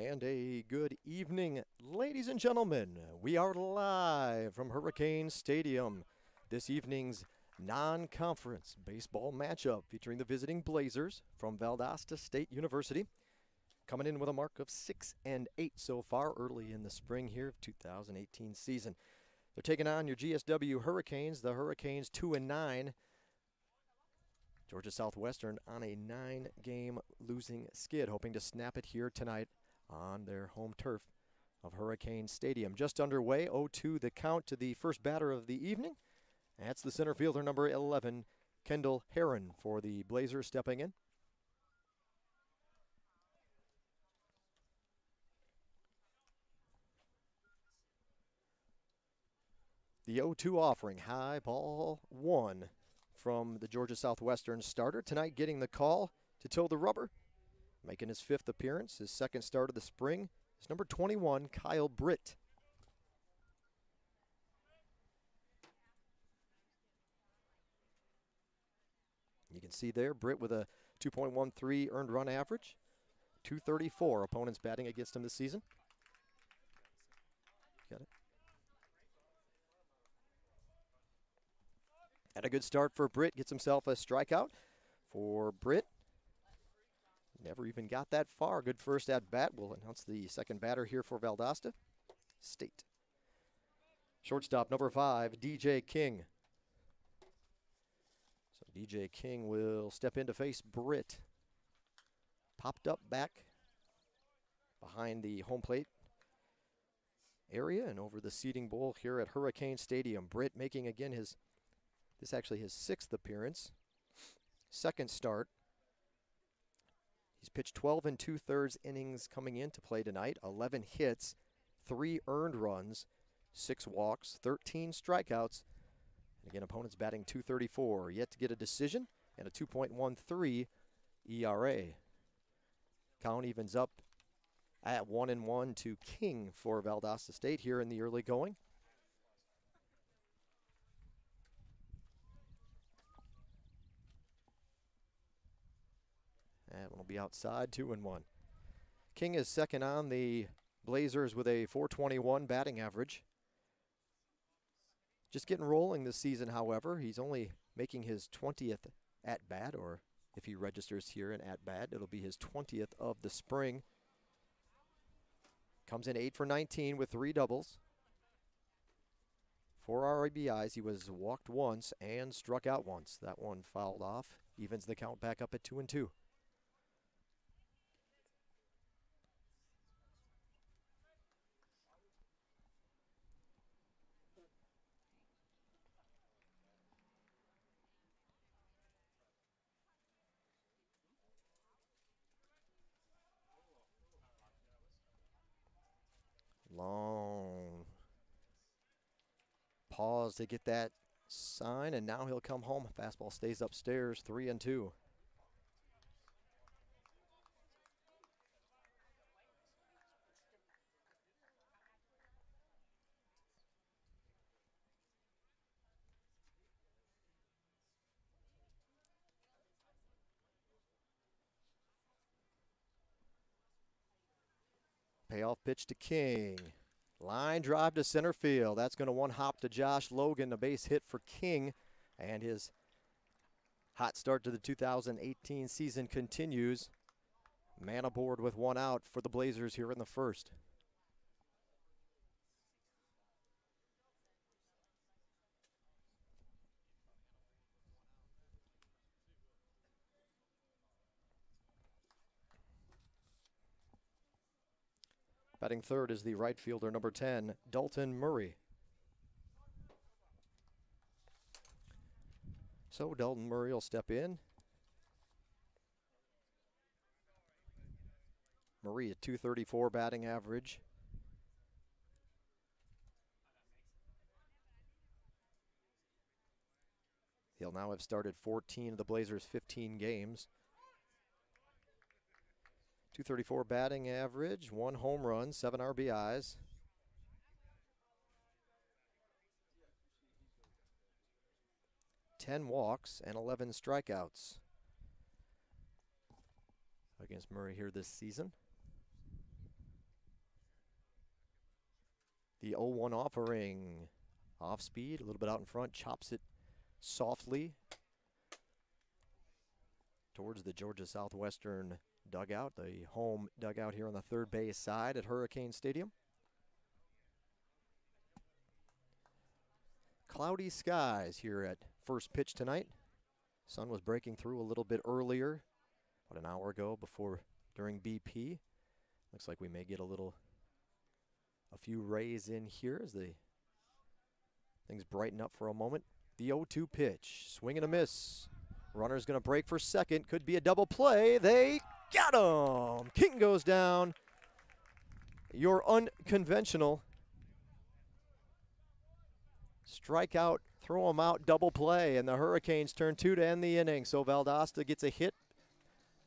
And a good evening, ladies and gentlemen. We are live from Hurricane Stadium. This evening's non-conference baseball matchup featuring the visiting Blazers from Valdosta State University. Coming in with a mark of 6-8 so far early in the spring here of 2018 season. They're taking on your GSW Hurricanes, the Hurricanes 2-9. Georgia Southwestern on a 9-game losing skid, hoping to snap it here tonight on their home turf of Hurricane Stadium. Just underway, 0-2 the count to the first batter of the evening. That's the center fielder, number 11, Kendall Herron, for the Blazers stepping in. The 0-2 offering, high ball one from the Georgia Southwestern starter. Tonight getting the call to toe the rubber, making his 5th appearance, his 2nd start of the spring, is number 21, Kyle Britt. You can see there, Britt with a 2.13 earned run average, 234 opponents batting against him this season. Got it. Had a good start for Britt, gets himself a strikeout for Britt. Never even got that far. Good first at bat. We'll announce the second batter here for Valdosta State. Shortstop number 5, DJ King. So DJ King will step in to face Britt. Popped up back behind the home plate area and over the seating bowl here at Hurricane Stadium. Britt making again his 6th appearance, 2nd start. He's pitched 12 2/3 innings coming into play tonight, 11 hits, 3 earned runs, 6 walks, 13 strikeouts. And again, opponents batting .234, yet to get a decision, and a 2.13 ERA. Count evens up at 1-1 to King for Valdosta State here in the early going. That one will be outside, 2-1. King is second on the Blazers with a .421 batting average. Just getting rolling this season, however. He's only making his 20th at-bat, or if he registers here an at-bat, it'll be his 20th of the spring. Comes in 8 for 19 with 3 doubles. 4 RBIs. He was walked once and struck out once. That one fouled off. Evens the count back up at 2-2. Long pause to get that sign, and now he'll come home. Fastball stays upstairs, 3-2. Payoff pitch to King. Line drive to center field. That's going to one-hop to Josh Logan. A base hit for King. And his hot start to the 2018 season continues. Man aboard with 1 out for the Blazers here in the first. Batting third is the right fielder, number 10, Dalton Murray. So Dalton Murray will step in. Murray at .234 batting average. He'll now have started 14 of the Blazers' 15 games. .234 batting average, 1 home run, 7 RBIs. Ten walks and 11 strikeouts against Murray here this season. The 0-1 offering. Off speed, a little bit out in front, chops it softly towards the Georgia Southwestern dugout, the home dugout here on the third base side at Hurricane Stadium. Cloudy skies here at first pitch tonight. Sun was breaking through a little bit earlier, about an hour ago during BP. Looks like we may get a few rays in here as things brighten up for a moment. The 0-2 pitch, swing and a miss. Runner's gonna break for second, could be a double play. They got him! King goes down. Your unconventional strikeout, throw him out, double play, and the Hurricanes turn 2 to end the inning. So Valdosta gets a hit,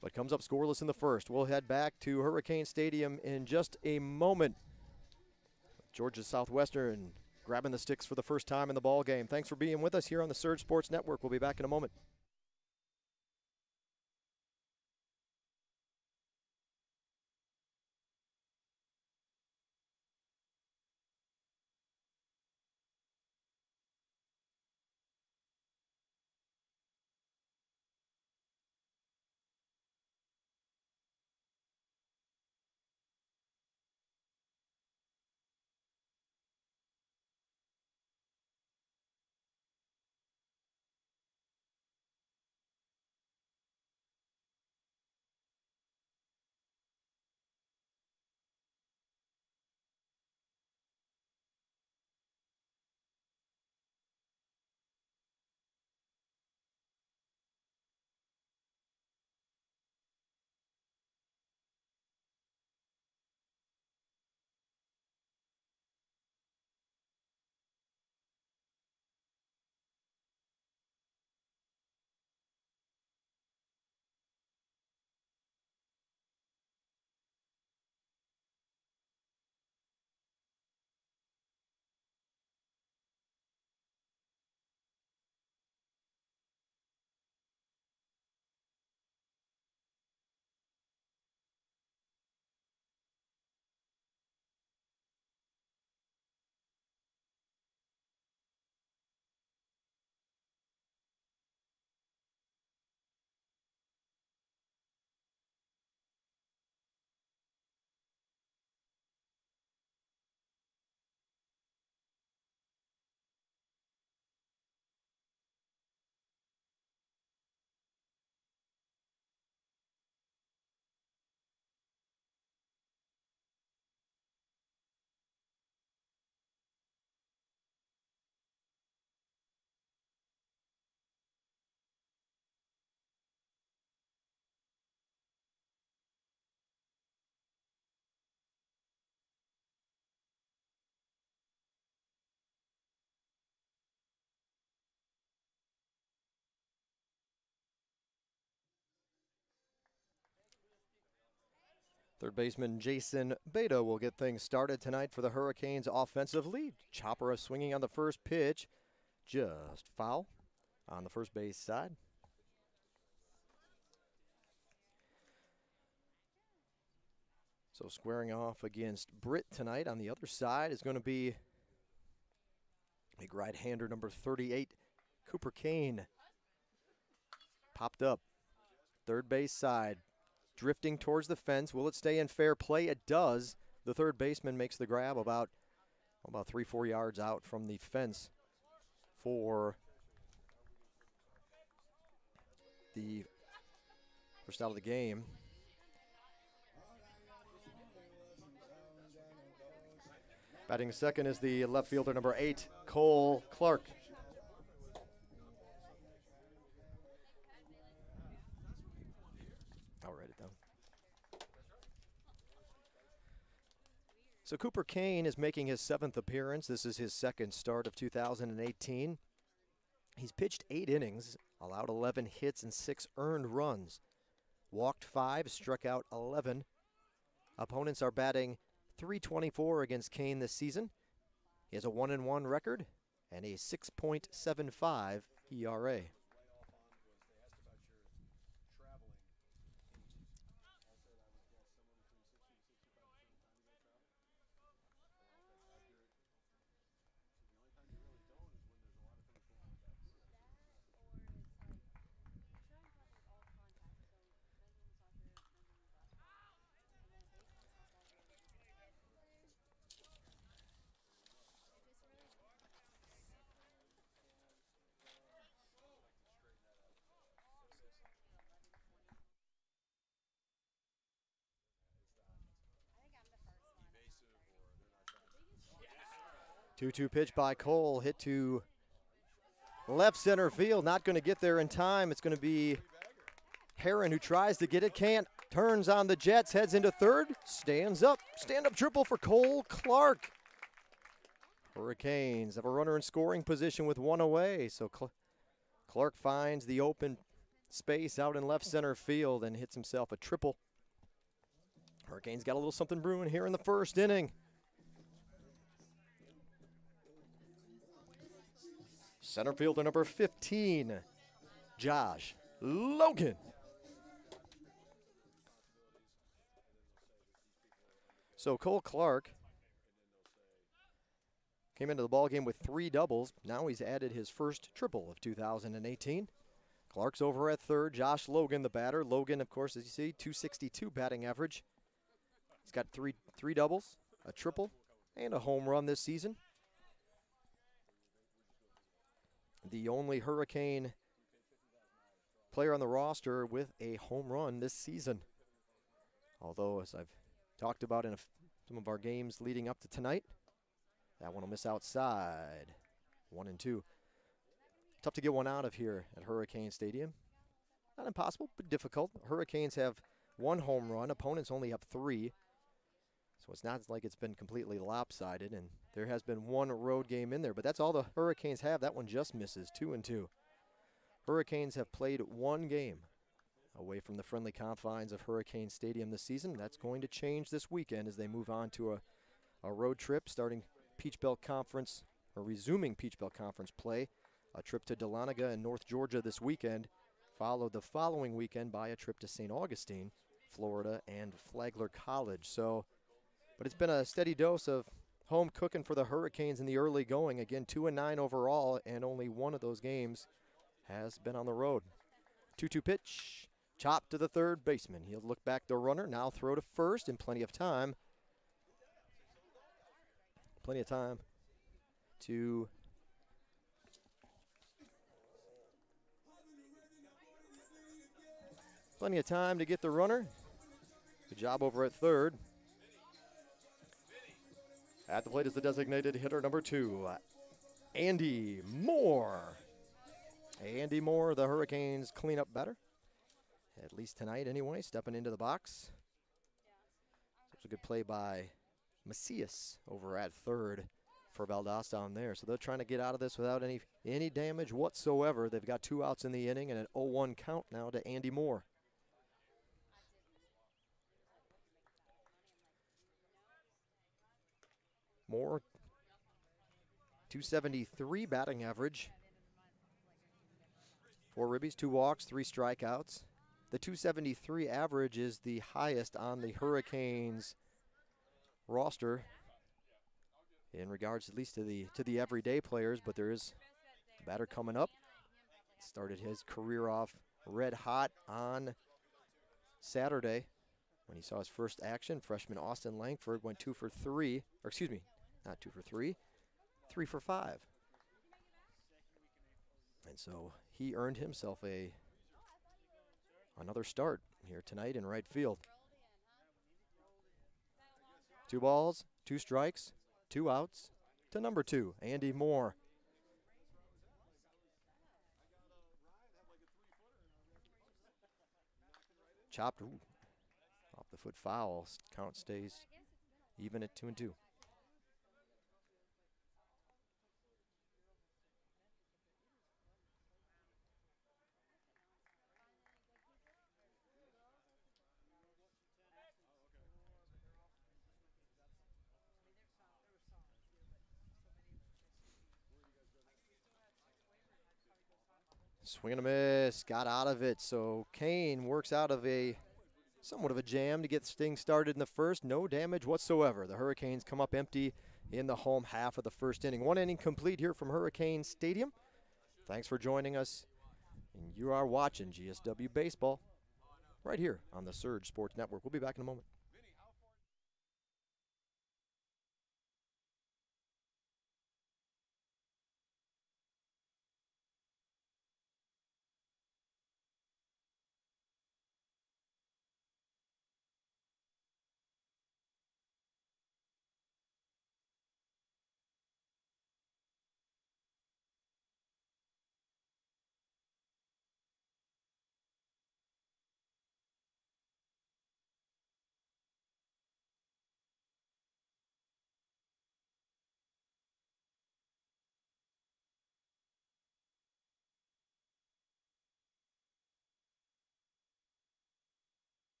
but comes up scoreless in the first. We'll head back to Hurricane Stadium in just a moment. Georgia Southwestern grabbing the sticks for the first time in the ball game. Thanks for being with us here on the Surge Sports Network. We'll be back in a moment. Third baseman Jason Beta will get things started tonight for the Hurricanes offensive lead. Chopper swinging on the first pitch, just foul on the first base side. So squaring off against Britt tonight on the other side is going to be big right-hander number 38, Cooper Kane. Popped up, third base side. Drifting towards the fence. Will it stay in fair play? It does. The third baseman makes the grab about 3-4 yards out from the fence for the first out of the game. Batting second is the left fielder number 8, Cole Clark. I'll write it down. So Cooper Kane is making his 7th appearance. This is his second start of 2018. He's pitched 8 innings, allowed 11 hits and 6 earned runs. Walked 5, struck out 11. Opponents are batting .324 against Kane this season. He has a 1-1 record and a 6.75 ERA. 2-2 pitch by Cole, hit to left center field. Not going to get there in time. It's going to be Heron who tries to get it, can't. Turns on the Jets, heads into third, stands up. Stand-up triple for Cole Clark. Hurricanes have a runner in scoring position with one away. So Clark finds the open space out in left center field and hits himself a triple. Hurricanes got a little something brewing here in the first inning. Center fielder number 15, Josh Logan. So Cole Clark came into the ballgame with 3 doubles. Now he's added his first triple of 2018. Clark's over at third. Josh Logan, the batter. Logan, of course, as you see, .262 batting average. He's got three doubles, a triple, and a home run this season. The only Hurricane player on the roster with a home run this season. Although, as I've talked about in some of our games leading up to tonight, that one will miss outside. 1-2. Tough to get one out of here at Hurricane Stadium. Not impossible, but difficult. Hurricanes have 1 home run. Opponents only have 3. So it's not like it's been completely lopsided, and there has been 1 road game in there, but that's all the Hurricanes have. That one just misses, 2-2. Hurricanes have played 1 game away from the friendly confines of Hurricane Stadium this season. That's going to change this weekend as they move on to a road trip starting Peach Belt Conference, or resuming Peach Belt Conference play. A trip to Dahlonega in North Georgia this weekend, followed the following weekend by a trip to St. Augustine, Florida, and Flagler College. So, but it's been a steady dose of home cooking for the Hurricanes in the early going. Again, 2-9 overall, and only 1 of those games has been on the road. 2-2 pitch, chop to the third baseman. He'll look back the runner, now throw to first in plenty of time. Plenty of time to get the runner. Good job over at third. At the plate is the designated hitter number 2, Andy Moore. Andy Moore, the Hurricanes clean up better, at least tonight anyway, stepping into the box. It was a good play by Macias over at third for Valdosta on there. So they're trying to get out of this without any damage whatsoever. They've got 2 outs in the inning and an 0-1 count now to Andy Moore. Moore, .273 batting average. 4 ribbies, 2 walks, 3 strikeouts. The .273 average is the highest on the Hurricanes roster in regards at least to the everyday players, but there is a batter coming up. Started his career off red hot on Saturday when he saw his first action. Freshman Austin Langford went 2 for 3, or excuse me, not 2 for 3, 3 for 5. And so he earned himself another start here tonight in right field. 2 balls, 2 strikes, 2 outs to number 2, Andy Moore. Chopped, off the foot foul. Count stays even at 2-2. Swing and a miss, got out of it. So Kane works out of somewhat of a jam to get Sting started in the first. No damage whatsoever. The Hurricanes come up empty in the home half of the first inning. 1 inning complete here from Hurricane Stadium. Thanks for joining us. And you are watching GSW Baseball right here on the Surge Sports Network. We'll be back in a moment.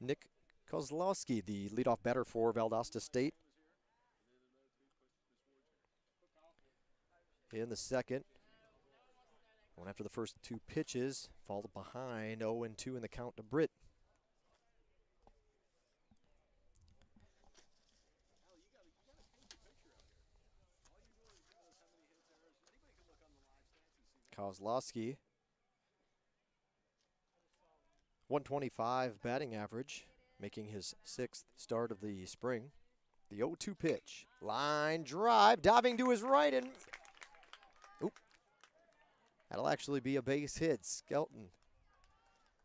Nick Kozlowski, the leadoff batter for Valdosta State. In the second, going after the first 2 pitches, fall behind 0-2 in the count to Britt. Kozlowski, 125 batting average, making his 6th start of the spring. The 0-2 pitch, line drive, diving to his right, and that'll actually be a base hit. Skelton,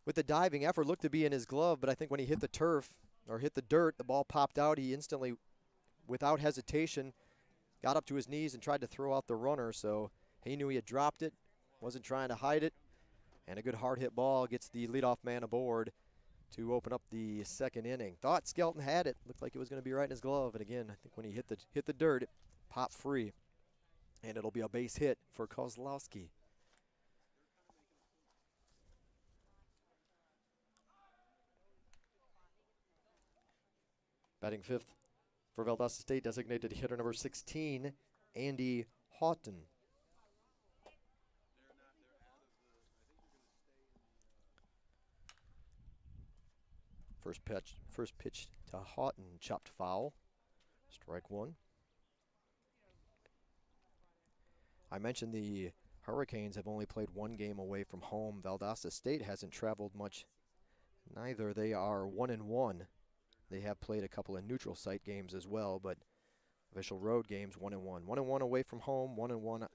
with the diving effort, looked to be in his glove, but I think when he hit the turf or hit the dirt, the ball popped out. He instantly, without hesitation, got up to his knees and tried to throw out the runner, so he knew he had dropped it, wasn't trying to hide it, and a good hard hit ball gets the leadoff man aboard to open up the second inning. Thought Skelton had it, looked like it was going to be right in his glove, and again, I think when he hit the dirt, it popped free, and it'll be a base hit for Kozlowski. Batting 5th for Valdosta State, designated hitter number 16, Andy Houghton. First pitch to Houghton, chopped foul, strike 1. I mentioned the Hurricanes have only played 1 game away from home. Valdosta State hasn't traveled much neither. They are 1-1. They have played a couple of neutral site games as well, but official road games 1-1. 1-1 away from home, 1-1 at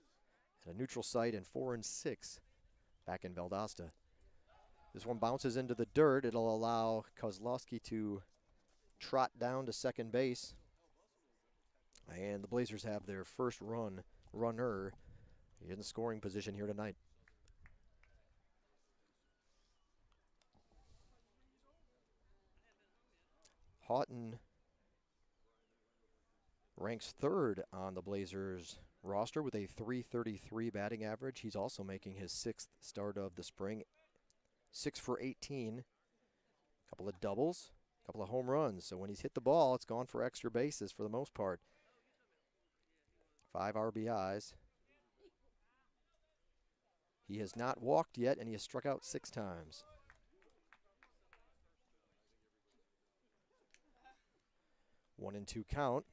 a neutral site, and 4-6 back in Valdosta. This one bounces into the dirt. It'll allow Kozlowski to trot down to second base. And the Blazers have their first runner in scoring position here tonight. Houghton ranks 3rd on the Blazers roster with a .333 batting average. He's also making his 6th start of the spring. 6 for 18, a couple of doubles, a couple of home runs. So when he's hit the ball, it's gone for extra bases for the most part. 5 RBIs. He has not walked yet, and he has struck out 6 times. One and two count.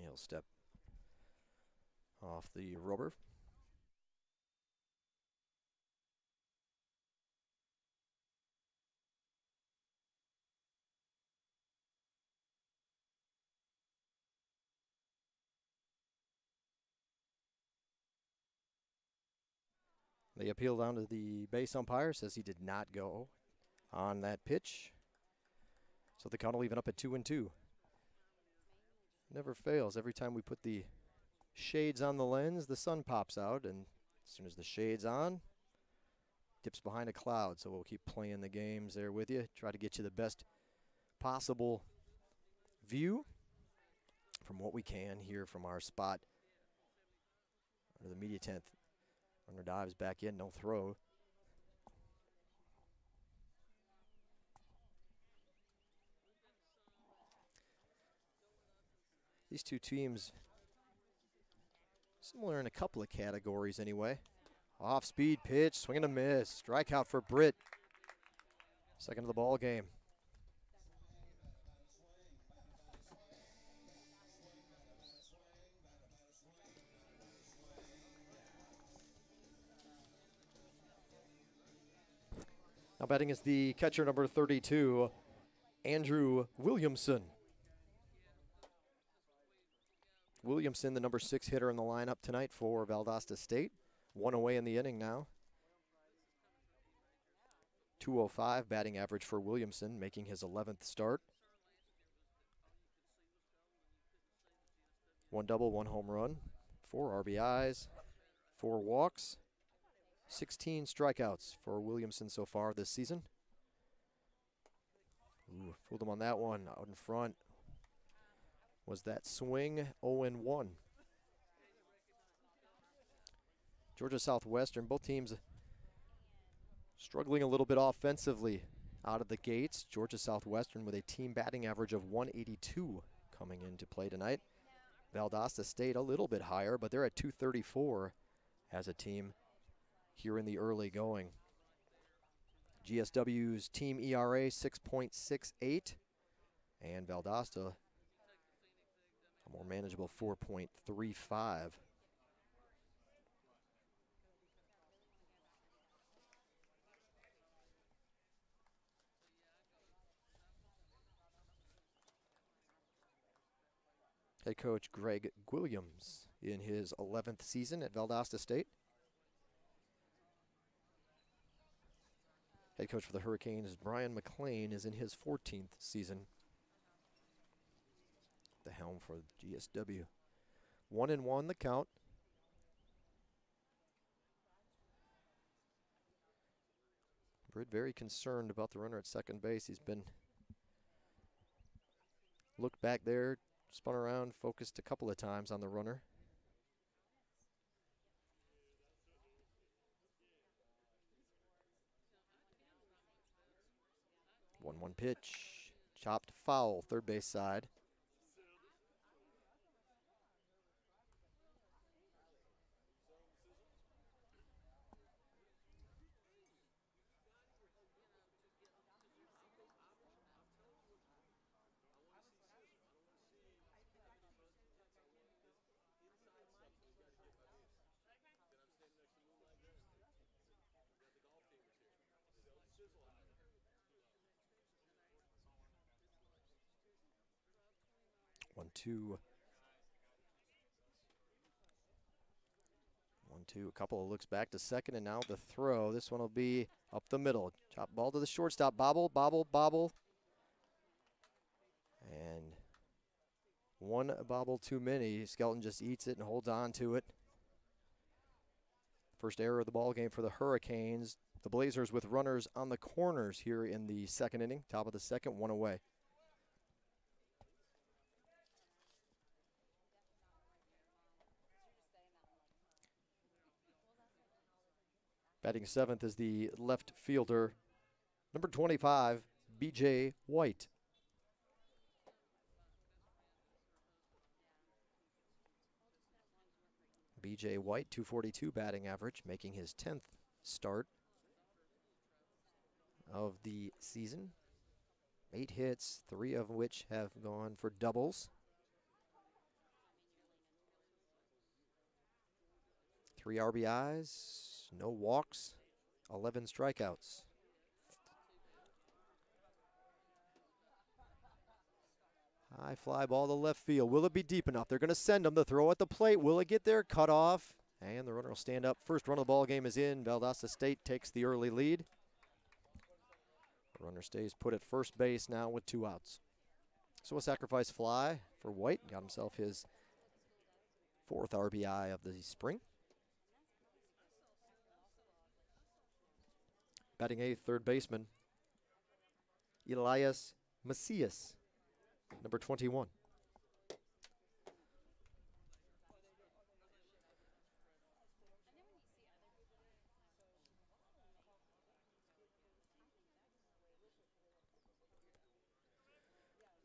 He'll step off the rubber. They appeal down to the base umpire, says he did not go on that pitch. So the count will even up at 2-2. Never fails. Every time we put the shades on the lens, the sun pops out, and as soon as the shade's on, dips behind a cloud. So we'll keep playing the games there with you, try to get you the best possible view from what we can here from our spot under the media tent. Runner dives back in, no throw. These two teams similar in a couple of categories anyway. Off-speed pitch, swing and a miss. Strikeout for Britt. Second of the ball game. Now batting is the catcher number 32, Andrew Williamson. Williamson, the number 6 hitter in the lineup tonight for Valdosta State. 1 away in the inning now. 205 batting average for Williamson, making his 11th start. 1 double, 1 home run, 4 RBIs, 4 walks, 16 strikeouts for Williamson so far this season. Ooh, fooled him on that one. Out in front was that swing, 0-1. Georgia Southwestern, both teams struggling a little bit offensively out of the gates. Georgia Southwestern with a team batting average of 182 coming into play tonight. Valdosta State a little bit higher, but they're at 234 as a team here in the early going. GSW's team ERA 6.68, and Valdosta a more manageable 4.35. Head coach Greg Williams in his 11th season at Valdosta State. Head coach for the Hurricanes, Brian McLean, is in his 14th season. The helm for GSW. 1-1 the count. Britt very concerned about the runner at second base. He's been looked back there, spun around, focused a couple of times on the runner. One pitch, chopped foul, third base side. One, two. 1-2, a couple of looks back to second, and now the throw. This one will be up the middle. Chop ball to the shortstop, bobble, bobble, bobble. And one bobble too many. Skelton just eats it and holds on to it. First error of the ball game for the Hurricanes. The Blazers with runners on the corners here in the second inning. Top of the second, one away. Batting seventh is the left fielder, number 25, B.J. White. B.J. White, 242 batting average, making his 10th start of the season. 8 hits, 3 of which have gone for doubles. 3 RBIs. No walks, 11 strikeouts. High fly ball to left field. Will it be deep enough? They're going to send him. The throw at the plate. Will it get there? Cut off. And the runner will stand up. First run of the ball game is in. Valdosta State takes the early lead. The runner stays put at first base now with 2 outs. So a sacrifice fly for White. Got himself his 4th RBI of the spring. Batting 8th, third baseman, Elias Macias, number 21.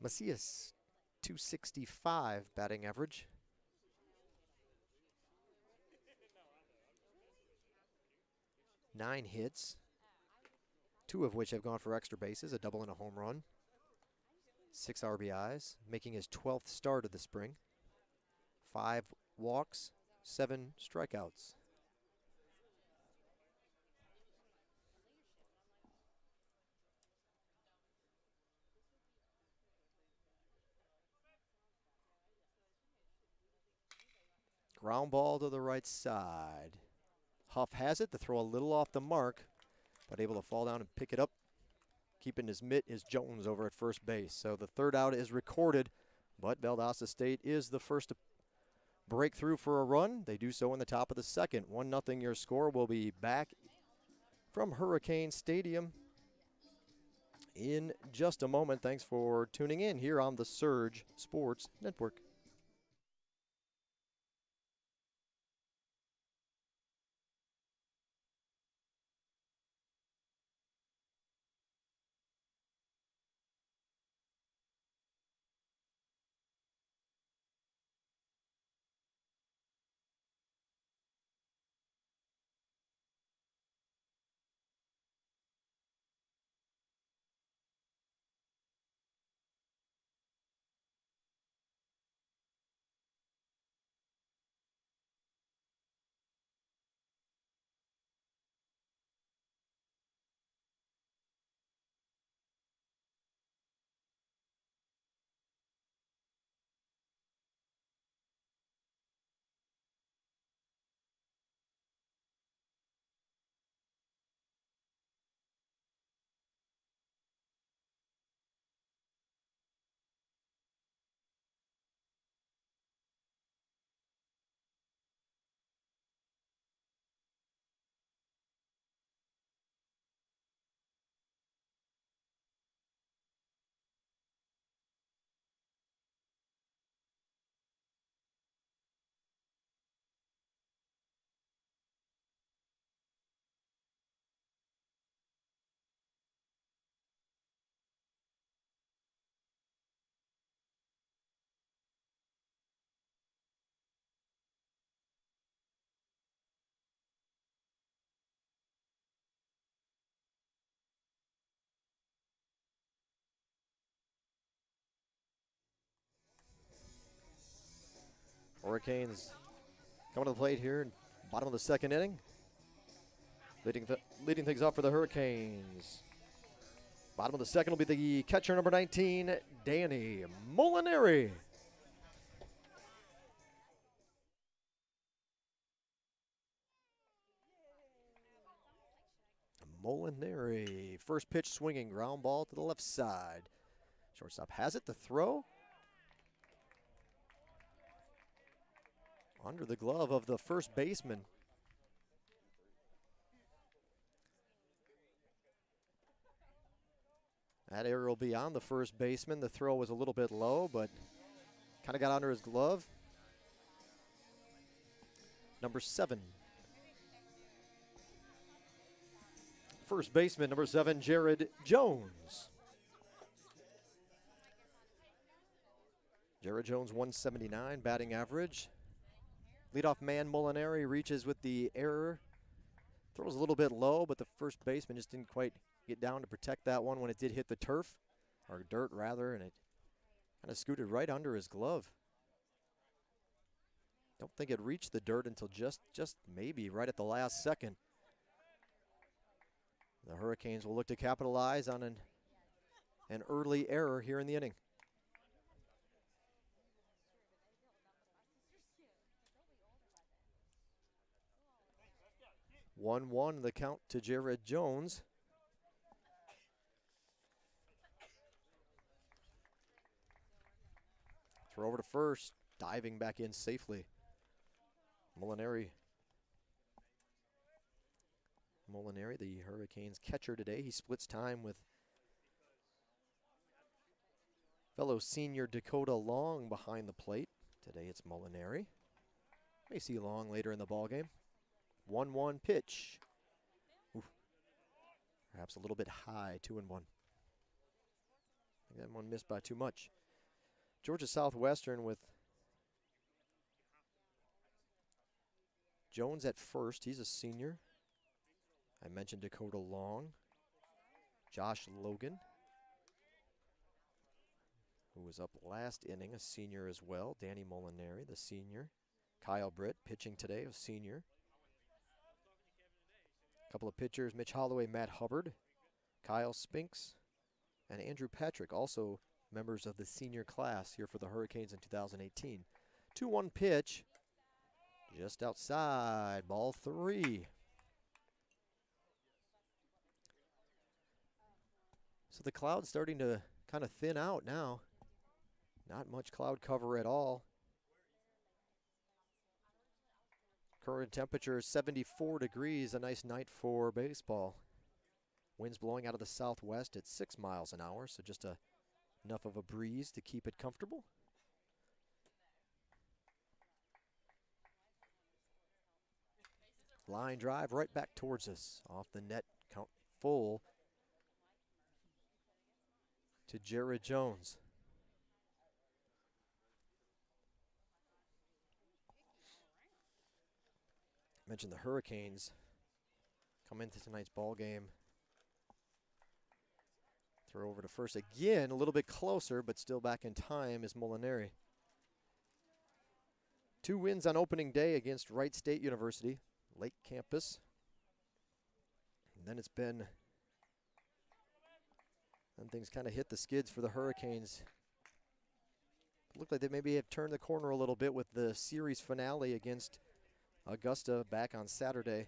Macias, 265 batting average. Nine hits, 2 of which have gone for extra bases, a double and a home run. 6 RBIs, making his 12th start of the spring. 5 walks, 7 strikeouts. Ground ball to the right side. Huff has it, the throw a little off the mark, but able to fall down and pick it up. Keeping his mitt is Jones over at first base. So the third out is recorded, but Valdosta State is the first break through for a run. They do so in the top of the second. 1-0 your score. We'll be back from Hurricane Stadium in just a moment. Thanks for tuning in here on the Surge Sports Network. Hurricanes coming to the plate here, bottom of the second inning. Leading things off for the Hurricanes. Bottom of the second will be the catcher, number 19, Danny Molinari. Molinari, first pitch swinging, ground ball to the left side. Shortstop has it, the throw. Under the glove of the first baseman. That error will be on the first baseman. The throw was a little bit low, but kind of got under his glove. Number 7. First baseman, number 7, Jared Jones. Jared Jones, 179 batting average. Leadoff man Molinari reaches with the error. Throws a little bit low, but the first baseman just didn't quite get down to protect that one when it did hit the turf, or dirt rather, and it kind of scooted right under his glove. Don't think it reached the dirt until just maybe right at the last second. The Hurricanes will look to capitalize on an early error here in the inning. 1-1 the count to Jared Jones. Throw over to first, diving back in safely. Molinari, the Hurricanes catcher today. He splits time with fellow senior Dakota Long behind the plate. Today it's Molinari. May see Long later in the ballgame. 1-1 pitch. Oof. Perhaps a little bit high, 2-1. I think that one missed by too much. Georgia Southwestern with Jones at first. He's a senior. I mentioned Dakota Long. Josh Logan, who was up last inning, a senior as well. Danny Molinari, the senior. Kyle Britt pitching today, a senior. A couple of pitchers, Mitch Holloway, Matt Hubbard, Kyle Spinks, and Andrew Patrick, also members of the senior class here for the Hurricanes in 2018. 2-1 pitch, just outside, ball 3. So the cloud's starting to kind of thin out now. Not much cloud cover at all. Current temperature is 74 degrees, a nice night for baseball. Winds blowing out of the southwest at 6 miles an hour, so just enough of a breeze to keep it comfortable. Line drive right back towards us. Off the net, count full to Jared Jones. I mentioned the Hurricanes come into tonight's ball game. Throw over to first again, a little bit closer, but still back in time is Molinari. 2 wins on opening day against Wright State University, Lake Campus. And then things kind of hit the skids for the Hurricanes. Looked like they maybe have turned the corner a little bit with the series finale against Augusta back on Saturday.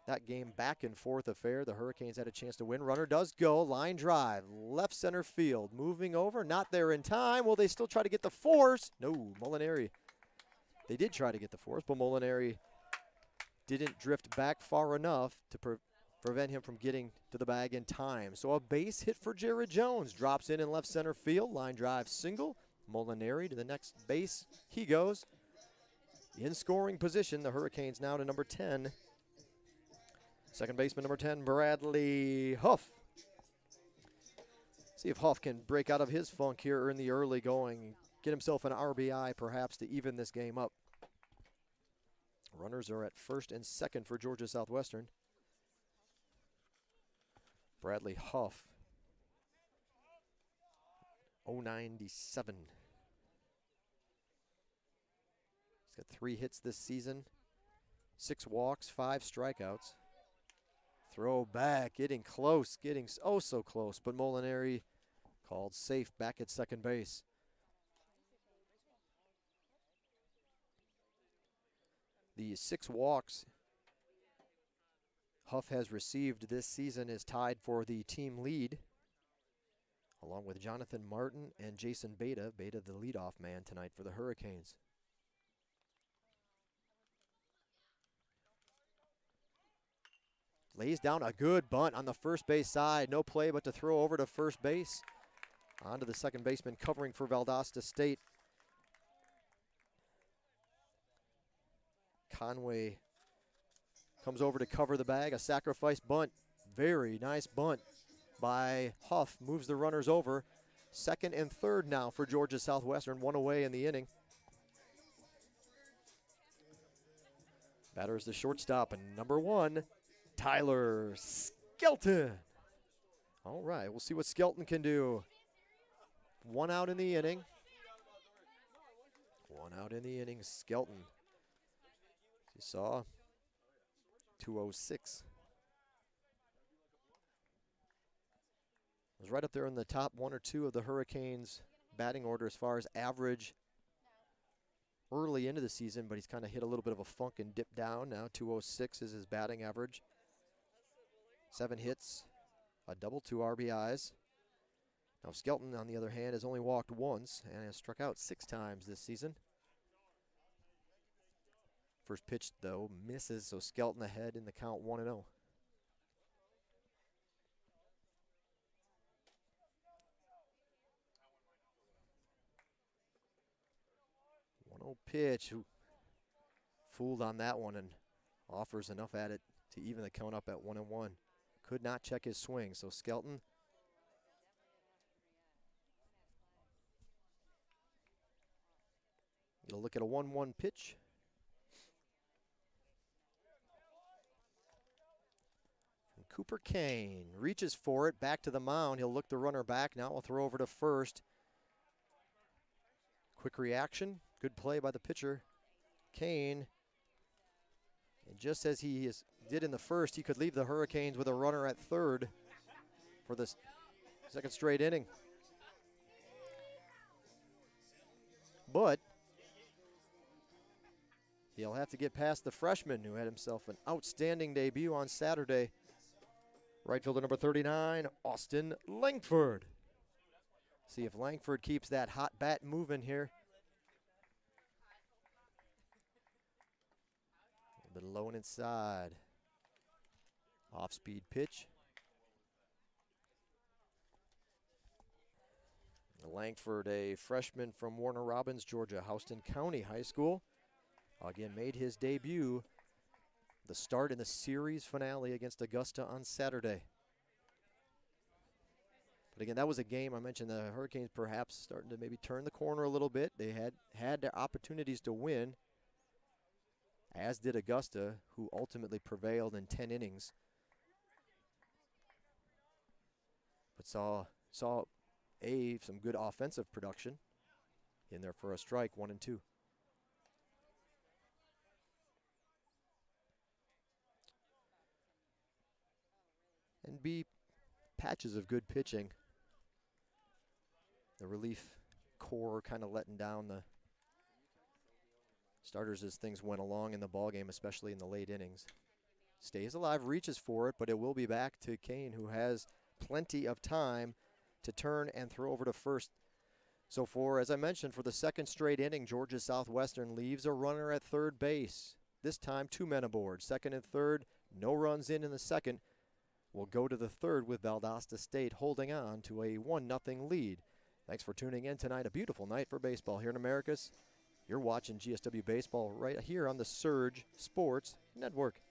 That game back and forth affair. The Hurricanes had a chance to win. Runner does go. Line drive. Left center field. Moving over. Not there in time. Will they still try to get the force? No. Molinari. They did try to get the force, but Molinari didn't drift back far enough to prevent him from getting to the bag in time. So a base hit for Jared Jones. Drops in left center field. Line drive single. Molinari to the next base. He goes. In scoring position, the Hurricanes now to number 10. Second baseman, number 10, Bradley Huff. See if Huff can break out of his funk here in the early going. Get himself an RBI, perhaps, to even this game up. Runners are at first and second for Georgia Southwestern. Bradley Huff, 097. He's got 3 hits this season, 6 walks, 5 strikeouts. Throw back, getting close, getting oh so close, but Molinari called safe back at second base. The 6 walks Huff has received this season is tied for the team lead, along with Jonathan Martin and Jason Beta. Beta the leadoff man tonight for the Hurricanes. Lays down a good bunt on the first base side. No play but to throw over to first base. On to the second baseman covering for Valdosta State. Conway comes over to cover the bag. A sacrifice bunt. Very nice bunt by Huff. Moves the runners over. Second and third now for Georgia Southwestern. 1 away in the inning. Batter is the shortstop, and number 1, Tyler Skelton. All right, we'll see what Skelton can do. 1 out in the inning. 1 out in the inning, Skelton. As you saw, 206. Was right up there in the top 1 or 2 of the Hurricanes batting order as far as average early into the season, but he's kind of hit a little bit of a funk and dipped down. Now 206 is his batting average. 7 hits, a double, 2 RBIs. Now Skelton, on the other hand, has only walked once and has struck out 6 times this season. First pitch, though, misses, so Skelton ahead in the count 1-0. 1-0 pitch. Ooh. Fooled on that one and offers enough at it to even the count up at 1-1. Could not check his swing, so Skelton get a look at a 1-1 pitch. From Cooper Kane reaches for it, back to the mound. He'll look the runner back. Now we'll throw over to first. Quick reaction, good play by the pitcher, Kane. And just as he did in the first, he could leave the Hurricanes with a runner at third for the second straight inning. But he'll have to get past the freshman who had himself an outstanding debut on Saturday. Right fielder number 39, Austin Langford. See if Langford keeps that hot bat moving here A bit low and inside. Off-speed pitch. Langford, a freshman from Warner Robins, Georgia, Houston County High School. Again, made his debut, the start in the series finale against Augusta on Saturday. But again, that was a game I mentioned the Hurricanes perhaps starting to maybe turn the corner a little bit. They had their opportunities to win, as did Augusta, who ultimately prevailed in 10 innings. But saw some good offensive production in there for a strike, 1-2. And B, patches of good pitching. The relief core kind of letting down the starters as things went along in the ballgame, especially in the late innings. Stays alive, reaches for it, but it will be back to Kane, who has plenty of time to turn and throw over to first. So as I mentioned, for the second straight inning, Georgia Southwestern leaves a runner at third base. This time, 2 men aboard. Second and third, no runs in the second. We'll go to the third with Valdosta State holding on to a 1-0 lead. Thanks for tuning in tonight. A beautiful night for baseball here in Americus. You're watching GSW Baseball right here on the Surge Sports Network.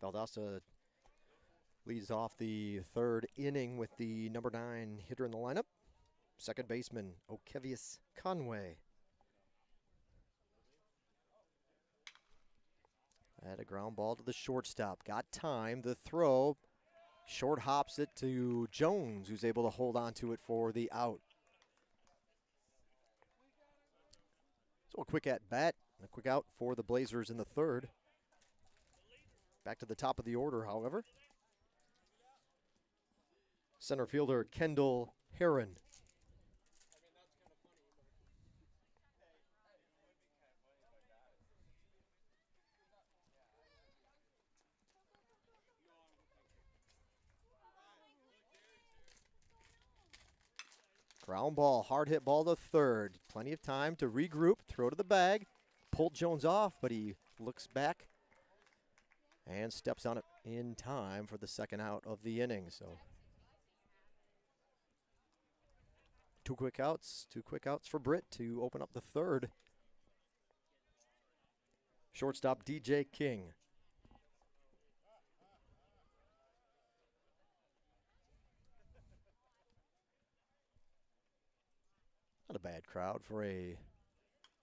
Valdosta leads off the third inning with the number 9 hitter in the lineup, second baseman Okevius Conway. Had a ground ball to the shortstop. Got time. The throw. Short hops it to Jones, who's able to hold on to it for the out. So a quick at bat, a quick out for the Blazers in the third. Back to the top of the order, however. Center fielder Kendall Herron. Ground ball, hard hit ball to third. Plenty of time to regroup, throw to the bag. Pulled Jones off, but he looks back and steps on it in time for the second out of the inning. So two quick outs for Britt to open up the third. Shortstop DJ King. Not a bad crowd for a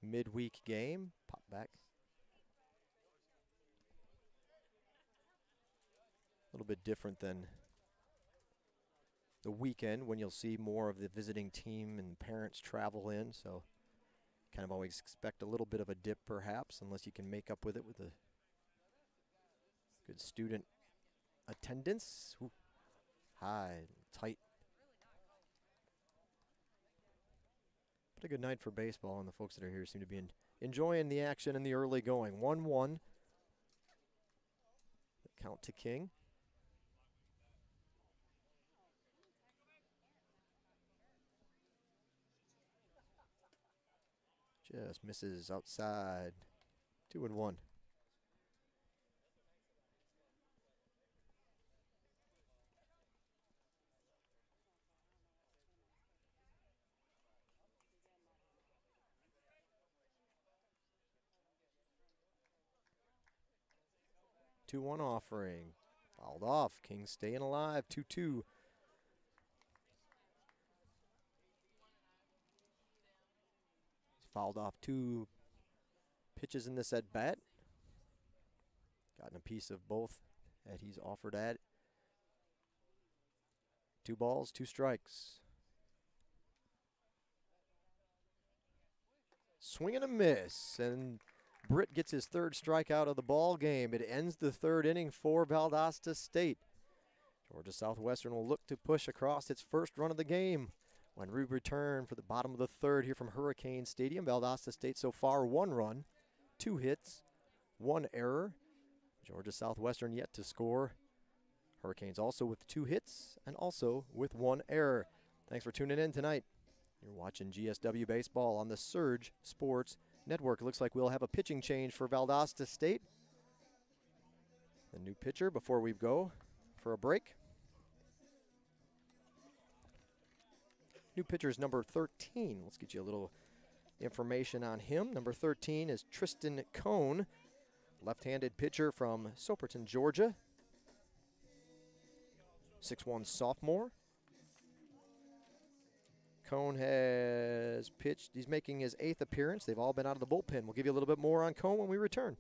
midweek game. Pop back. A little bit different than the weekend when you'll see more of the visiting team and parents travel in. So kind of always expect a little bit of a dip perhaps, unless you can make up with it with a good student attendance. Ooh, high, tight. But a good night for baseball, and the folks that are here seem to be enjoying the action in the early going. 1-1. Count to King. Just misses outside. 2-1. Two-one offering. Fouled off. King staying alive. 2-2. Fouled off 2 pitches in this at bat. Gotten a piece of both that he's offered at. 2 balls, 2 strikes. Swing and a miss, and Britt gets his 3rd strikeout of the ball game. It ends the 3rd inning for Valdosta State. Georgia Southwestern will look to push across its first run of the game when we return for the bottom of the 3rd here from Hurricane Stadium. Valdosta State so far 1 run, 2 hits, 1 error. Georgia Southwestern yet to score. Hurricanes also with 2 hits and also with 1 error. Thanks for tuning in tonight. You're watching GSW Baseball on the Surge Sports Network. It looks like we'll have a pitching change for Valdosta State. The new pitcher before we go for a break. New pitcher is number 13. Let's get you a little information on him. Number 13 is Tristan Cohn, left-handed pitcher from Soperton, Georgia. 6'1" sophomore. Cohn has pitched. He's making his 8th appearance. They've all been out of the bullpen. We'll give you a little bit more on Cohn when we return.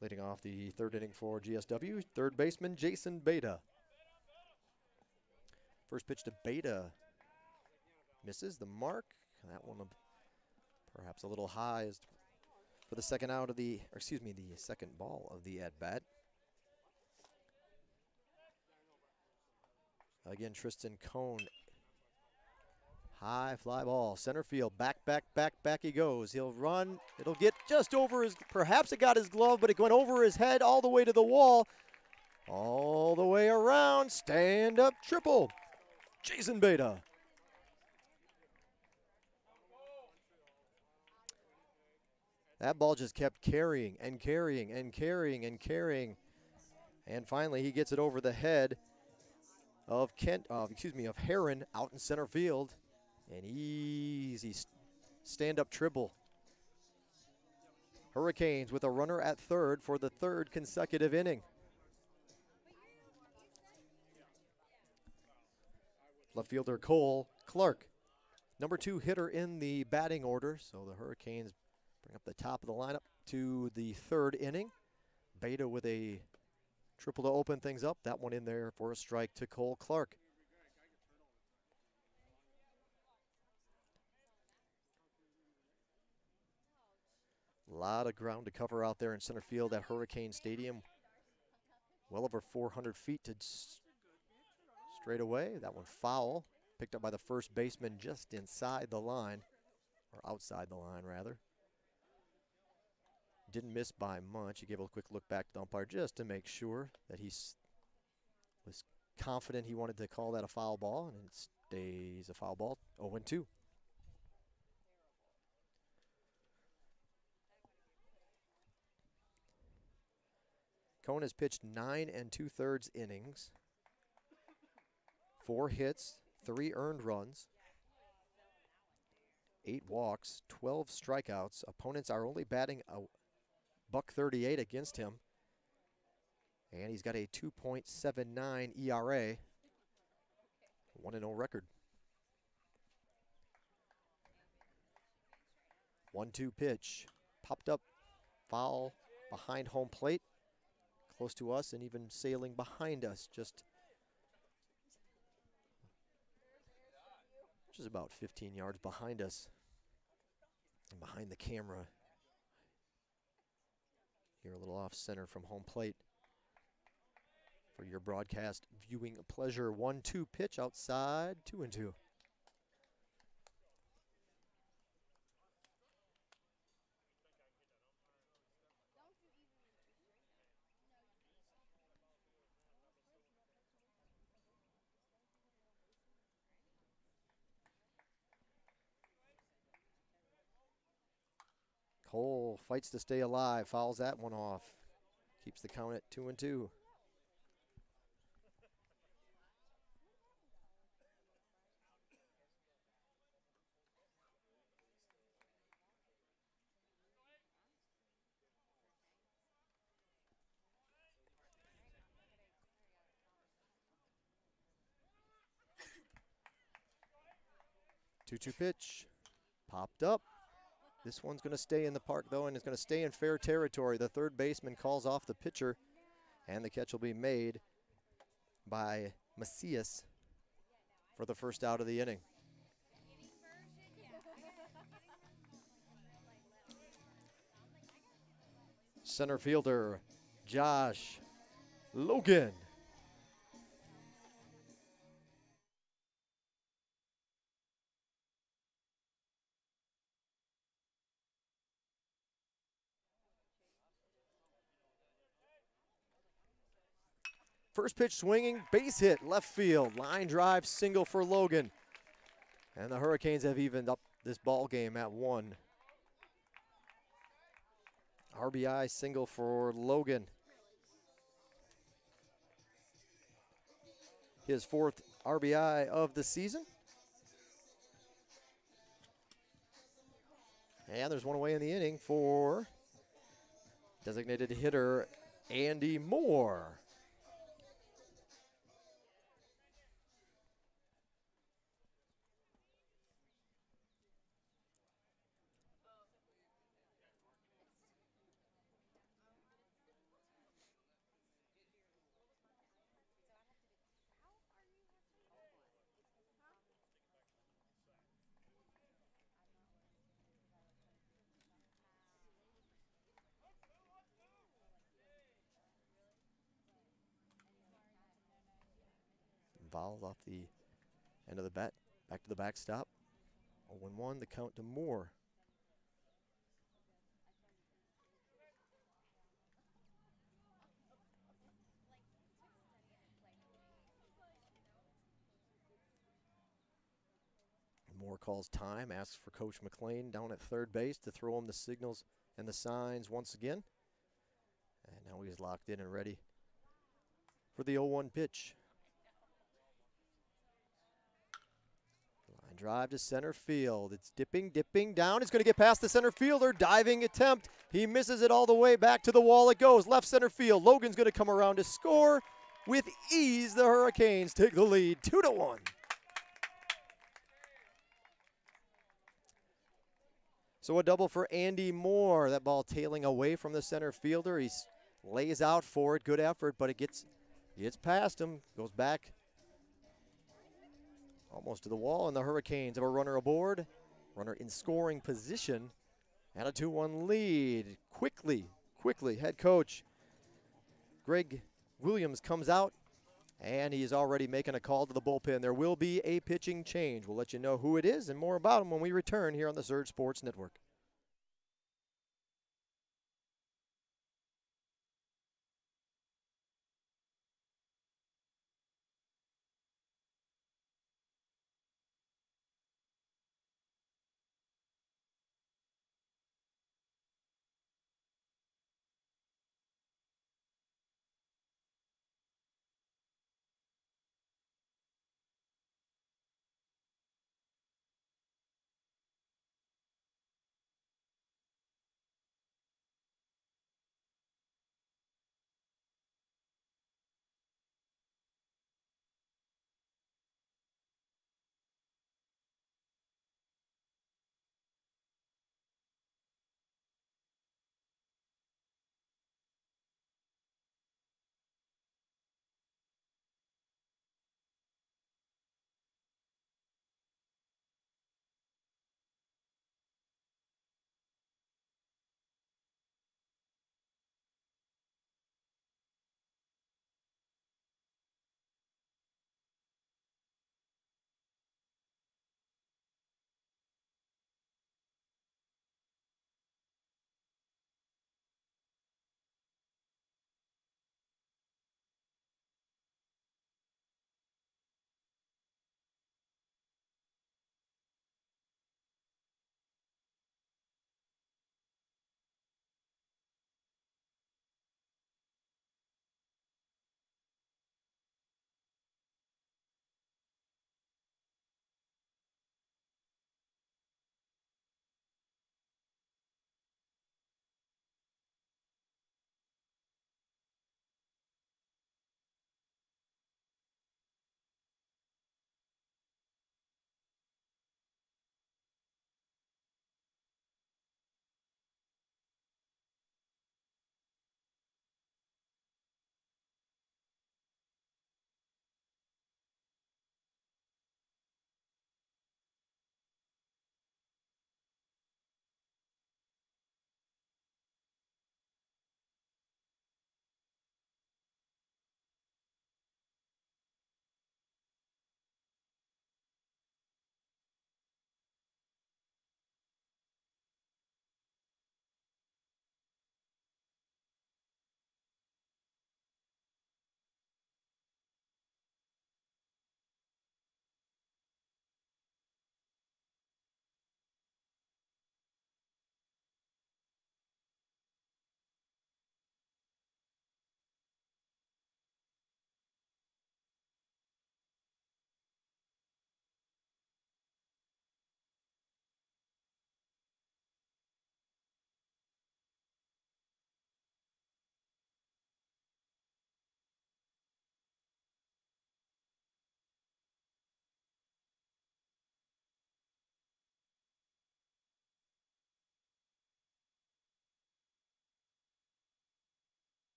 Leading off the 3rd inning for GSW, 3rd baseman Jason Beta. First pitch to Beta. Misses the mark. That one perhaps a little high as for the second out of the, or excuse me, the second ball of the at-bat. Again, Tristan Cohn. High fly ball, center field, back he goes. He'll run, it'll get just over his, perhaps it got his glove, but it went over his head all the way to the wall. All the way around, stand up triple. Jason Beta. That ball just kept carrying and carrying and carrying and carrying. And finally, he gets it over the head of of Heron out in center field. An easy stand-up triple. Hurricanes with a runner at third for the third consecutive inning. Left fielder Cole Clark, number 2 hitter in the batting order. So the Hurricanes bring up the top of the lineup to the third inning. Beta with a triple to open things up. That one in there for a strike to Cole Clark. A lot of ground to cover out there in center field at Hurricane Stadium. Well over 400 feet to straight away. That one foul. Picked up by the first baseman just inside the line, or outside the line, rather. Didn't miss by much. He gave a quick look back to the umpire just to make sure that he was confident he wanted to call that a foul ball, and it stays a foul ball. 0-2. Cone has pitched 9 2/3 innings, 4 hits, 3 earned runs, 8 walks, 12 strikeouts. Opponents are only batting a .138 against him. And he's got a 2.79 ERA, 1-0 record. 1-2 pitch, popped up, foul behind home plate, close to us and even sailing behind us, just about 15 yards behind us and behind the camera. Here a little off center from home plate for your broadcast viewing pleasure. 1-2 pitch outside, 2-2. Cole fights to stay alive, fouls that one off. Keeps the count at 2-2. Two-two pitch, popped up. This one's going to stay in the park, though, and it's going to stay in fair territory. The third baseman calls off the pitcher, and the catch will be made by Macias for the first out of the inning. Center fielder Josh Logan. First pitch swinging, base hit, left field, line drive, single for Logan. And the Hurricanes have evened up this ball game at 1. RBI single for Logan. His 4th RBI of the season. And there's one away in the inning for designated hitter Andy Moore. Valve off the end of the bat, back to the backstop. 0-1, the count to Moore. Moore calls time, asks for Coach McLean down at third base to throw him the signals and the signs once again. And now he's locked in and ready for the 0-1 pitch. Line drive to center field. It's dipping down. It's going to get past the center fielder. Diving attempt. He misses it all the way. Back to the wall it goes. Left center field. Logan's going to come around to score. With ease, the Hurricanes take the lead, 2-1. So a double for Andy Moore. That ball tailing away from the center fielder. He lays out for it. Good effort, but it gets past him. Goes back almost to the wall, and the Hurricanes have a runner aboard. Runner in scoring position, and a 2-1 lead. Quickly, head coach Greg Williams comes out, and he is already making a call to the bullpen. There will be a pitching change. We'll let you know who it is and more about him when we return here on the Surge Sports Network.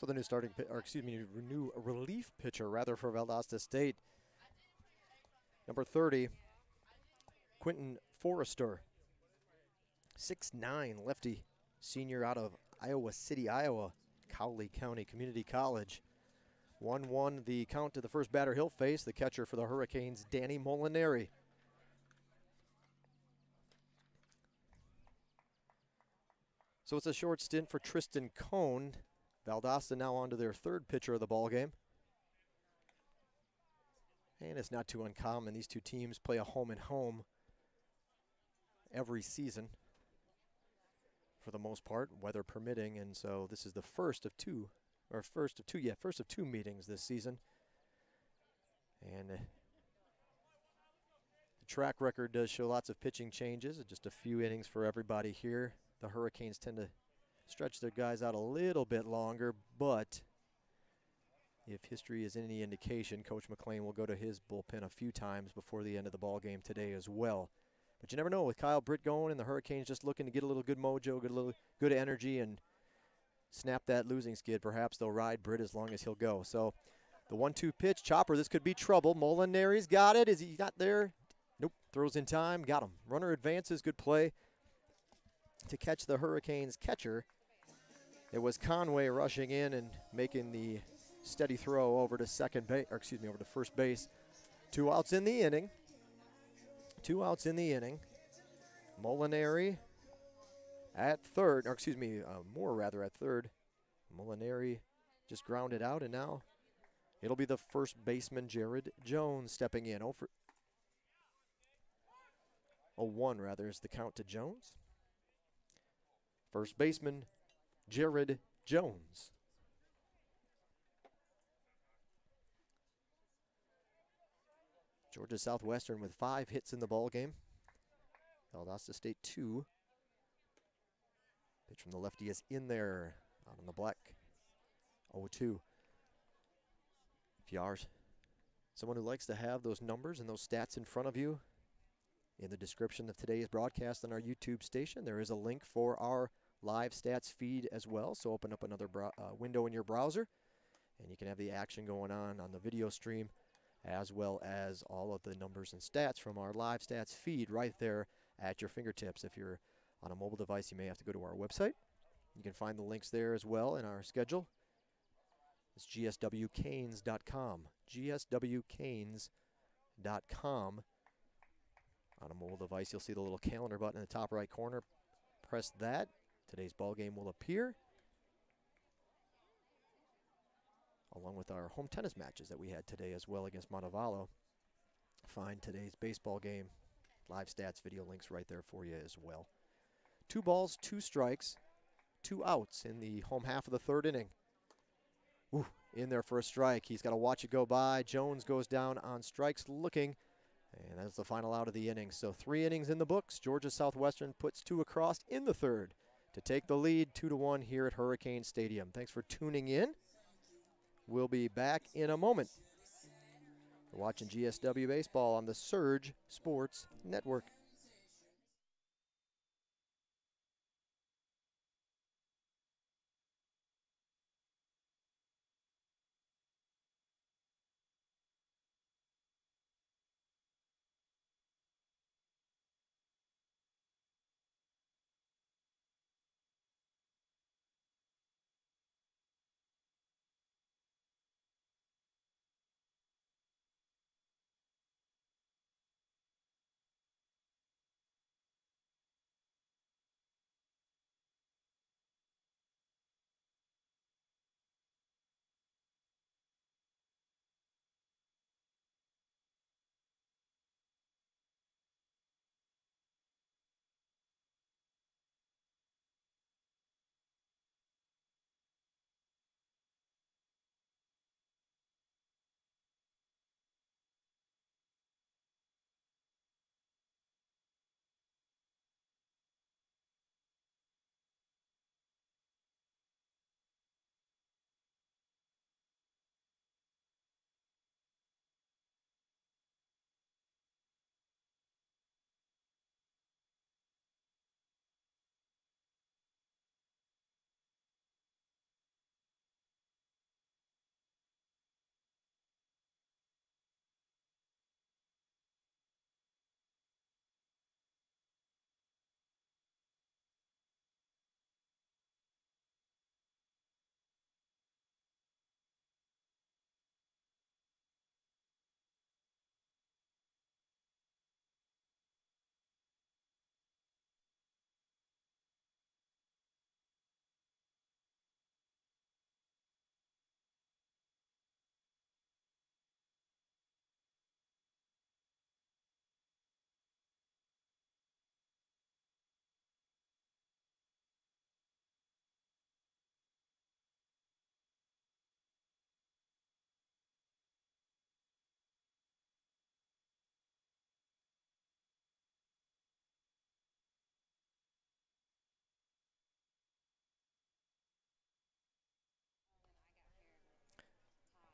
So the new relief pitcher rather for Valdosta State, number 30, Quentin Forrester, 6'9", lefty, senior out of Iowa City, Iowa, Cowley County Community College. 1-1 the count to the first batter he'll face, the catcher for the Hurricanes, Danny Molinari. So it's a short stint for Tristan Cohn. Valdosta now on to their third pitcher of the ballgame. And it's not too uncommon. These two teams play a home and home every season for the most part, weather permitting. And so this is the first of two meetings this season. And the track record does show lots of pitching changes, just a few innings for everybody here. The Hurricanes tend to stretch their guys out a little bit longer, but if history is any indication, Coach McLean will go to his bullpen a few times before the end of the ball game today as well. But you never know with Kyle Britt going and the Hurricanes just looking to get a little good mojo, get a little good energy and snap that losing skid. Perhaps they'll ride Britt as long as he'll go. So the 1-2 pitch, chopper, this could be trouble. Molinari's got it. Is he got there? Nope, throws in time, got him. Runner advances, good play to catch the Hurricanes catcher. It was Conway rushing in and making the steady throw over to over to first base. 2 outs in the inning. Molinari at third, Moore at third. Molinari just grounded out, and now it'll be the first baseman, Jared Jones, stepping in. 0-1 is the count to Jones. First baseman, Jared Jones. Georgia Southwestern with 5 hits in the ball game. Valdosta State 2. Pitch from the lefty is in there, out on the black. 0-2. If you are someone who likes to have those numbers and those stats in front of you, in the description of today's broadcast on our YouTube station, there is a link for our live stats feed as well. So open up another window in your browser, and you can have the action going on the video stream, as well as all of the numbers and stats from our live stats feed right there at your fingertips. If you're on a mobile device, you may have to go to our website. You can find the links there as well in our schedule. It's gswcanes.com. gswcanes.com. On a mobile device, you'll see the little calendar button in the top right corner. Press that. Today's ball game will appear, along with our home tennis matches that we had today as well against Montevallo. Find today's baseball game live stats video links right there for you as well. 2 balls, 2 strikes, 2 outs in the home half of the third inning. Ooh, in there for a strike. He's got to watch it go by. Jones goes down on strikes looking, and that's the final out of the inning. So 3 innings in the books. Georgia Southwestern puts 2 across in the third to take the lead 2-1 here at Hurricane Stadium. Thanks for tuning in. We'll be back in a moment. You're watching GSW Baseball on the Surge Sports Network.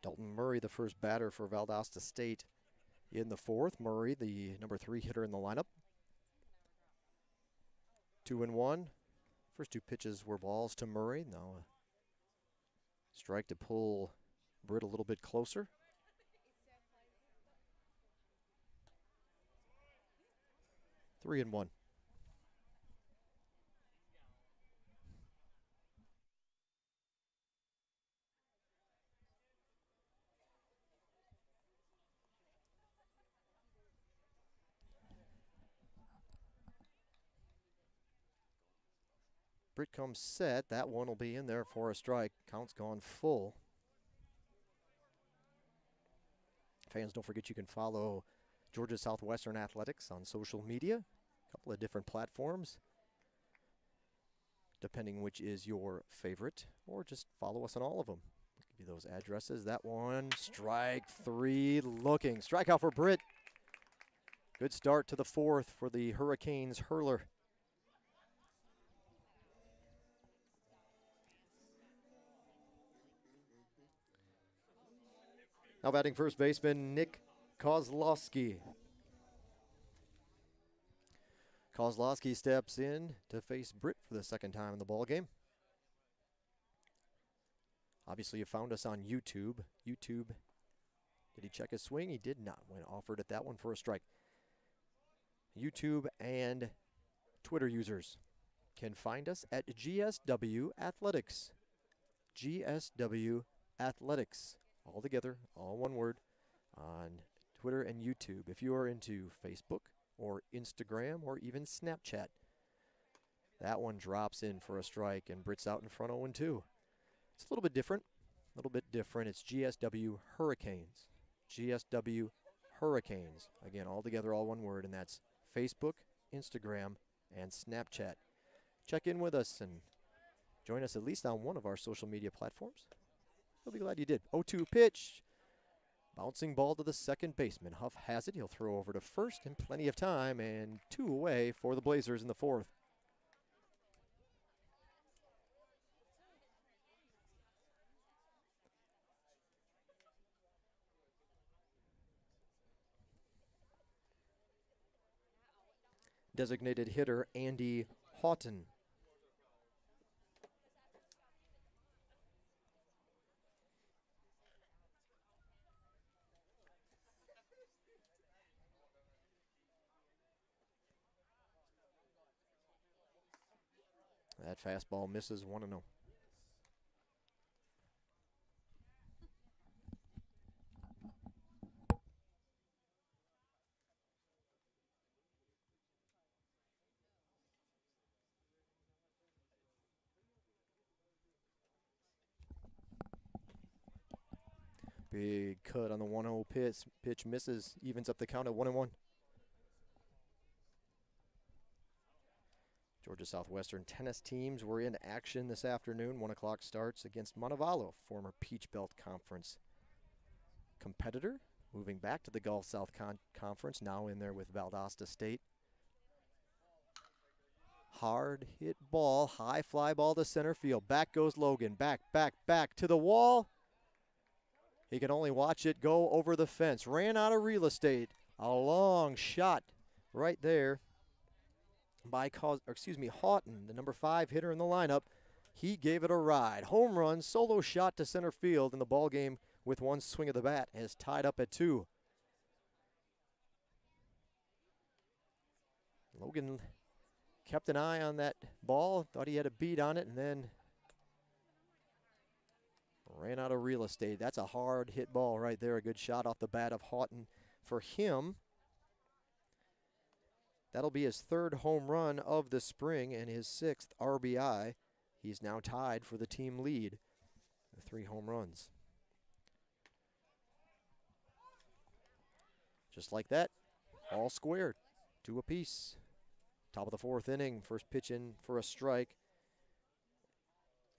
Dalton Murray, the first batter for Valdosta State in the fourth. Murray, the number 3 hitter in the lineup. 2-1. First 2 pitches were balls to Murray. Now a strike to pull Britt a little bit closer. Three and one. Britt comes set. That one will be in there for a strike. Count's gone full. Fans, don't forget you can follow Georgia Southwestern Athletics on social media. A couple of different platforms, depending which is your favorite, or just follow us on all of them. I'll give you those addresses. That one, strike 3 looking. Strikeout for Britt. Good start to the fourth for the Hurricanes hurler. Now batting first baseman Nick Kozlowski. Kozlowski steps in to face Britt for the second time in the ballgame. Obviously, you found us on YouTube. Did he check his swing? He did not. Went offered at that one for a strike. YouTube and Twitter users can find us at GSW Athletics. GSW Athletics. All together, all one word, on Twitter and YouTube. If you are into Facebook or Instagram or even Snapchat, that one drops in for a strike, and Britt's out in front 0-2. It's a little bit different. It's GSW Hurricanes. GSW Hurricanes. Again, all together, all one word, and that's Facebook, Instagram, and Snapchat. Check in with us and join us at least on one of our social media platforms. I'll be glad you did. 0-2 pitch. Bouncing ball to the second baseman. Huff has it. He'll throw over to first in plenty of time, and 2 away for the Blazers in the fourth. Designated hitter Andy Houghton. That fastball misses 1-0. Big cut on the 1-0 pitch. Pitch misses, evens up the count at 1-1. Georgia Southwestern tennis teams were in action this afternoon. 1 o'clock starts against Montevallo, former Peach Belt Conference competitor. Moving back to the Gulf South Conference, now in there with Valdosta State. Hard hit ball, high fly ball to center field. Back goes Logan, back to the wall. He can only watch it go over the fence. Ran out of real estate. A long shot right there by Houghton, the number 5 hitter in the lineup. He gave it a ride. Home run, solo shot to center field, and the ball game with one swing of the bat is tied up at 2. Logan kept an eye on that ball, thought he had a beat on it, and then ran out of real estate. That's a hard hit ball right there. A good shot off the bat of Houghton for him. That'll be his 3rd home run of the spring and his 6th RBI. He's now tied for the team lead with 3 home runs. Just like that, all squared, 2 apiece. Top of the 4th inning, first pitch in for a strike.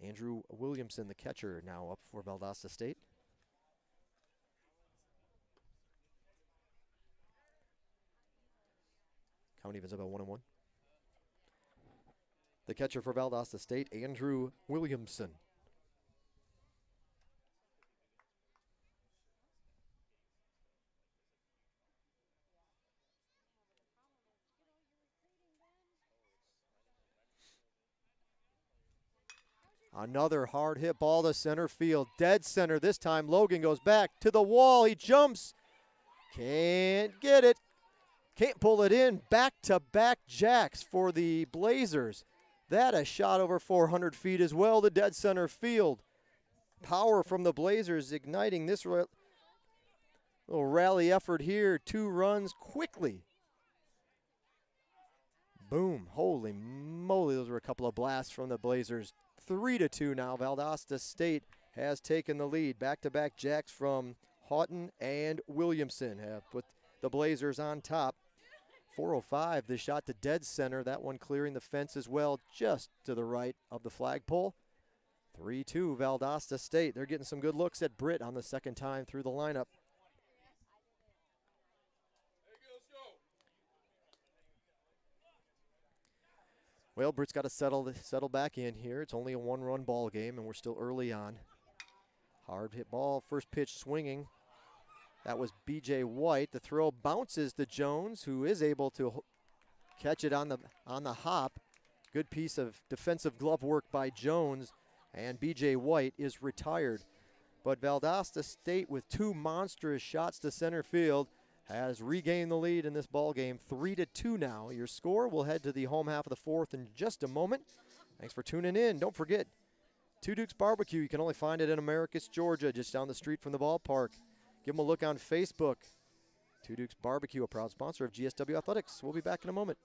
Andrew Williamson, the catcher, now up for Valdosta State. Count evens up at 1-1. The catcher for Valdosta State, Andrew Williamson. Another hard hit ball to center field. Dead center this time. Logan goes back to the wall. He jumps. Can't get it. Can't pull it in. Back-to-back jacks for the Blazers. That a shot over 400 feet as well to dead center field. Power from the Blazers igniting this little rally effort here. 2 runs quickly. Boom. Holy moly, those were a couple of blasts from the Blazers. 3-2 now. Valdosta State has taken the lead. Back-to-back jacks from Houghton and Williamson have put the Blazers on top. 4:05, the shot to dead center. That one clearing the fence as well, just to the right of the flagpole. 3-2 Valdosta State. They're getting some good looks at Britt on the second time through the lineup. Well, Britt's got to settle back in here. It's only a 1-run ball game, and we're still early on. Hard hit ball, first pitch swinging. That was B.J. White. The throw bounces to Jones, who is able to catch it on the hop. Good piece of defensive glove work by Jones, and B.J. White is retired. But Valdosta State, with 2 monstrous shots to center field, has regained the lead in this ball game. 3-2 now. Your score. We'll head to the home half of the 4th in just a moment. Thanks for tuning in. Don't forget, Two Dukes Barbecue. You can only find it in Americus, Georgia, just down the street from the ballpark. Give them a look on Facebook. Two Dukes Barbecue, a proud sponsor of GSW Athletics. We'll be back in a moment.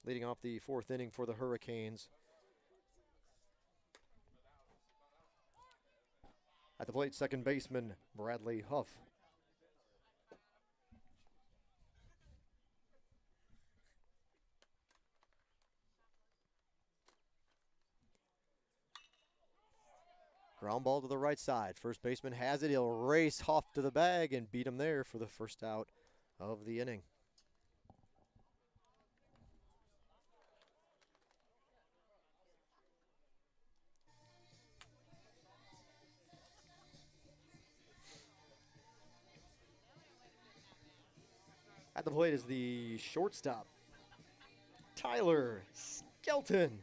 Leading off the 4th inning for the Hurricanes. At the plate, second baseman Bradley Huff. Ground ball to the right side. First baseman has it. He'll race Huff to the bag and beat him there for the first out of the inning. At the plate is the shortstop, Tyler Skelton.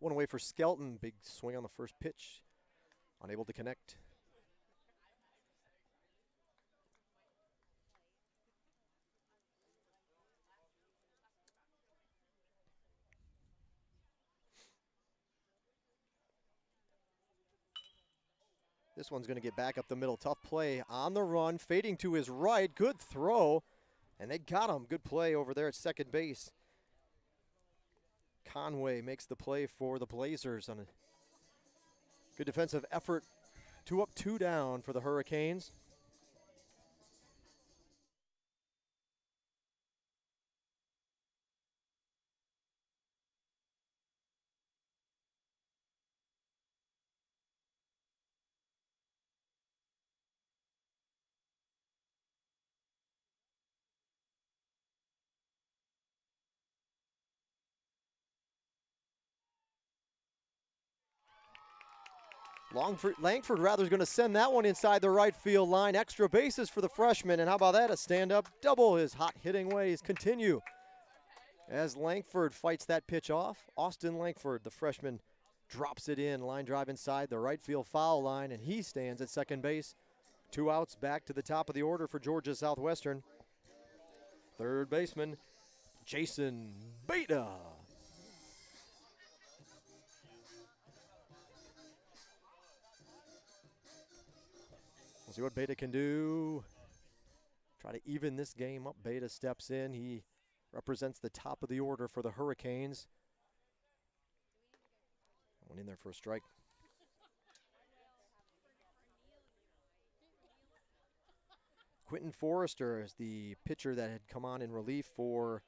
One away for Skelton. Big swing on the first pitch. Unable to connect. This one's going to get back up the middle. Tough play on the run. Fading to his right. Good throw. And they got him. Good play over there at second base. Conway makes the play for the Blazers on a Good defensive effort. 2 up, 2 down for the Hurricanes. Langford rather is going to send that one inside the right field line. Extra bases for the freshman, and how about that? A stand-up double. His hot hitting ways continue as Langford fights that pitch off. Austin Langford, the freshman, drops it in. Line drive inside the right field foul line, and he stands at second base. 2 outs, back to the top of the order for Georgia Southwestern. Third baseman, Jason Beta. We'll see what Beta can do. Try to even this game up. Beta steps in. He represents the top of the order for the Hurricanes. Went in there for a strike. Quentin Forrester is the pitcher that had come on in relief for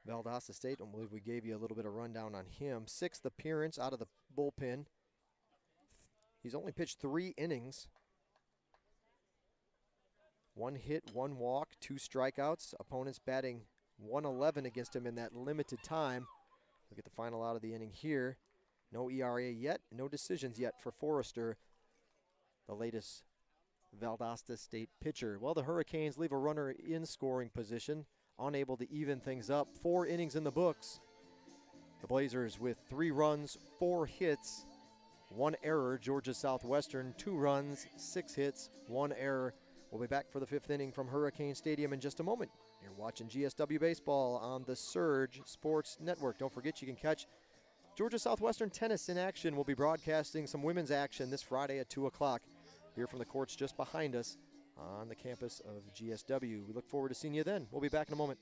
Valdosta State. I believe we gave you a little bit of rundown on him. 6th appearance out of the bullpen. He's only pitched 3 innings. 1 hit, 1 walk, 2 strikeouts. Opponents batting 111 against him in that limited time. Look at the final out of the inning here. No ERA yet, no decisions yet for Forrester, the latest Valdosta State pitcher. Well, the Hurricanes leave a runner in scoring position, unable to even things up. 4 innings in the books. The Blazers with 3 runs, 4 hits, 1 error. Georgia Southwestern, 2 runs, 6 hits, 1 error. We'll be back for the 5th inning from Hurricane Stadium in just a moment. You're watching GSW Baseball on the Surge Sports Network. Don't forget you can catch Georgia Southwestern tennis in action. We'll be broadcasting some women's action this Friday at 2 o'clock here from the courts just behind us on the campus of GSW. We look forward to seeing you then. We'll be back in a moment.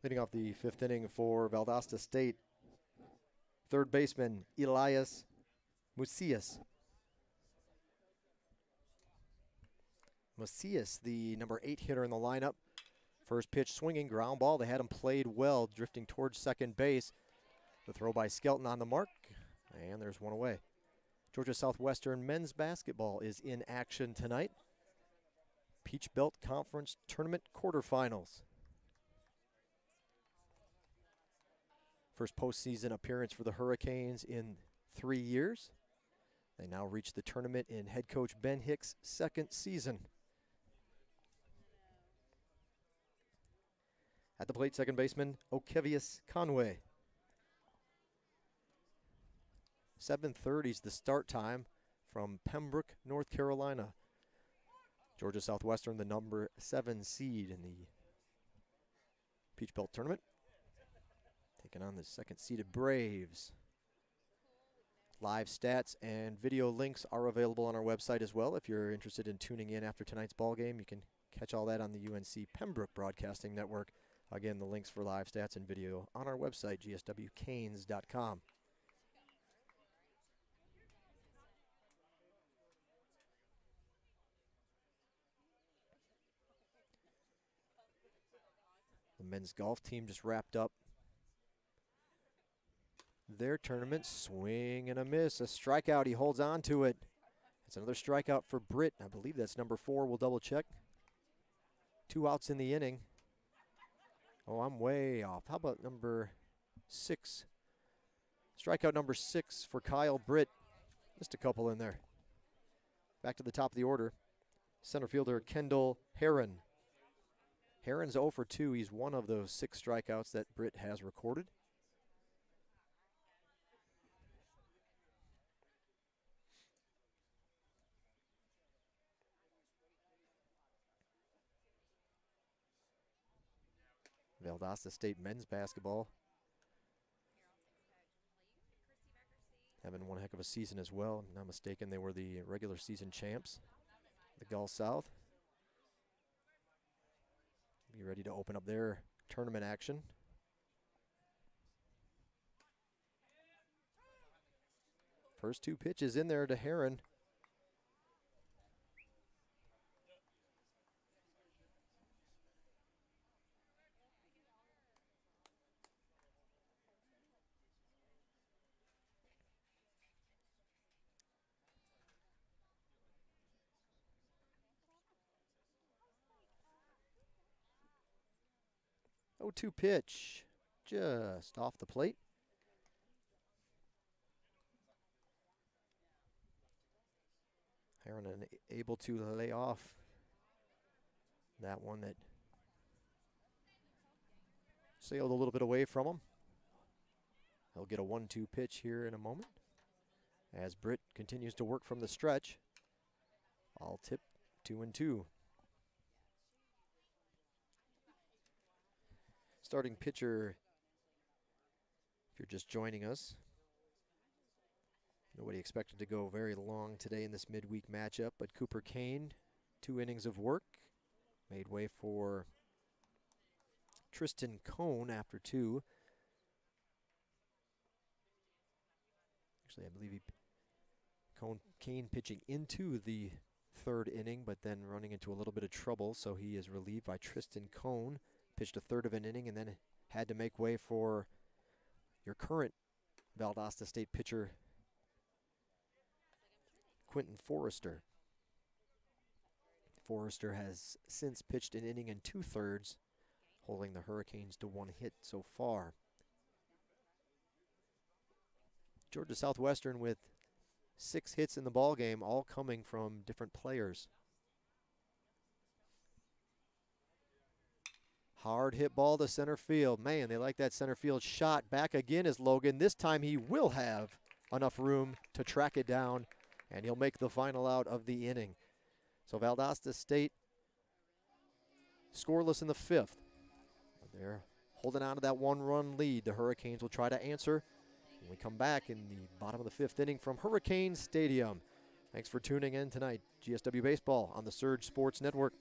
Leading off the 5th inning for Valdosta State, third baseman Elias Macias. Macias, the number 8 hitter in the lineup. First pitch swinging, ground ball. They had him played well, drifting towards second base. The throw by Skelton on the mark, and there's one away. Georgia Southwestern men's basketball is in action tonight. Peach Belt Conference Tournament quarterfinals. First postseason appearance for the Hurricanes in 3 years. They now reach the tournament in head coach Ben Hicks' 2nd season. At the plate, second baseman Okevius Conway. 7:30 is the start time from Pembroke, North Carolina. Georgia Southwestern, the number 7 seed in the Peach Belt tournament, taking on the 2nd-seeded Braves. Live stats and video links are available on our website as well. If you're interested in tuning in after tonight's ball game, you can catch all that on the UNC Pembroke Broadcasting Network. Again, the links for live stats and video on our website, gswcanes.com. The The men's golf team just wrapped up their tournament. Swing and a miss. A strikeout. He holds on to it. It's another strikeout for Britt. I believe that's number 4. We'll double check. 2 outs in the inning. Oh, I'm way off. How about number 6? Strikeout number 6 for Kyle Britt. Just a couple in there. Back to the top of the order. Center fielder Kendall Herron. Herron's 0 for 2. He's one of those 6 strikeouts that Britt has recorded. Valdosta State men's basketball having one heck of a season as well. If I'm not mistaken, they were the regular season champs. The Gull South. Be ready to open up their tournament action. First 2 pitches in there to Herron. Oh, 2 pitch, just off the plate. Herron able to lay off that one that sailed a little bit away from him. He'll get a 1-2 pitch here in a moment as Britt continues to work from the stretch. All tip 2-2. Starting pitcher, if you're just joining us, nobody expected to go very long today in this midweek matchup, but Cooper Kane, 2 innings of work, made way for Tristan Cone after 2. Actually, I believe Kane pitching into the 3rd inning, but then running into a little bit of trouble, so he is relieved by Tristan Cone. Pitched a 1/3 of an inning and then had to make way for your current Valdosta State pitcher, Quentin Forrester. Forrester has since pitched an inning and 2/3, holding the Hurricanes to 1 hit so far. Georgia Southwestern with 6 hits in the ballgame, all coming from different players. Hard hit ball to center field. Man, they like that center field shot. Back again is Logan. This time he will have enough room to track it down, and he'll make the final out of the inning. So Valdosta State scoreless in the 5th. They're holding on to that 1-run lead. The Hurricanes will try to answer when we come back in the bottom of the 5th inning from Hurricane Stadium. Thanks for tuning in tonight. GSW Baseball on the Surge Sports Network.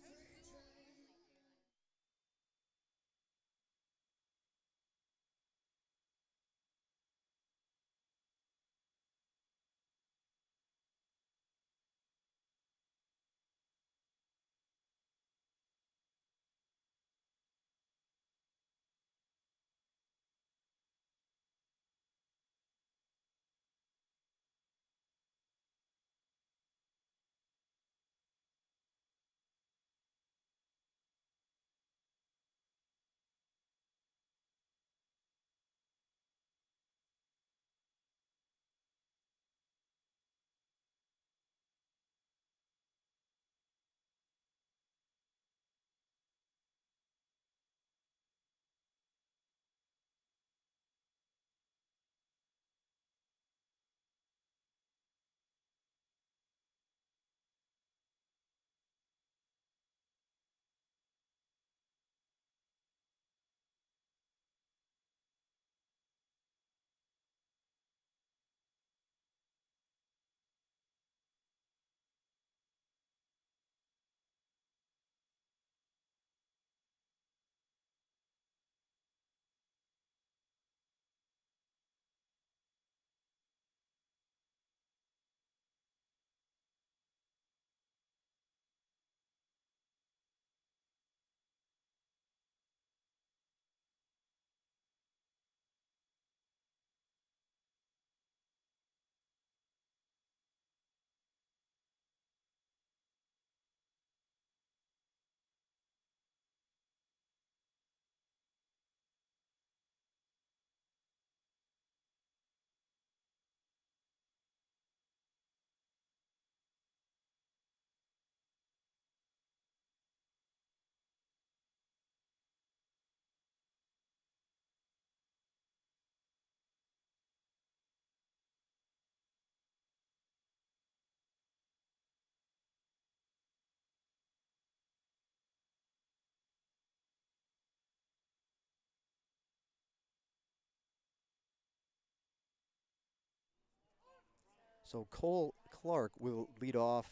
So Cole Clark will lead off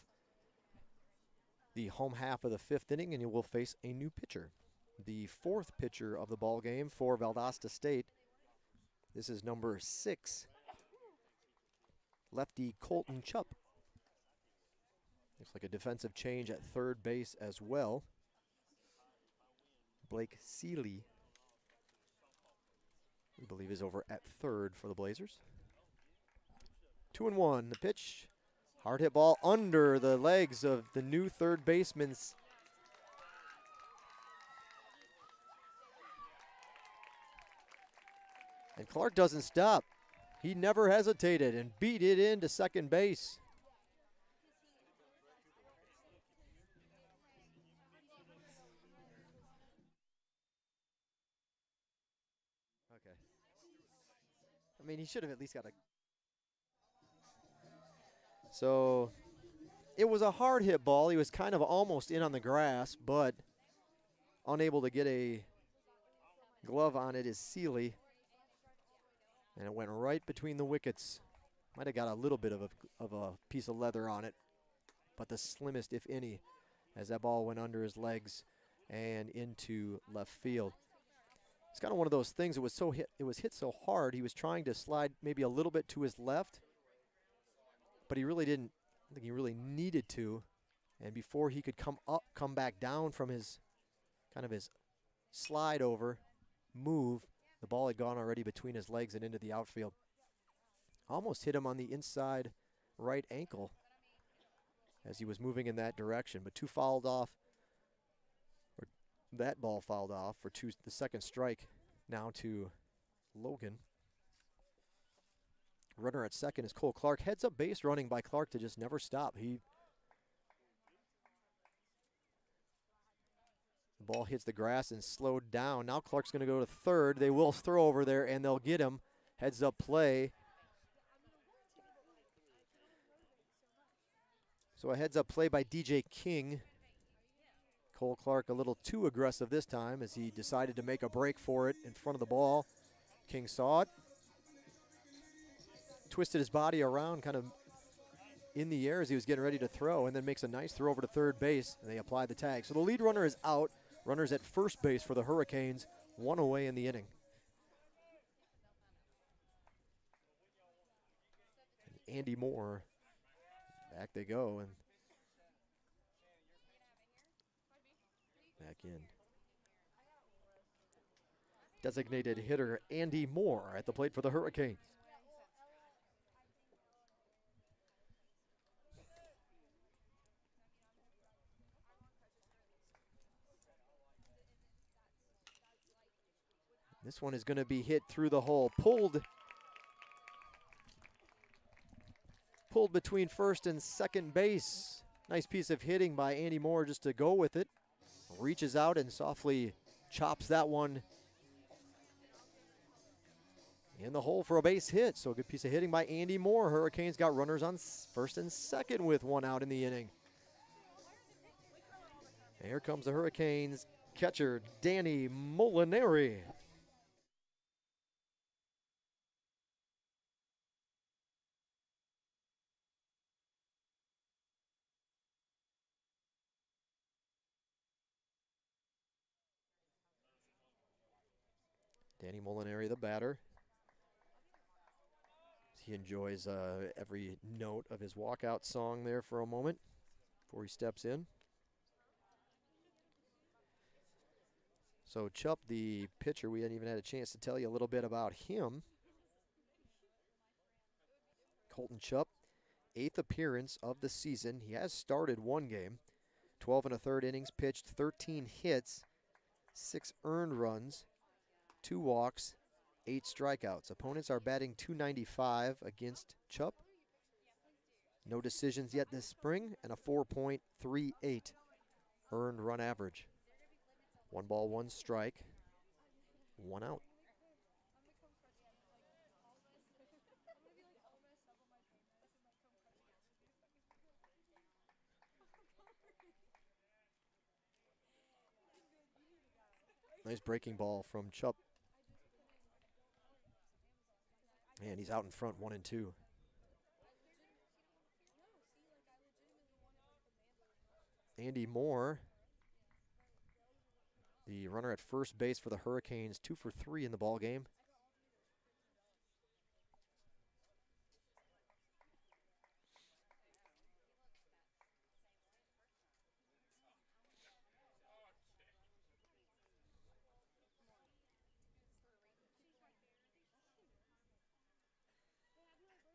the home half of the 5th inning, and he will face a new pitcher. The 4th pitcher of the ball game for Valdosta State. This is number 6, lefty Colton Chupp. Looks like a defensive change at third base as well. Blake Seeley, we believe, is over at third for the Blazers. 2-1, the pitch. Hard hit ball under the legs of the new third baseman's. And Clark doesn't stop. He never hesitated and beat it into second base. Okay. I mean, he should have at least got a. So it was a hard hit ball. He was kind of almost in on the grass, but unable to get a glove on it is Seeley. And it went right between the wickets. Might have got a little bit of a piece of leather on it, but the slimmest, if any, as that ball went under his legs and into left field. It's kind of one of those things. It was hit so hard. He was trying to slide maybe a little bit to his left, but he really didn't. I think he really needed to. And before he could come back down from his slide over move, the ball had gone already between his legs and into the outfield. Almost hit him on the inside right ankle as he was moving in that direction, but that ball fouled off for the second strike now to Logan. Runner at second is Cole Clark. Heads up base running by Clark to just never stop. The ball hits the grass and slowed down. Now Clark's going to go to third. They will throw over there and they'll get him. Heads up play. So a heads up play by DJ King. Cole Clark a little too aggressive this time as he decided to make a break for it in front of the ball. King saw it. Twisted his body around kind of in the air as he was getting ready to throw, and then makes a nice throw over to third base, and they apply the tag. So the lead runner is out. Runners at first base for the Hurricanes, 1 away in the inning. And Andy Moore, back they go, and back in. Designated hitter Andy Moore at the plate for the Hurricanes. This one is going to be hit through the hole. Pulled between first and second base. Nice piece of hitting by Andy Moore just to go with it. Reaches out and softly chops that one in the hole for a base hit. So a good piece of hitting by Andy Moore. Hurricanes got runners on first and second with 1 out in the inning. And here comes the Hurricanes catcher, Danny Molinari. Danny Molinari, the batter. He enjoys every note of his walkout song there for a moment before he steps in. So Chupp, the pitcher, we hadn't even had a chance to tell you a little bit about him. Colton Chupp, 8th appearance of the season. He has started 1 game, 12 1/3 innings pitched, 13 hits, 6 earned runs, 2 walks, 8 strikeouts. Opponents are batting .295 against Chupp. No decisions yet this spring, and a 4.38 earned run average. 1 ball, 1 strike, 1 out. Nice breaking ball from Chupp. And he's out in front, 1-2. Andy Moore, the runner at first base for the Hurricanes, 2 for 3 in the ball game.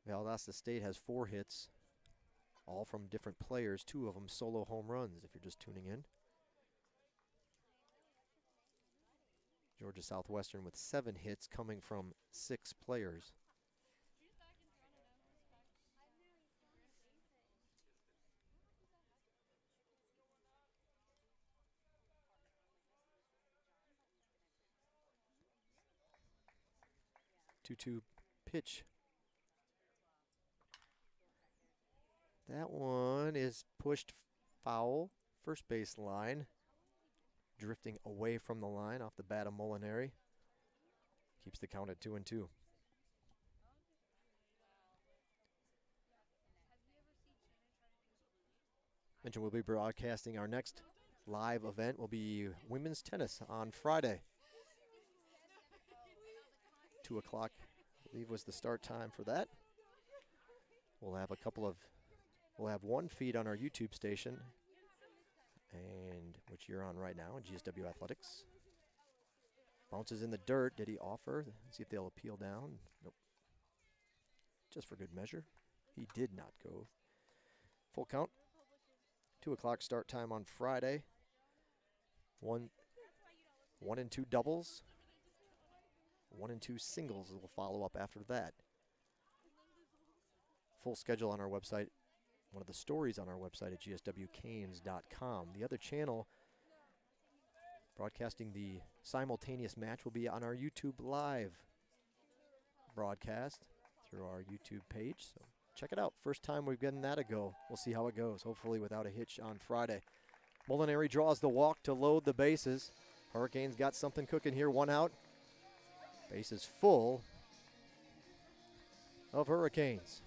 Valdosta State has 4 hits, all from different players, 2 of them solo home runs if you're just tuning in. Georgia Southwestern with 7 hits coming from 6 players. Two-two pitch. That one is pushed foul, first base line. Drifting away from the line off the bat of Molinari. Keeps the count at 2-2. Mentioned we'll be broadcasting our next live event will be women's tennis on Friday. 2 o'clock, I believe, was the start time for that. We'll have we'll have one feed on our YouTube station, and which you're on right now, GSW Athletics. Bounces in the dirt. Did he offer? Let's see if they'll appeal down. Nope. Just for good measure. He did not go. Full count. 2 o'clock start time on Friday. 1 and 2 doubles. 1 and 2 singles will follow up after that. Full schedule on our website. One of the stories on our website at gswcanes.com. The other channel broadcasting the simultaneous match will be on our YouTube live broadcast through our YouTube page. So check it out. First time we've gotten that a go. We'll see how it goes, hopefully without a hitch on Friday. Molinari draws the walk to load the bases. Hurricanes got something cooking here. 1 out. Bases full of Hurricanes.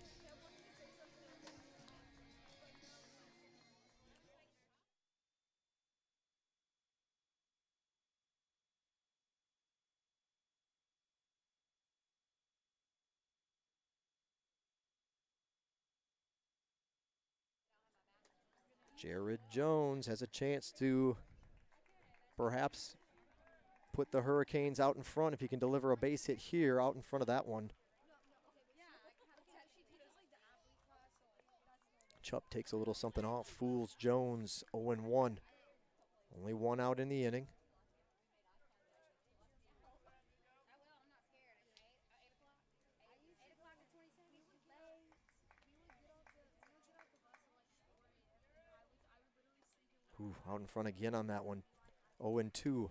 Jared Jones has a chance to perhaps put the Hurricanes out in front if he can deliver a base hit here out in front of that one. Chupp takes a little something off, fools Jones. 0-1. Only 1 out in the inning. Ooh, out in front again on that one. 0-2.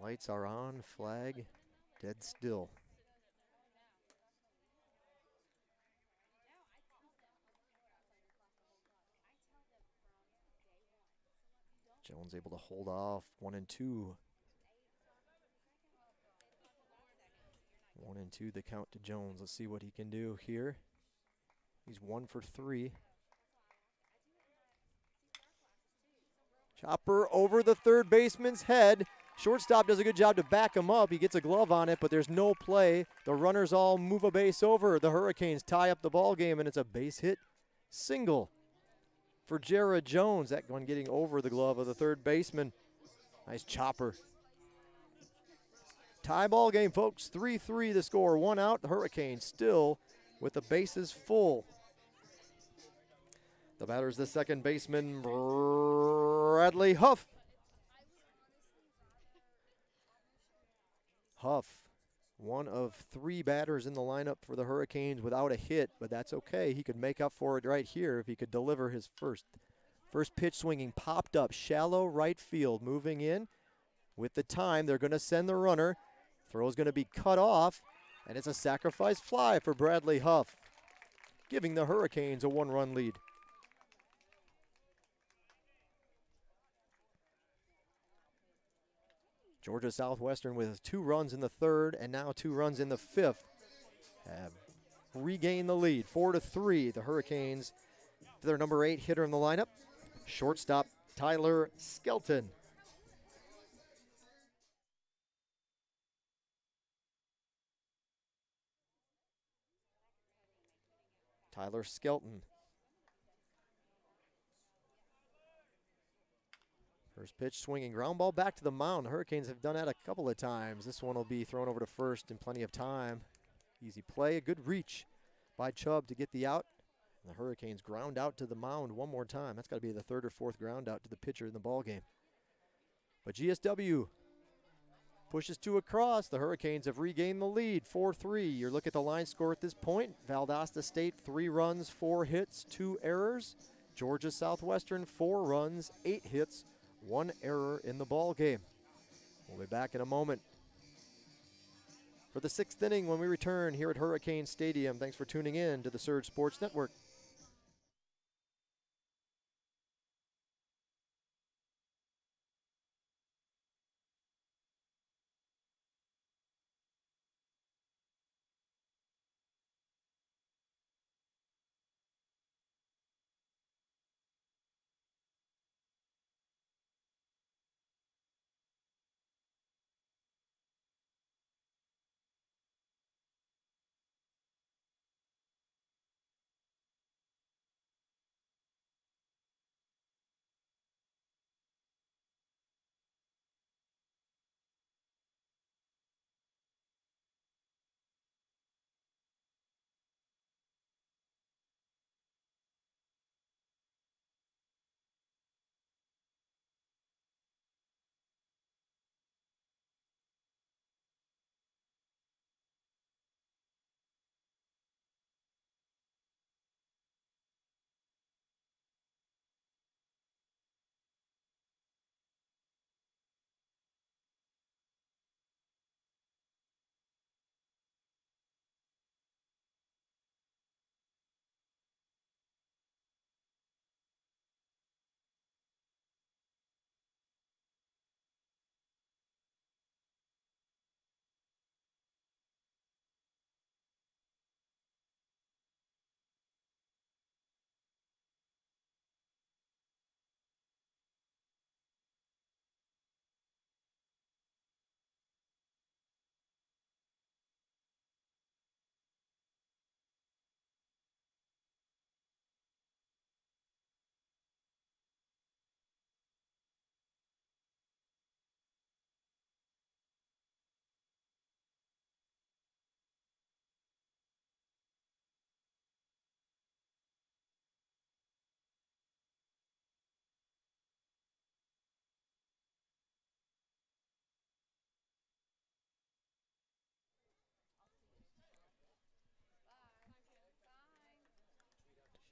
Lights are on, flag dead still. Jones able to hold off. 1-2. 1-2 the count to Jones. Let's see what he can do here. He's 1 for 3. Chopper over the third baseman's head. Shortstop does a good job to back him up. He gets a glove on it, but there's no play. The runners all move a base over. The Hurricanes tie up the ball game, and it's a base hit single for Jared Jones. That one getting over the glove of the third baseman. Nice chopper. Tie ball game, folks. 3-3 the score. 1 out. The Hurricanes still with the bases full. The batter is the second baseman, Bradley Huff. Huff, one of 3 batters in the lineup for the Hurricanes without a hit, but that's okay. He could make up for it right here if he could deliver his first pitch swinging. Popped up, shallow right field, moving in. With the time, they're going to send the runner. Throw's going to be cut off, and it's a sacrifice fly for Bradley Huff, giving the Hurricanes a 1-run lead. Georgia Southwestern with 2 runs in the third and now 2 runs in the fifth have regained the lead. 4-3, the Hurricanes, their number 8 hitter in the lineup, shortstop Tyler Skelton. Tyler Skelton. First pitch, swinging ground ball back to the mound. The Hurricanes have done that a couple of times. This one will be thrown over to first in plenty of time. Easy play, a good reach by Chubb to get the out. And the Hurricanes ground out to the mound one more time. That's got to be the 3rd or 4th ground out to the pitcher in the ballgame. But GSW pushes 2 across. The Hurricanes have regained the lead, 4-3. You look at the line score at this point. Valdosta State, 3 runs, 4 hits, 2 errors. Georgia Southwestern, 4 runs, 8 hits, 1 error in the ball game. We'll be back in a moment for the 6th inning when we return here at Hurricane Stadium. Thanks for tuning in to the Surge Sports Network.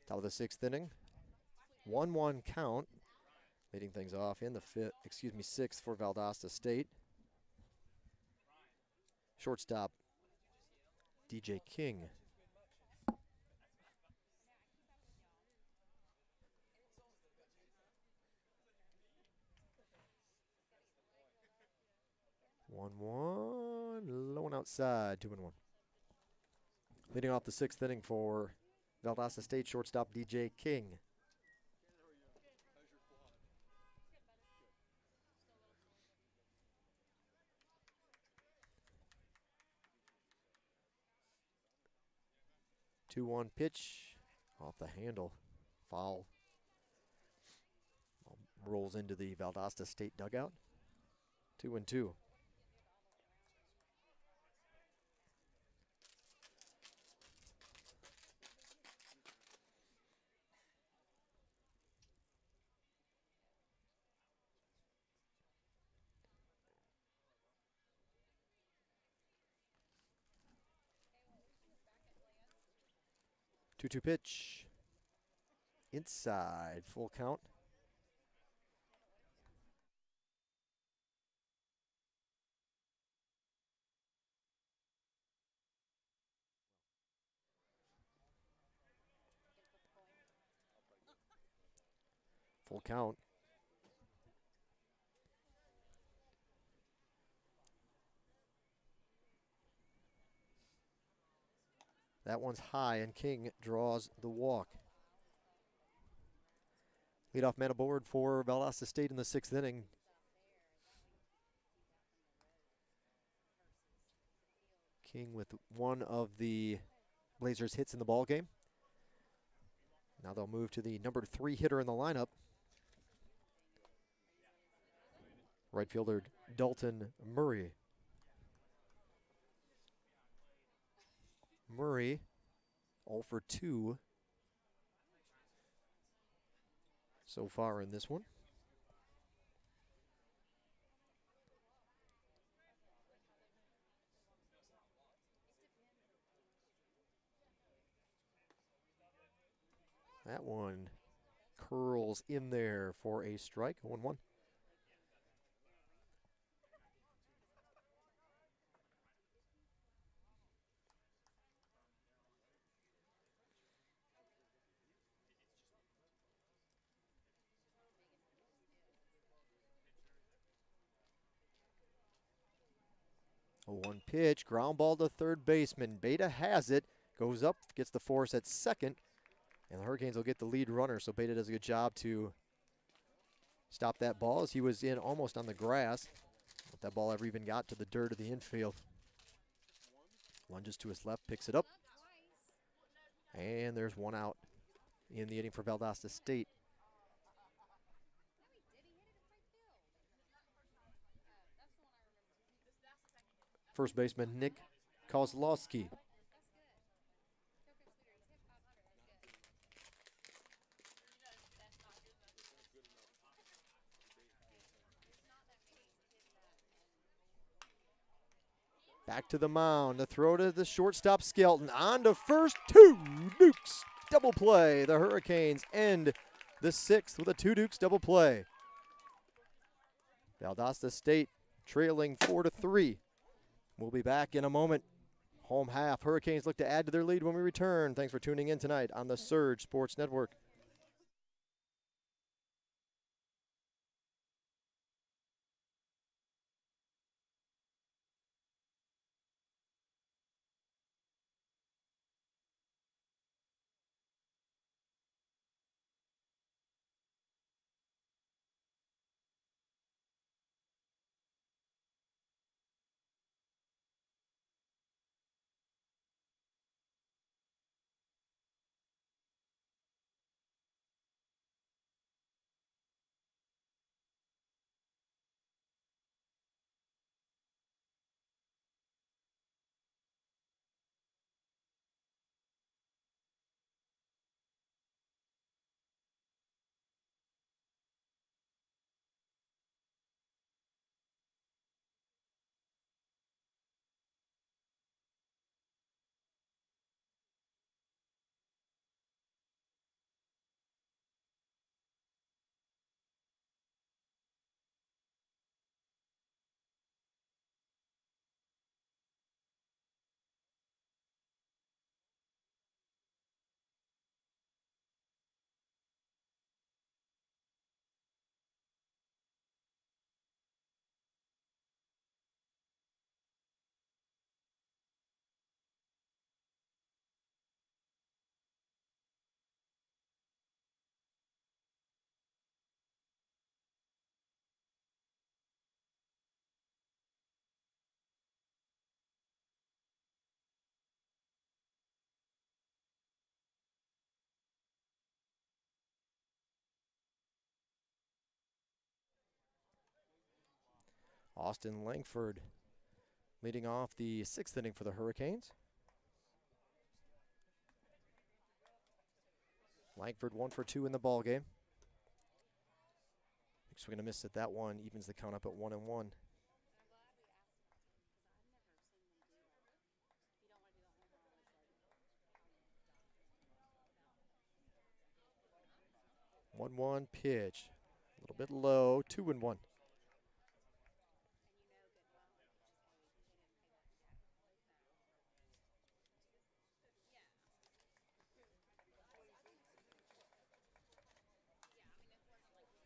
Top of the 6th inning. 1-1 count. Leading things off in the 6th for Valdosta State. Shortstop DJ King. Low and outside, 2-1. Leading off the 6th inning for Valdosta State, shortstop DJ King. Two-one pitch off the handle, foul. Rolls into the Valdosta State dugout. 2-2. Two-two pitch. Inside, full count. Full count. That one's high, and King draws the walk. Leadoff man aboard for Valdosta State in the 6th inning. King with one of the Blazers' hits in the ball game. Now they'll move to the number 3 hitter in the lineup. Right fielder Dalton Murray. Murray 0 for 2 so far in this one. That one curls in there for a strike, 1-1. A 1 pitch, ground ball to third baseman. Beta has it, goes up, gets the force at second, and the Hurricanes will get the lead runner. So Beta does a good job to stop that ball as he was in almost on the grass. If that ball ever even got to the dirt of the infield. Lunges to his left, picks it up. And there's one out in the inning for Valdosta State. First baseman Nick Kozlowski. Back to the mound. The throw to the shortstop Skelton. On to first. 2 dukes. Double play. The Hurricanes end the 6th with a 2 dukes double play. Valdosta State trailing 4-3. We'll be back in a moment. Home half. Hurricanes look to add to their lead when we return. Thanks for tuning in tonight on the Surge Sports Network. Austin Langford leading off the 6th inning for the Hurricanes. Langford 1 for 2 in the ball game. Swing and a miss at that one, evens the count up at 1-1. One pitch, a little bit low, 2-1.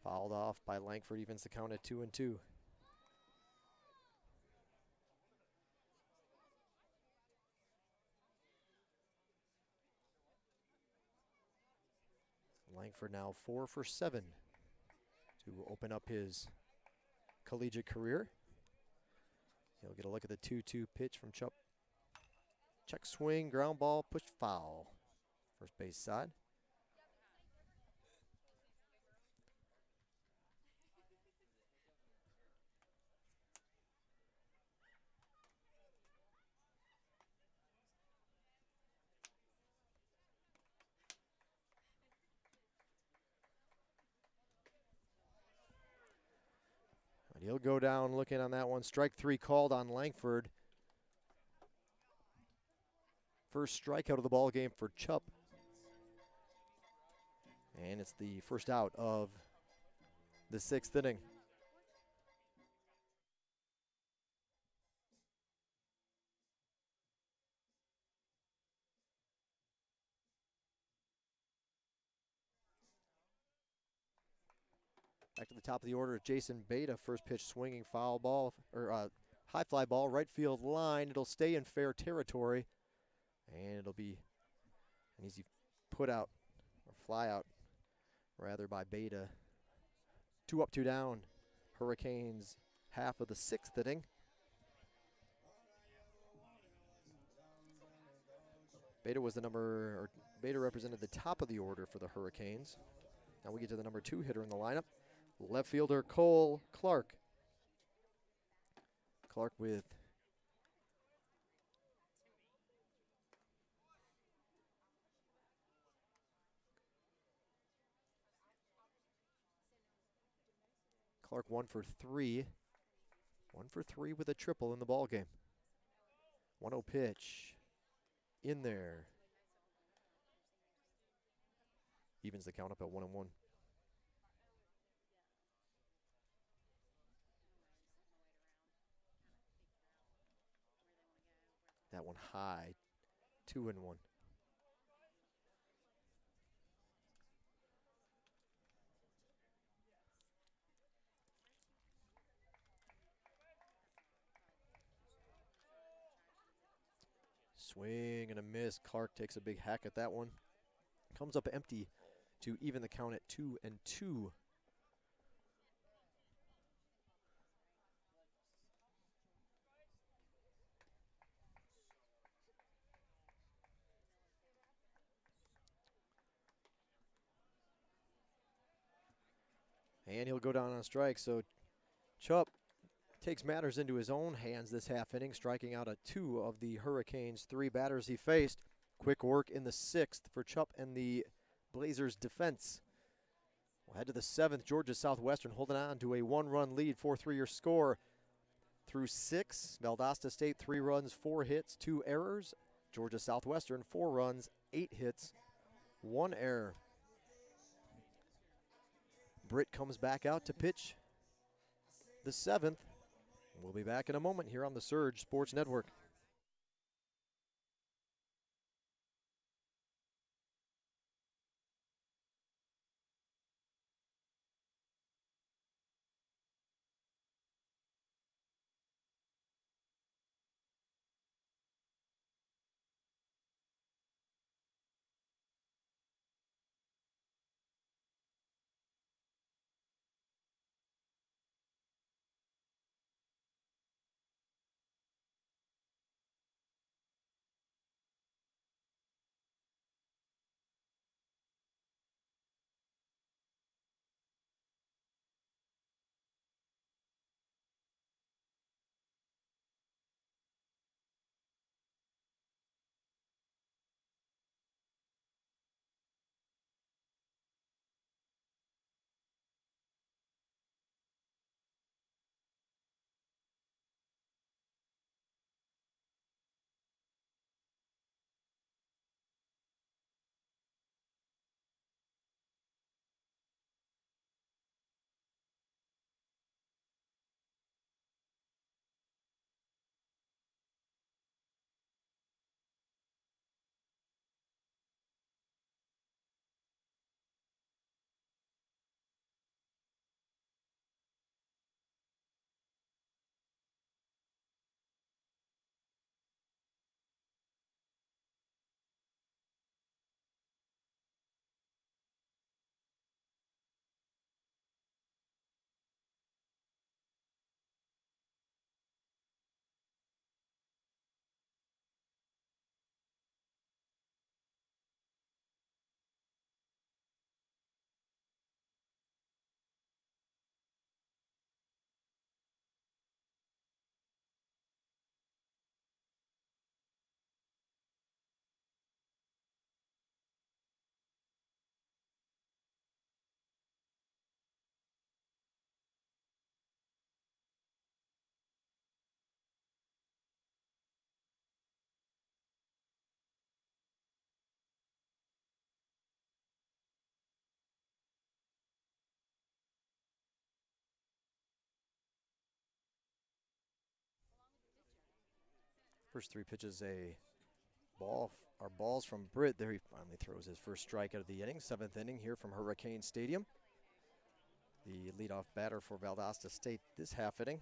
Fouled off by Langford, evens the count at 2-2. Langford now 4 for 7 to open up his collegiate career. He'll get a look at the 2-2 pitch from Chup. Check swing, ground ball, push foul. First base side. And he'll go down looking on that one. Strike 3 called on Langford. First strikeout of the ball game for Chup. And it's the first out of the 6th inning. Back to the top of the order, Jason Beta. First pitch swinging, foul ball, or high fly ball, right field line. It'll stay in fair territory, and it'll be an easy put out, or fly out, rather, by Beta. 2 up, 2 down. Hurricanes half of the 6th inning. Beta was the Beta represented the top of the order for the Hurricanes. Now we get to the number 2 hitter in the lineup. Left fielder Cole Clark. Clark with Clark 1 for 3. 1 for 3 with a triple in the ball game. 1-0 pitch in there. Evens the count up at 1-1. That one high, 2-1. Swing and a miss. Clark takes a big hack at that one. Comes up empty to even the count at 2-2. And he'll go down on a strike. So Chup takes matters into his own hands this half inning, striking out at 2 of the Hurricanes' 3 batters he faced. Quick work in the 6th for Chup and the Blazers' defense. We'll head to the 7th. Georgia Southwestern holding on to a 1-run lead, 4-3 score. Through 6, Valdosta State 3 runs, 4 hits, 2 errors. Georgia Southwestern 4 runs, 8 hits, 1 error. Britt comes back out to pitch the 7th. We'll be back in a moment here on the Surge Sports Network. First 3 pitches are balls from Britt. There he finally throws his first strike out of the inning. 7th inning here from Hurricane Stadium. The leadoff batter for Valdosta State this half inning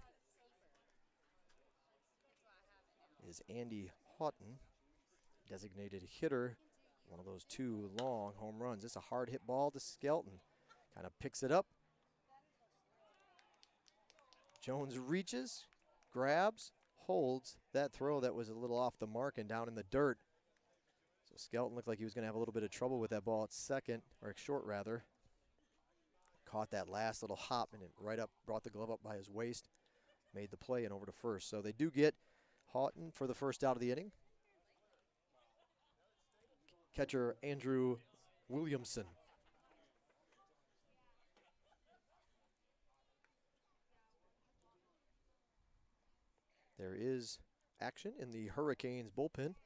is Andy Houghton, designated hitter. One of those 2 long home runs. It's a hard hit ball to Skelton. Kind of picks it up. Jones reaches, grabs, holds that throw that was a little off the mark and down in the dirt. So Skelton looked like he was going to have a little bit of trouble with that ball at second, or short rather. Caught that last little hop and it right up, brought the glove up by his waist, made the play and over to first. So they do get Houghton for the first out of the inning. Catcher Andrew Williamson. There is action in the Hurricanes bullpen.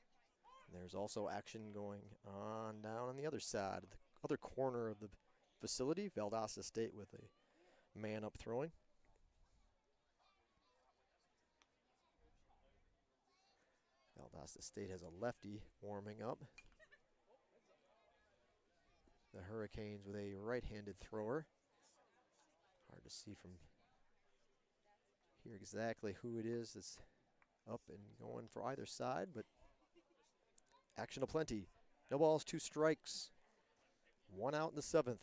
There's also action going on down on the other side, the other corner of the facility. Valdosta State with a man up throwing. Valdosta State has a lefty warming up. The Hurricanes with a right-handed thrower. Hard to see from here exactly who it is that's up and going for either side, but action aplenty. No balls, 2 strikes. 1 out in the 7th.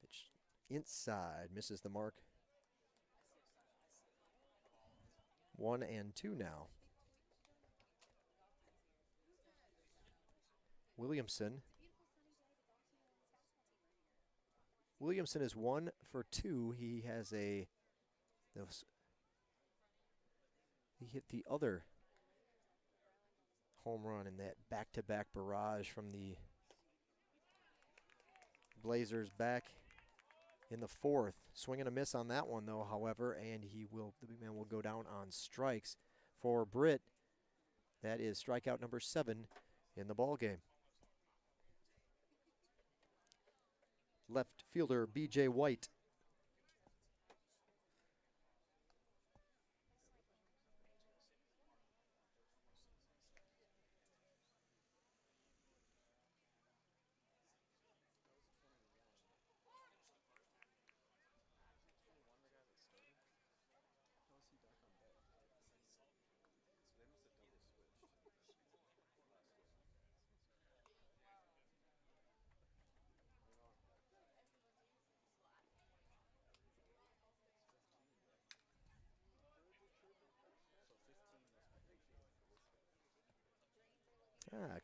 Pitch inside, misses the mark. 1 and 2 now. Williamson is 1 for 2. He has he hit the other home run in that back-to-back barrage from the Blazers back in the 4th. Swing and a miss on that one though, however, and the big man will go down on strikes. For Britt, that is strikeout number 7 in the ball game. Left fielder B.J. White.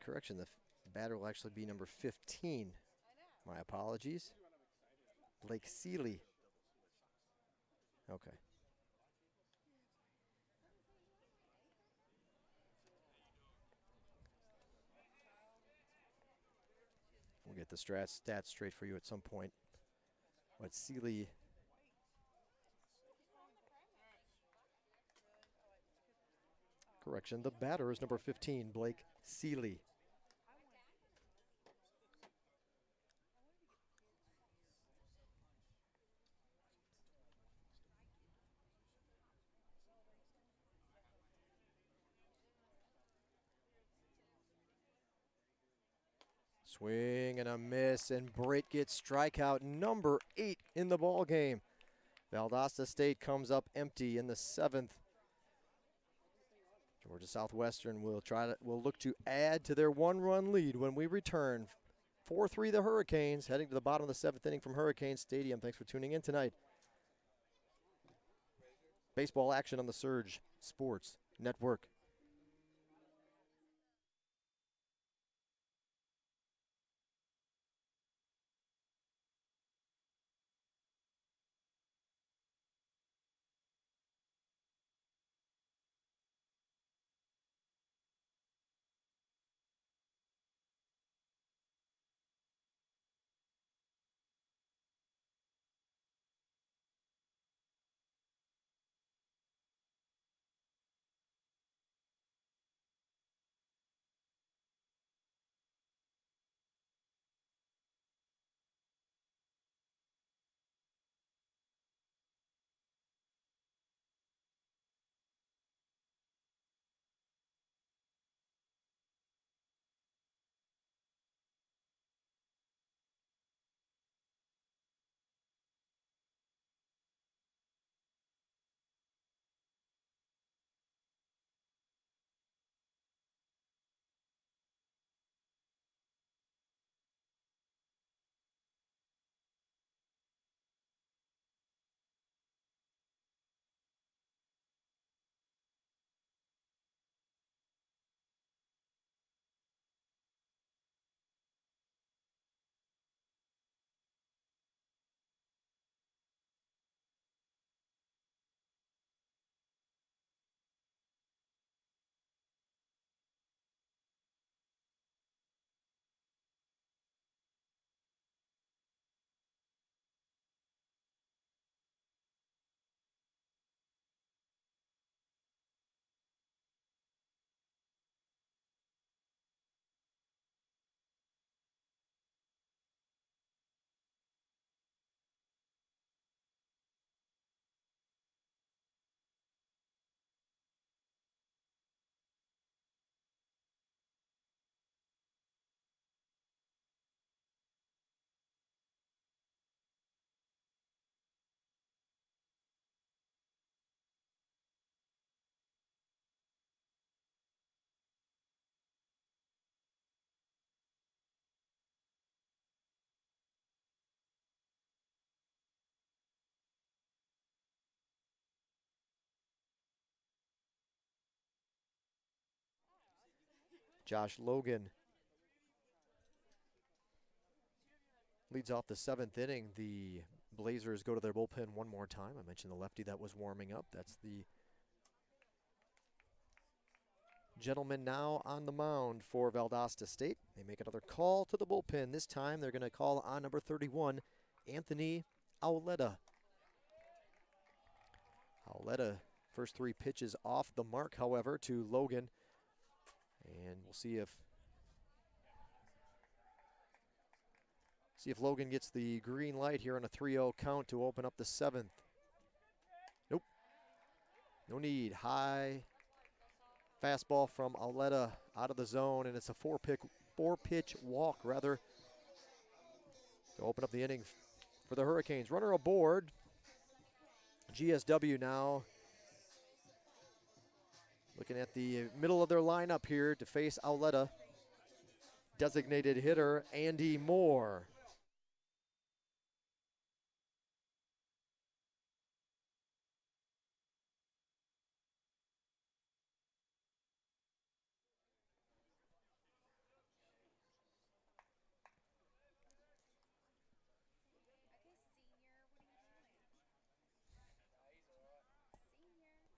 Correction, the batter will actually be number 15. My apologies. Blake Seeley. Okay. We'll get the stats straight for you at some point. But Seeley, correction, the batter is number 15, Blake Seeley. Swing and a miss, and Britt gets strikeout number 8 in the ball game. Valdosta State comes up empty in the 7th. Georgia Southwestern will look to add to their 1-run lead when we return. 4-3 the Hurricanes, heading to the bottom of the 7th inning from Hurricane Stadium. Thanks for tuning in tonight. Baseball action on the Surge Sports Network. Josh Logan leads off the 7th inning. The Blazers go to their bullpen one more time. I mentioned the lefty that was warming up. That's the gentleman now on the mound for Valdosta State. They make another call to the bullpen. This time they're going to call on number 31, Anthony Auletta. Auletta, first 3 pitches off the mark, however, to Logan. And we'll see if Logan gets the green light here on a 3-0 count to open up the 7th. Nope. No need. High fastball from Auletta out of the zone, and it's a 4-pitch walk, rather, to open up the inning for the Hurricanes. Runner aboard. GSW now looking at the middle of their lineup here to face Auletta. Designated hitter Andy Moore.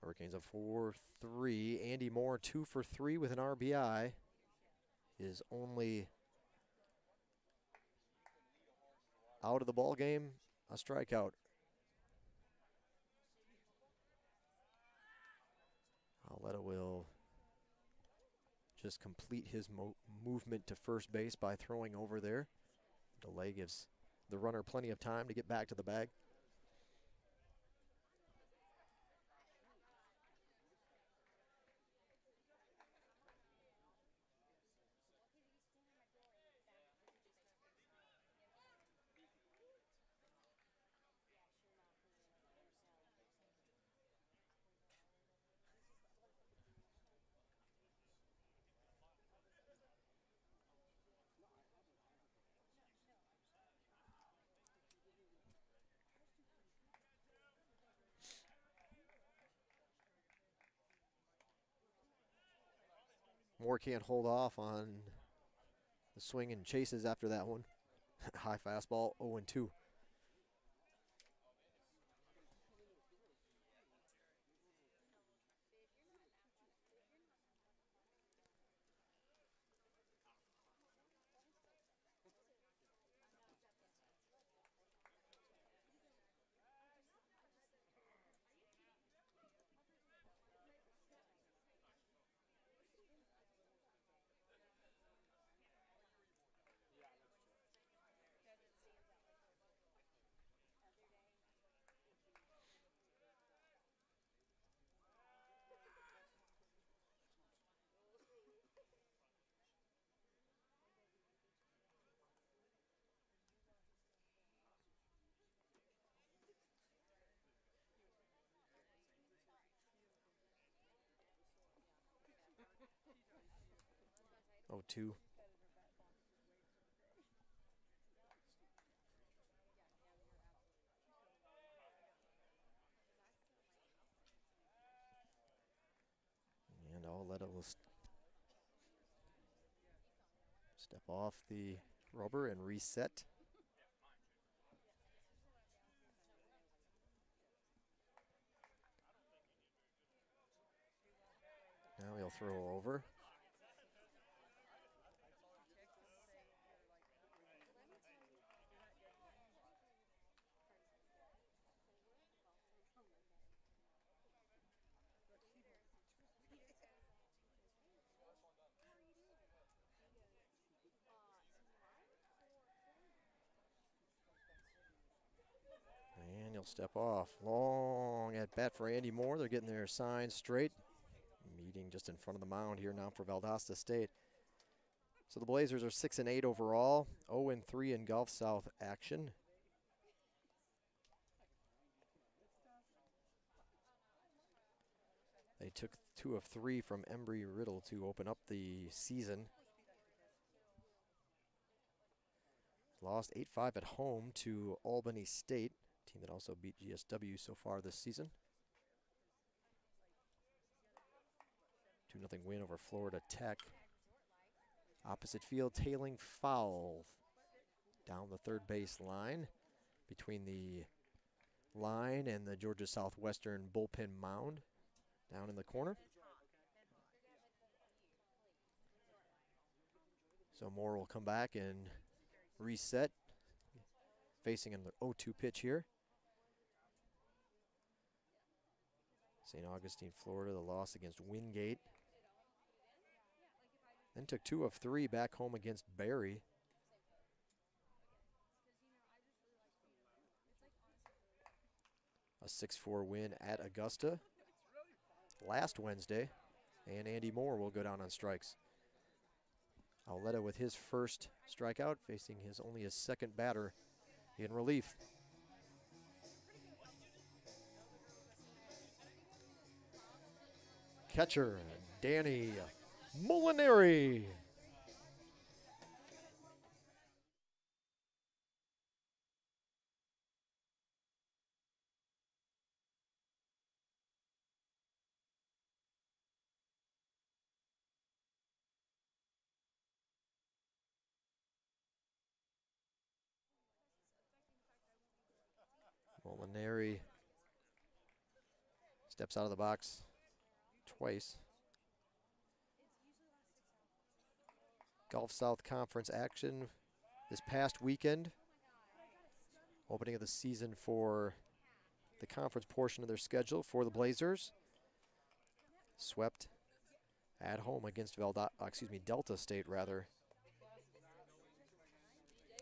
Hurricanes of 4-3. Andy Moore 2 for 3 with an RBI. His only out of the ball game, a strikeout. Auletta will just complete his movement to first base by throwing over there. Delay gives the runner plenty of time to get back to the bag. Moore can't hold off on the swing and chases after that one. High fastball, 0-2. Oh, 2. And Auletta will step off the rubber and reset. Now he'll throw over. And he'll step off. Long at bat for Andy Moore. They're getting their signs straight. Meeting just in front of the mound here now for Valdosta State. So the Blazers are 6-8 overall, 0-3 in Gulf South action. They took 2 of 3 from Embry-Riddle to open up the season. Lost 8-5 at home to Albany State, team that also beat GSW so far this season. 2-0 win over Florida Tech. Opposite field, tailing foul down the third base line between the line and the Georgia Southwestern bullpen mound down in the corner. So Moore will come back and reset, facing an 0-2 pitch here. St. Augustine, Florida, the loss against Wingate. Then took 2 of 3 back home against Barry. A 6-4 win at Augusta last Wednesday. And Andy Moore will go down on strikes. Auletta with his first strikeout, facing only his second batter in relief. Catcher, Danny Molinari. Molinari steps out of the box twice. Gulf South Conference action this past weekend. Opening of the season for the conference portion of their schedule for the Blazers. Swept at home against Delta State rather.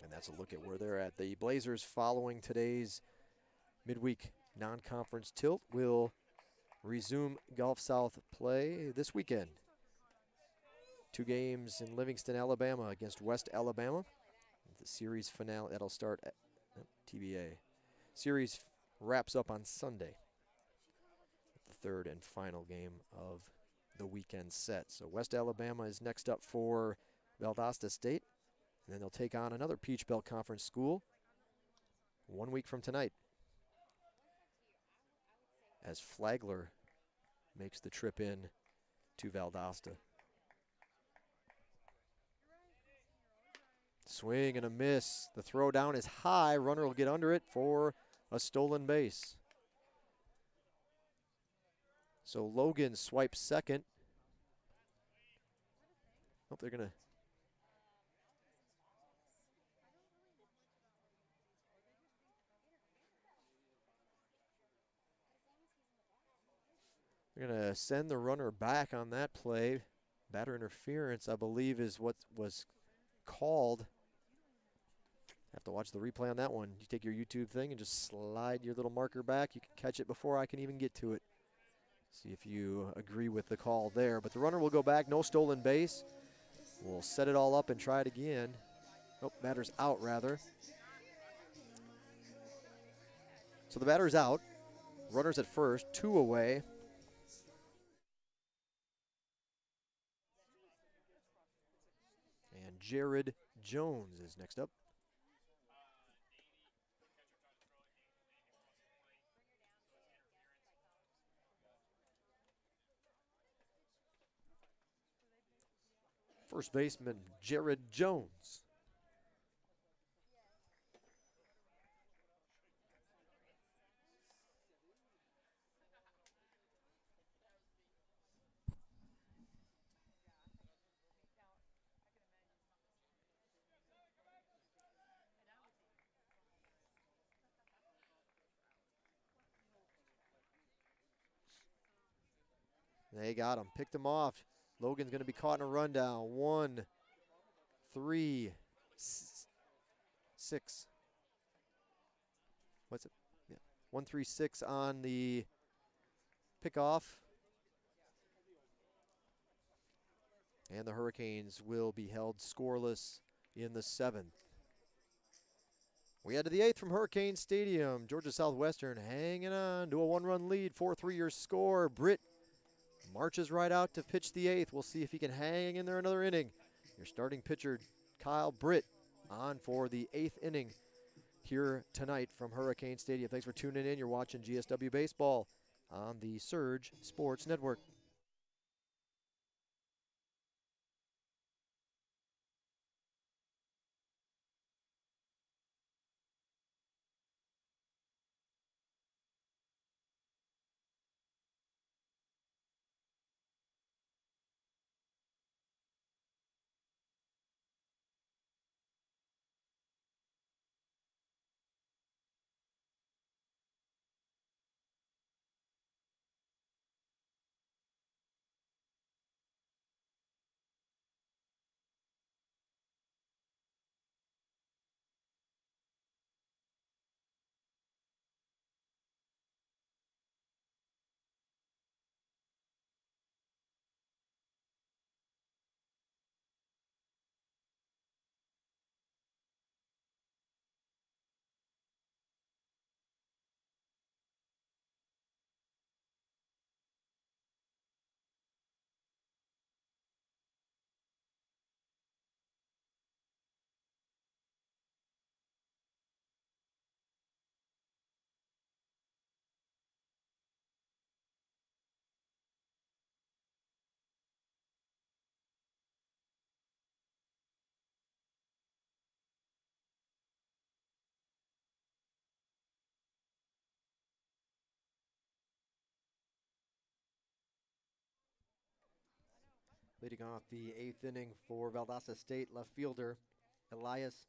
And that's a look at where they're at. The Blazers, following today's midweek non-conference tilt, will resume Gulf South play this weekend. 2 games in Livingston, Alabama against West Alabama. The series finale, that'll start at TBA. Series wraps up on Sunday. The 3rd and final game of the weekend set. So West Alabama is next up for Valdosta State. And then they'll take on another Peach Belt Conference school 1 week from tonight, as Flagler makes the trip in to Valdosta. Swing and a miss. The throw down is high. Runner will get under it for a stolen base. So Logan swipes second. Oh, they're going to... They're going to send the runner back on that play. Batter interference, I believe, is what was called. Have to watch the replay on that one. You take your YouTube thing and just slide your little marker back. You can catch it before I can even get to it. See if you agree with the call there. But the runner will go back. No stolen base. We'll set it all up and try it again. Oh, batter's out, rather. So the batter's out. Runner's at first. 2 away. And Jared Jones is next up. First baseman Jared Jones. They got him, picked him off. Logan's going to be caught in a rundown. 1, 3, 6. What's it? Yeah. 1, 3, 6 on the pickoff. And the Hurricanes will be held scoreless in the 7th. We head to the 8th from Hurricane Stadium. Georgia Southwestern hanging on to a 1-run lead. 4-3 your score. Britt marches right out to pitch the 8th. We'll see if he can hang in there another inning. Your starting pitcher, Kyle Britt, on for the 8th inning here tonight from Hurricane Stadium. Thanks for tuning in. You're watching GSW Baseball on the Surge Sports Network. Leading off the 8th inning for Valdosta State, left fielder Elias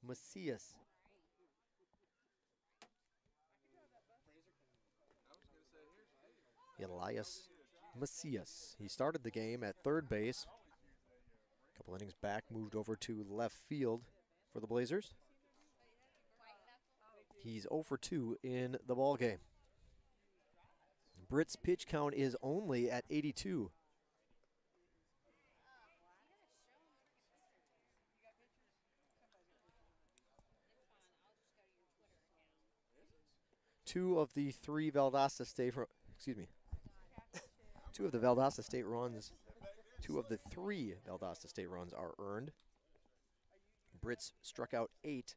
Macias. Elias Macias. He started the game at third base. A couple innings back, moved over to left field for the Blazers. He's 0 for 2 in the ball game. Britt's pitch count is only at 82. Two of the Valdosta State runs are earned. Britt's struck out 8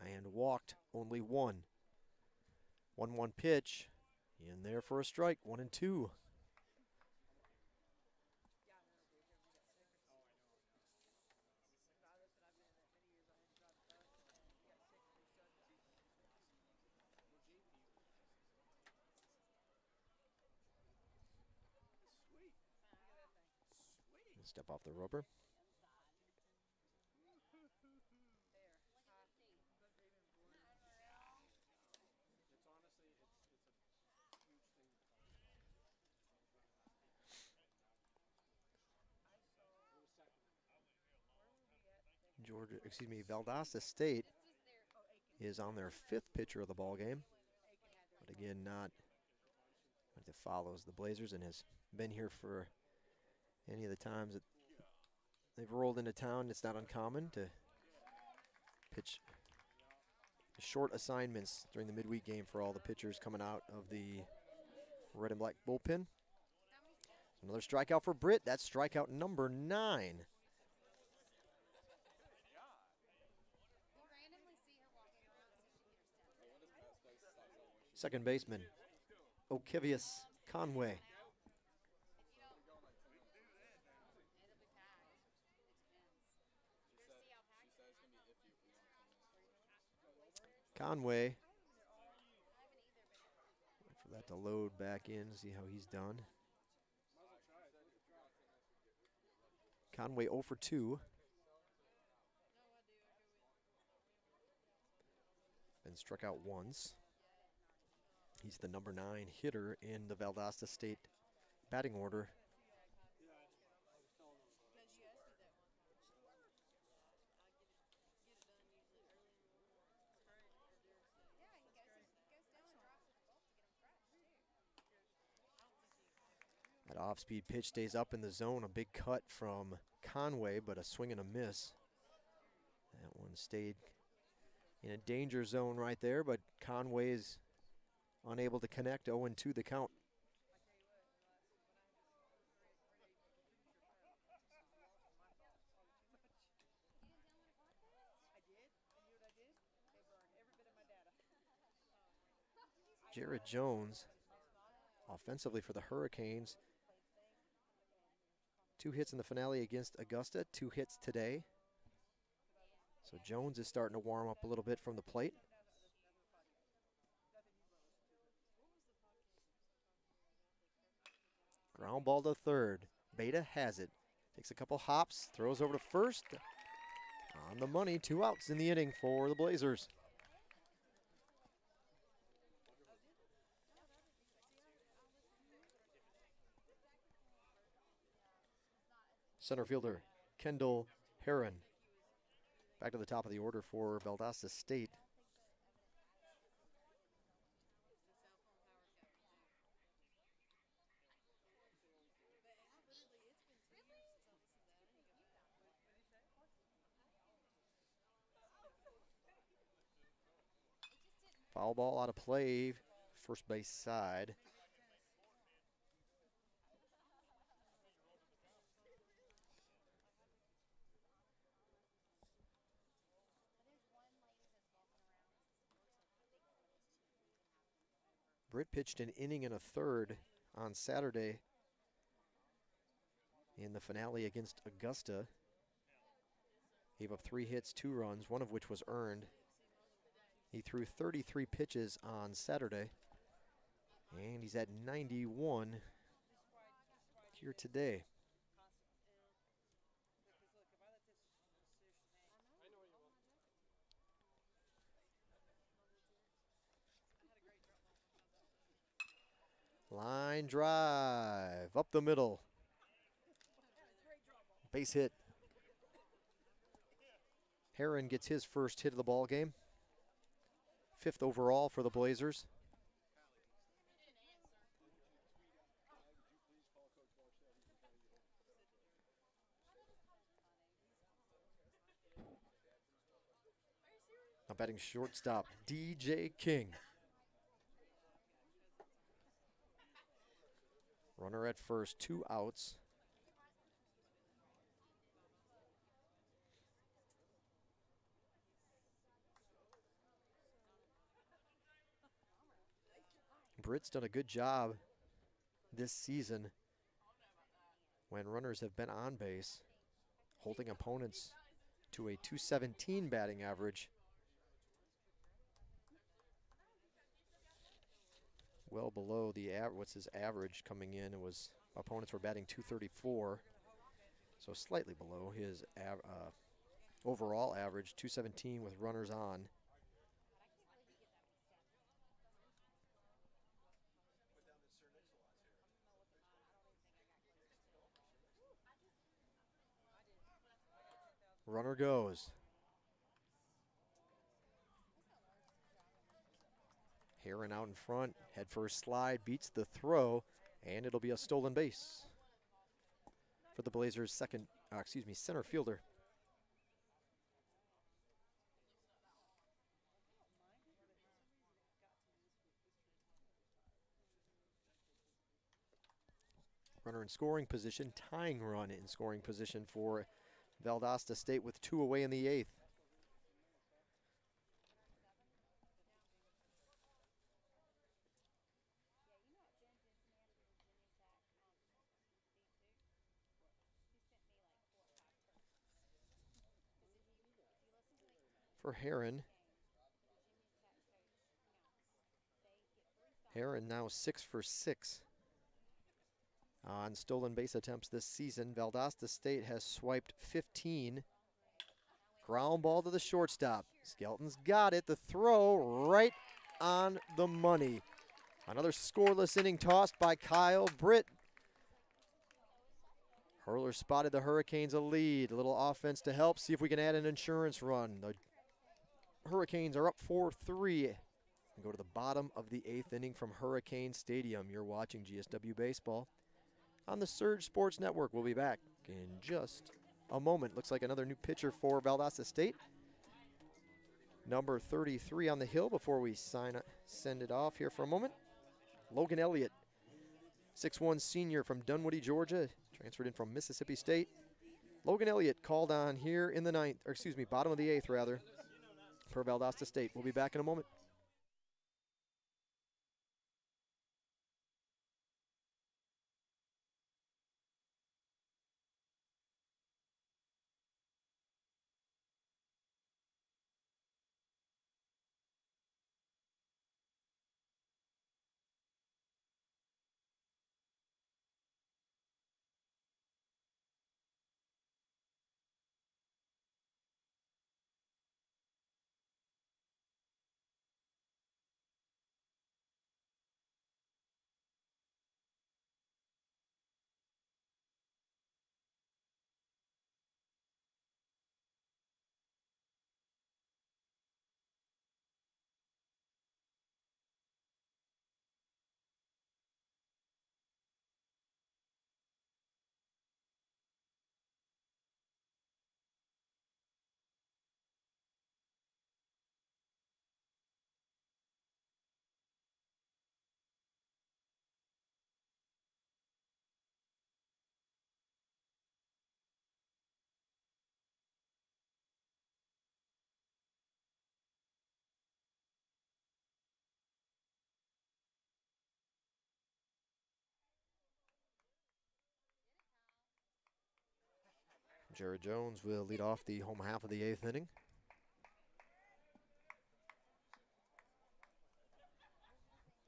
and walked only 1. 1-1 pitch. In there for a strike, 1-2. Step off the rubber. Valdosta State is on their 5th pitcher of the ball game, but again, not that follows the Blazers and has been here for any of the times that they've rolled into town. It's not uncommon to pitch short assignments during the midweek game for all the pitchers coming out of the red and black bullpen. Another strikeout for Britt. That's strikeout number 9. Second baseman, Okevius Conway. Conway, wait for that to load back in, see how he's done. Conway 0 for 2. Been struck out once. He's the number 9 hitter in the Valdosta State batting order. That off-speed pitch stays up in the zone. A big cut from Conway, but a swing and a miss. That one stayed in a danger zone right there, but Conway is unable to connect. 0-2 the count. Jared Jones, offensively for the Hurricanes. 2 hits in the finale against Augusta, 2 hits today. So Jones is starting to warm up a little bit from the plate. Ground ball to third. Beta has it. Takes a couple hops, throws over to first. On the money, 2 outs in the inning for the Blazers. Center fielder, Kendall Heron. Back to the top of the order for Valdosta State. Foul ball out of play, first base side. Britt pitched an inning and a third on Saturday in the finale against Augusta. Gave up 3 hits, 2 runs, one of which was earned. He threw 33 pitches on Saturday, and he's at 91 here today. Line drive, up the middle. Base hit. Heron gets his first hit of the ball game. 5th overall for the Blazers. Now batting shortstop, DJ King. Runner at first, 2 outs. Britt's done a good job this season when runners have been on base, holding opponents to a .217 batting average. Well below the what's his average coming in? It was opponents were batting .234, so slightly below his overall average, .217 with runners on. Runner goes. Heron out in front, head first slide, beats the throw, and it'll be a stolen base for the Blazers' center fielder. Runner in scoring position, tying run in scoring position for Valdosta State with 2 away in the 8th. For Heron now 6 for 6 on stolen base attempts this season. Valdosta State has swiped 15. Ground ball to the shortstop. Skelton's got it. The throw right on the money. Another scoreless inning tossed by Kyle Britt. Hurler spotted the Hurricanes a lead. A little offense to help. See if we can add an insurance run. The Hurricanes are up 4-3. And go to the bottom of the 8th inning from Hurricane Stadium. You're watching GSW Baseball on the Surge Sports Network. We'll be back in just a moment. Looks like another new pitcher for Valdosta State. Number 33 on the hill before we send it off here for a moment. Logan Elliott, 6'1" senior from Dunwoody, Georgia, transferred in from Mississippi State. Logan Elliott called on here in the bottom of the 8th rather, for Valdosta State. We'll be back in a moment. Jared Jones will lead off the home half of the 8th inning.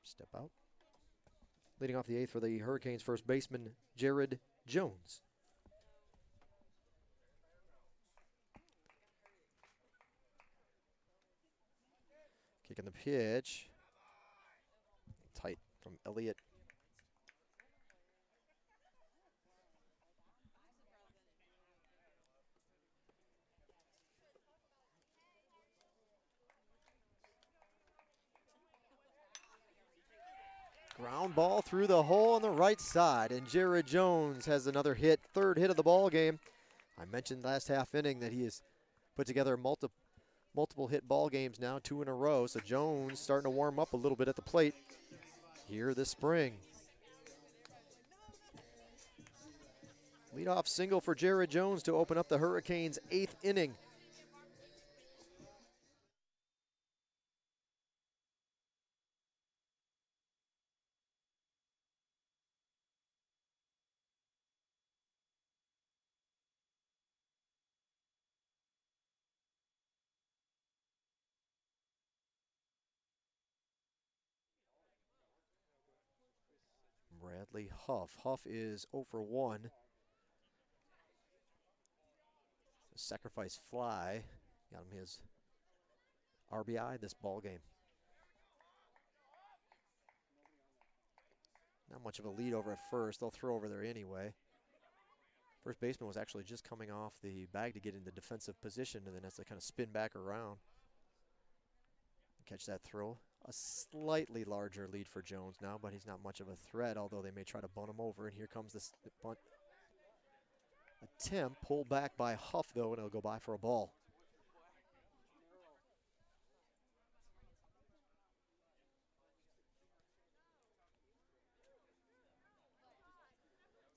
Step out. Leading off the 8th for the Hurricanes first baseman, Jared Jones. Kicking the pitch. Tight from Elliott. Ground ball through the hole on the right side, and Jared Jones has another hit, third hit of the ball game. I mentioned last half inning that he has put together multiple hit ball games now, 2 in a row. So Jones starting to warm up a little bit at the plate here this spring. Leadoff single for Jared Jones to open up the Hurricanes' 8th inning. Bradley Huff. Huff is 0 for 1. A sacrifice fly got him his RBI this ball game. Not much of a lead over at first. They'll throw over there anyway. First baseman was actually just coming off the bag to get into defensive position, and then has to kind of spin back around. Catch that throw. A slightly larger lead for Jones now, but he's not much of a threat, although they may try to bunt him over. And here comes this bunt attempt. Pulled back by Huff, though, and it'll go by for a ball.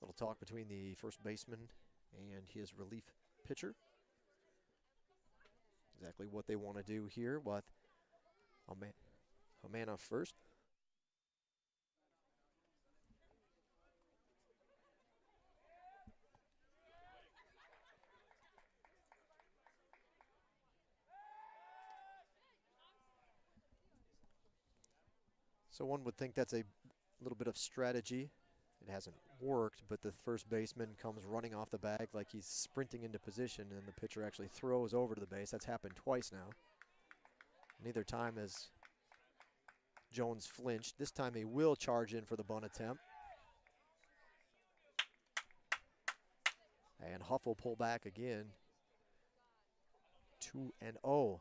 Little talk between the first baseman and his relief pitcher. Exactly what they want to do here with a man off first. So one would think that's a little bit of strategy. It hasn't worked, but the first baseman comes running off the bag like he's sprinting into position, and the pitcher actually throws over to the base. That's happened twice now. Neither time has Jones flinched. This time he will charge in for the bunt attempt. And Huff will pull back again. 2-0.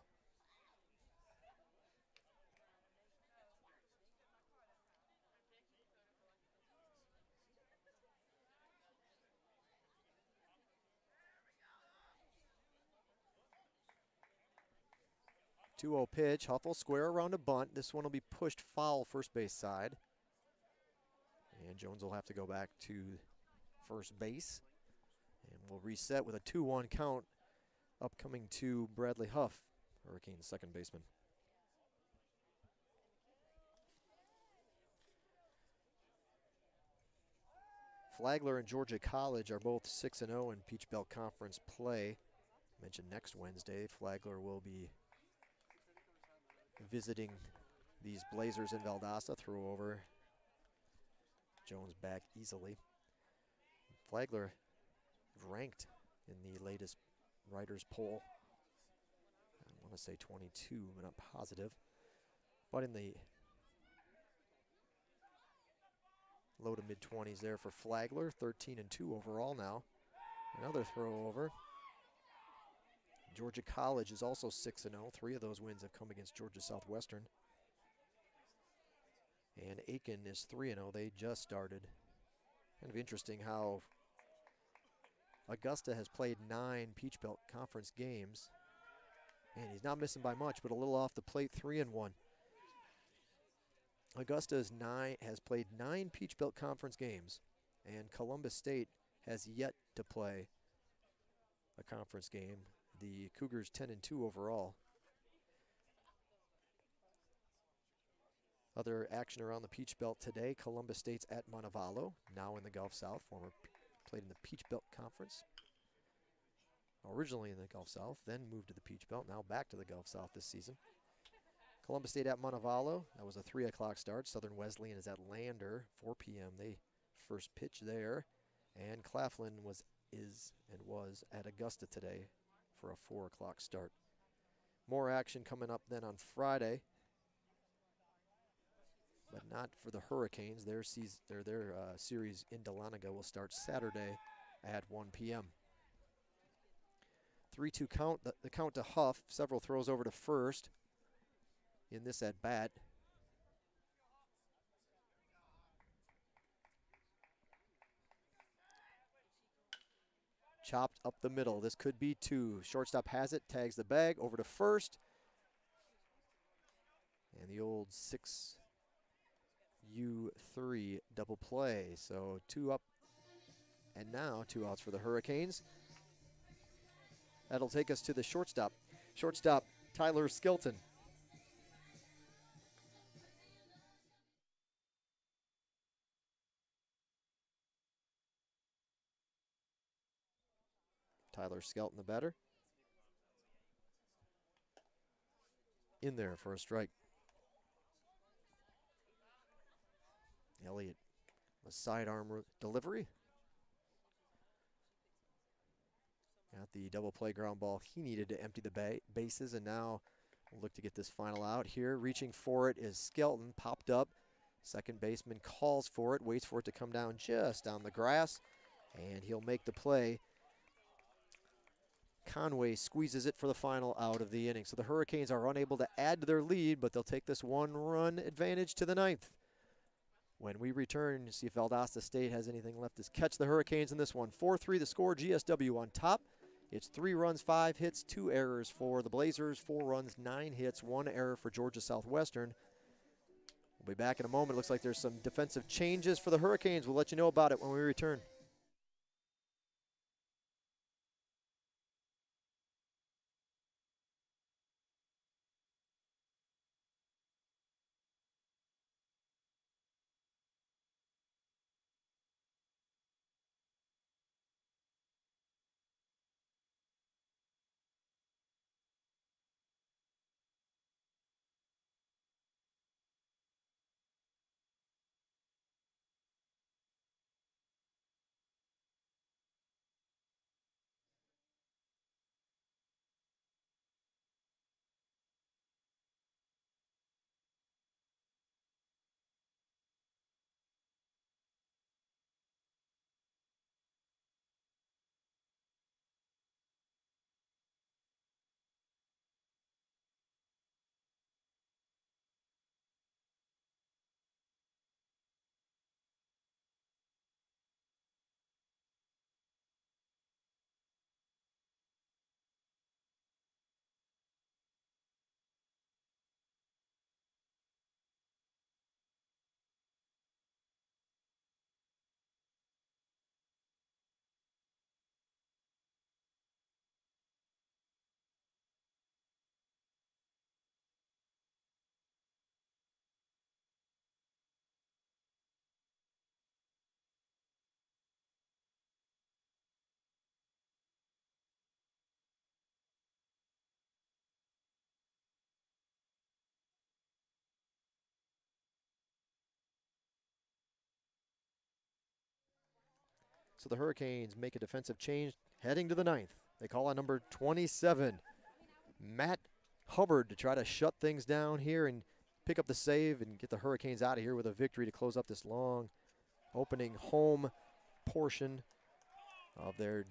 2-0 pitch. Huff will square around a bunt. This one will be pushed foul first base side. And Jones will have to go back to first base. And we'll reset with a 2-1 count upcoming to Bradley Huff, Hurricanes second baseman. Flagler and Georgia College are both 6-0 in Peach Belt Conference play. I mentioned next Wednesday, Flagler will be visiting these Blazers in Valdosta. Throw over. Jones back easily. Flagler ranked in the latest writers poll. I want to say 22, but not positive. But in the low to mid-20s there for Flagler. 13-2 overall now. Another throw over. Georgia College is also 6-0. 3 of those wins have come against Georgia Southwestern. And Aiken is 3-0. They just started. Kind of interesting how Augusta has played 9 Peach Belt Conference games. And he's not missing by much, but a little off the plate, 3-1. Augusta has played 9 Peach Belt Conference games, and Columbus State has yet to play a conference game. The Cougars 10-2 overall. Other action around the Peach Belt today. Columbus State's at Montevallo, now in the Gulf South. Played in the Peach Belt Conference. Originally in the Gulf South, then moved to the Peach Belt, now back to the Gulf South this season. Columbus State at Montevallo, that was a 3 o'clock start. Southern Wesleyan is at Lander, 4 p.m. They first pitch there. And Claflin was at Augusta today for a 4 o'clock start. More action coming up then on Friday, but not for the Hurricanes. Their series in Dahlonega will start Saturday at 1 p.m. 3-2 count, the count to Huff. Several throws over to first in this at bat. chopped up the middle. This could be 2. Shortstop has it, tags the bag, over to first. And the old 6U3 double play. So 2 up, and now 2 outs for the Hurricanes. That'll take us to the shortstop. Shortstop, Tyler Skelton. Tyler Skelton, the batter. In there for a strike. Elliott, a sidearm delivery. Got the double play ground ball he needed to empty the bases, and now we'll look to get this final out here. Reaching for it is Skelton, popped up. Second baseman calls for it, waits for it to come down just down the grass, and he'll make the play. Conway squeezes it for the final out of the inning. So the Hurricanes are unable to add to their lead, but they'll take this 1-run advantage to the 9th. When we return, see if Valdosta State has anything left to catch the Hurricanes in this one. 4-3 the score, GSW on top. It's 3 runs, 5 hits, 2 errors for the Blazers, 4 runs, 9 hits, 1 error for Georgia Southwestern. We'll be back in a moment. Looks like there's some defensive changes for the Hurricanes. We'll let you know about it when we return. So the Hurricanes make a defensive change heading to the 9th. They call on number 27, Matt Hubbard, to try to shut things down here and pick up the save and get the Hurricanes out of here with a victory to close up this long opening home portion of their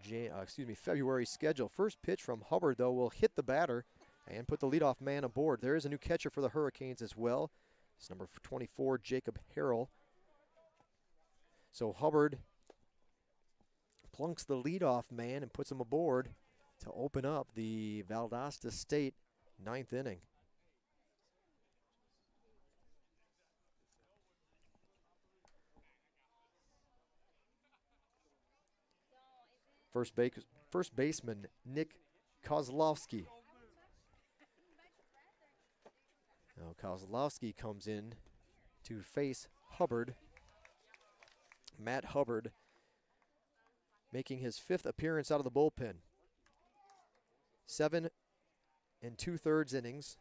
February schedule. First pitch from Hubbard, though, will hit the batter and put the leadoff man aboard. There is a new catcher for the Hurricanes as well. It's number 24, Jacob Harrell. So Hubbard plunks the leadoff man and puts him aboard to open up the Valdosta State 9th inning. First baseman Nick Kozlowski. Now Kozlowski comes in to face Hubbard. Matt Hubbard making his 5th appearance out of the bullpen. 7 2/3 innings,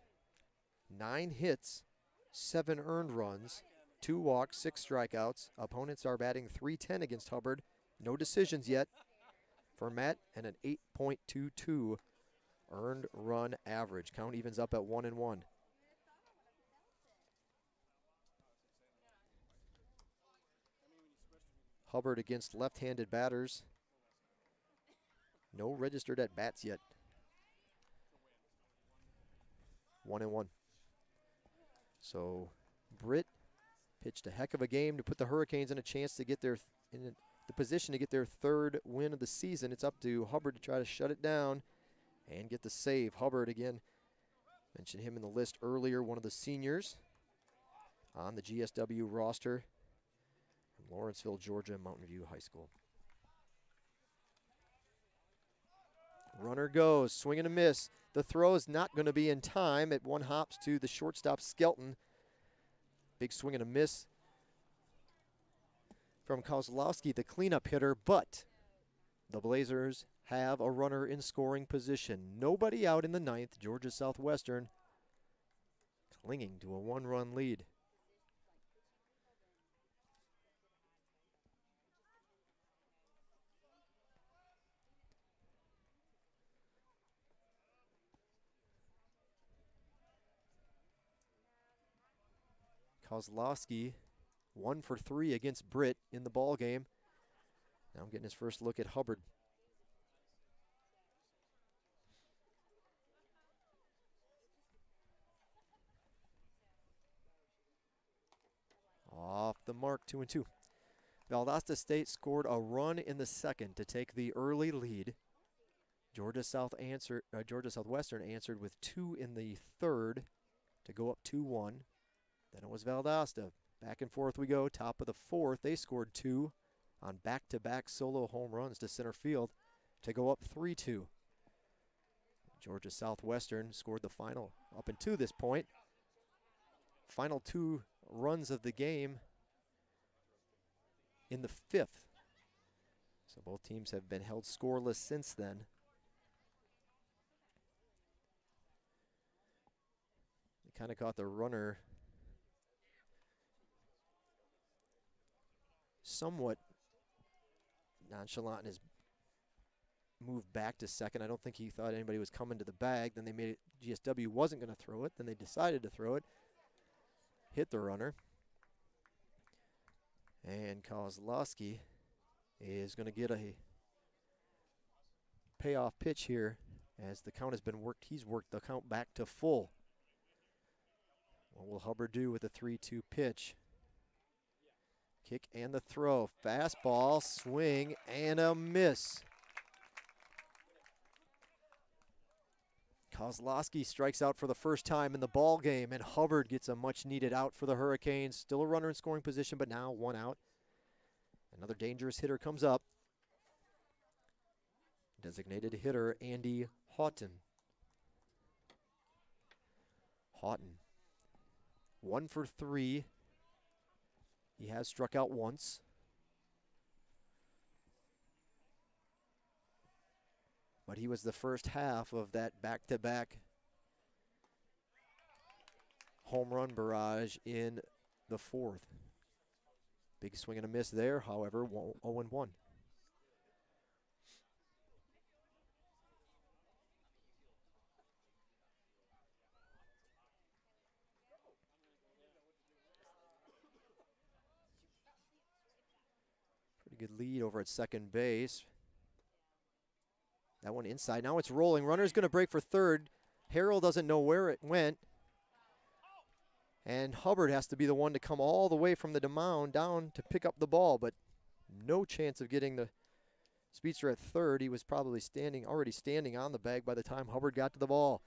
9 hits, 7 earned runs, 2 walks, 6 strikeouts. Opponents are batting .310 against Hubbard. No decisions yet for Matt, and an 8.22 earned run average. Count evens up at 1-1. Hubbard against left-handed batters. No registered at bats yet. 1-1. So Britt pitched a heck of a game to put the Hurricanes in a chance to get their the position to get their third win of the season. It's up to Hubbard to try to shut it down and get the save. Hubbard, again, mentioned him in the list earlier, one of the seniors on the GSW roster from Lawrenceville, Georgia, Mountain View High School. Runner goes, swing and a miss. The throw is not going to be in time. It one hops to the shortstop, Skelton. Big swing and a miss from Kozlowski, the cleanup hitter, but the Blazers have a runner in scoring position. Nobody out in the ninth. Georgia Southwestern clinging to a one-run lead. Kozlowski 1 for 3 against Britt in the ball game. Now I'm getting his first look at Hubbard. Off the mark, 2-2. Valdosta State scored a run in the second to take the early lead. Georgia Southwestern answered with 2 in the third to go up 2-1. Then it was Valdosta. Back and forth we go. Top of the fourth, they scored 2 on back-to-back solo home runs to center field to go up 3-2. Georgia Southwestern scored the final up until this point. Final 2 runs of the game in the fifth. So both teams have been held scoreless since then. They kind of caught the runner somewhat nonchalant in his move back to second. I don't think he thought anybody was coming to the bag. Then they made it, GSW wasn't going to throw it. Then they decided to throw it. Hit the runner. And Kozlowski is going to get a payoff pitch here as the count has been worked. He's worked the count back to full. What will Hubbard do with the 3-2 pitch? Kick and the throw. Fastball, swing, and a miss. Kozlowski strikes out for the first time in the ball game, and Hubbard gets a much-needed out for the Hurricanes. Still a runner in scoring position, but now 1 out. Another dangerous hitter comes up. Designated hitter Andy Houghton. Houghton, 1 for 3. He has struck out once. But he was the first half of that back-to-back home run barrage in the fourth. Big swing and a miss there, however, 0-1. Pretty good lead over at second base. That one inside. Now it's rolling. Runner's going to break for third. Harrell doesn't know where it went. And Hubbard has to be the one to come all the way from the mound down to pick up the ball, but no chance of getting the speedster at third. He was probably already standing on the bag by the time Hubbard got to the ball.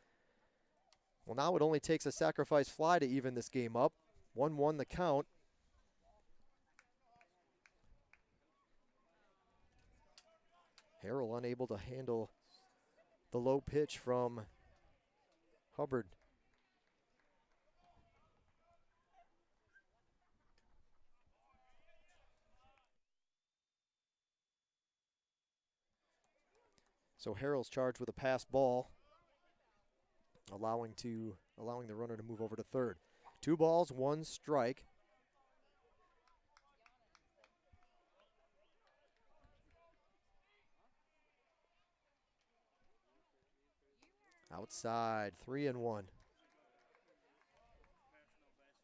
Well, now it only takes a sacrifice fly to even this game up. 1-1 the count. Harrell unable to handle the low pitch from Hubbard. So Harrell's charged with a pass ball, allowing the runner to move over to third. 2 balls, 1 strike. Outside, 3-1. Of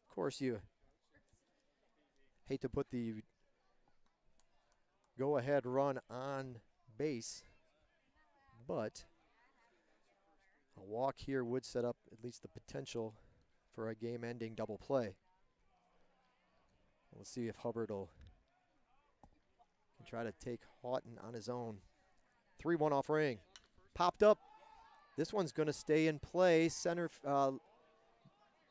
course, you hate to put the go-ahead run on base, but a walk here would set up at least the potential for a game-ending double play. Let's see if Hubbard will try to take Houghton on his own. 3-1 off ring. Popped up. This one's going to stay in play. Center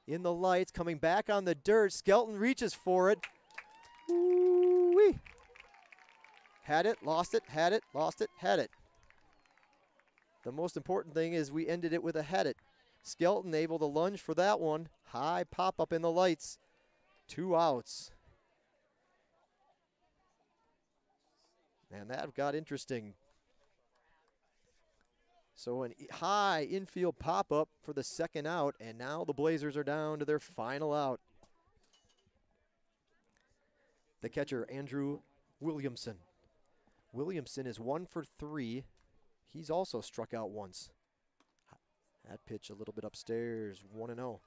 in the lights, coming back on the dirt. Skelton reaches for it. Ooh-wee. Had it, lost it, had it, lost it, had it. The most important thing is we ended it with a had it. Skelton able to lunge for that one. High pop up in the lights. 2 outs. And that got interesting. So a high infield pop up for the second out, and now the Blazers are down to their final out. The catcher, Andrew Williamson. Williamson is 1 for 3. He's also struck out once. That pitch a little bit upstairs, 1-0.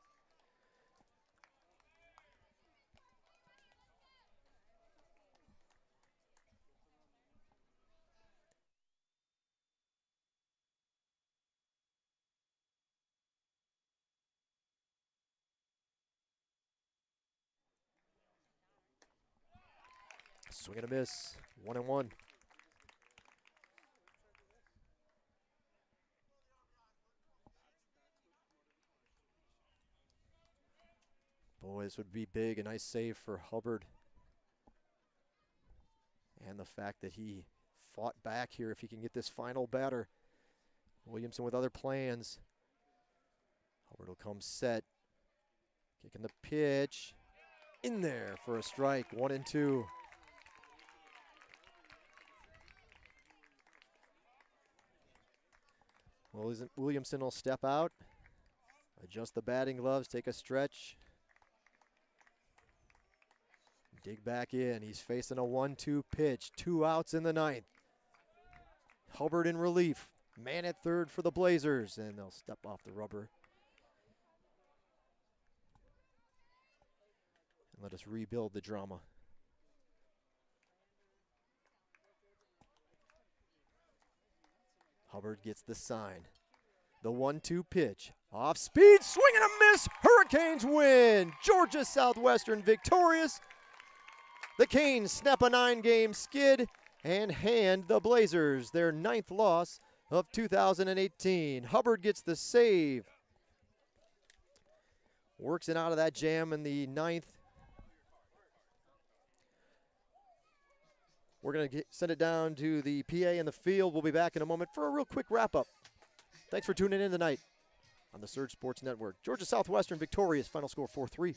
Swing and a miss, 1-1. Boy, this would be big. A nice save for Hubbard. And the fact that he fought back here if he can get this final batter. Williamson with other plans. Hubbard will come set. Kicking the pitch. In there for a strike, 1-2. Williamson will step out, adjust the batting gloves, take a stretch, dig back in. He's facing a 1-2 pitch, 2 outs in the 9th. Hubbard in relief, man at third for the Blazers, and they'll step off the rubber. And let us rebuild the drama. Hubbard gets the sign. The 1-2 pitch. Off speed, swing and a miss. Hurricanes win. Georgia Southwestern victorious. The Canes snap a 9-game skid and hand the Blazers their 9th loss of 2018. Hubbard gets the save. Works it out of that jam in the 9th. We're going to send it down to the PA in the field. We'll be back in a moment for a real quick wrap-up. Thanks for tuning in tonight on the Surge Sports Network. Georgia Southwestern victorious, final score 4-3.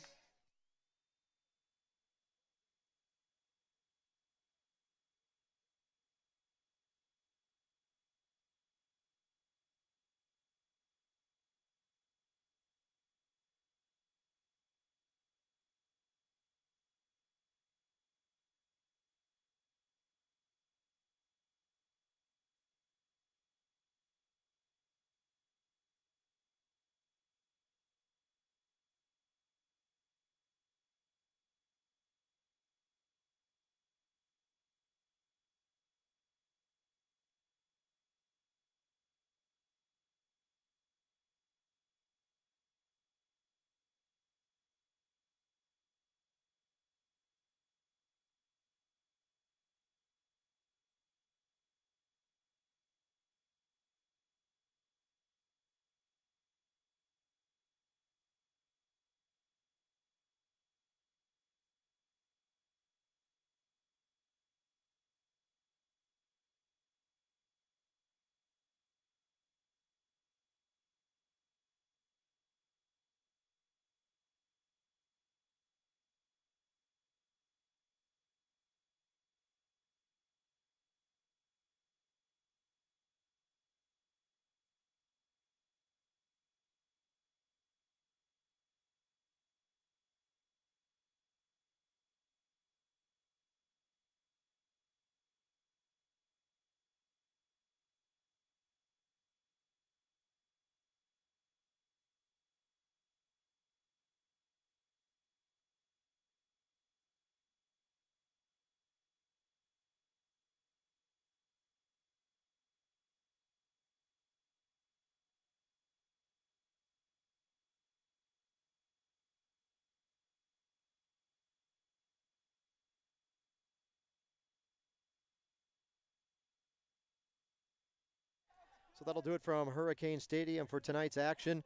So that'll do it from Hurricane Stadium for tonight's action.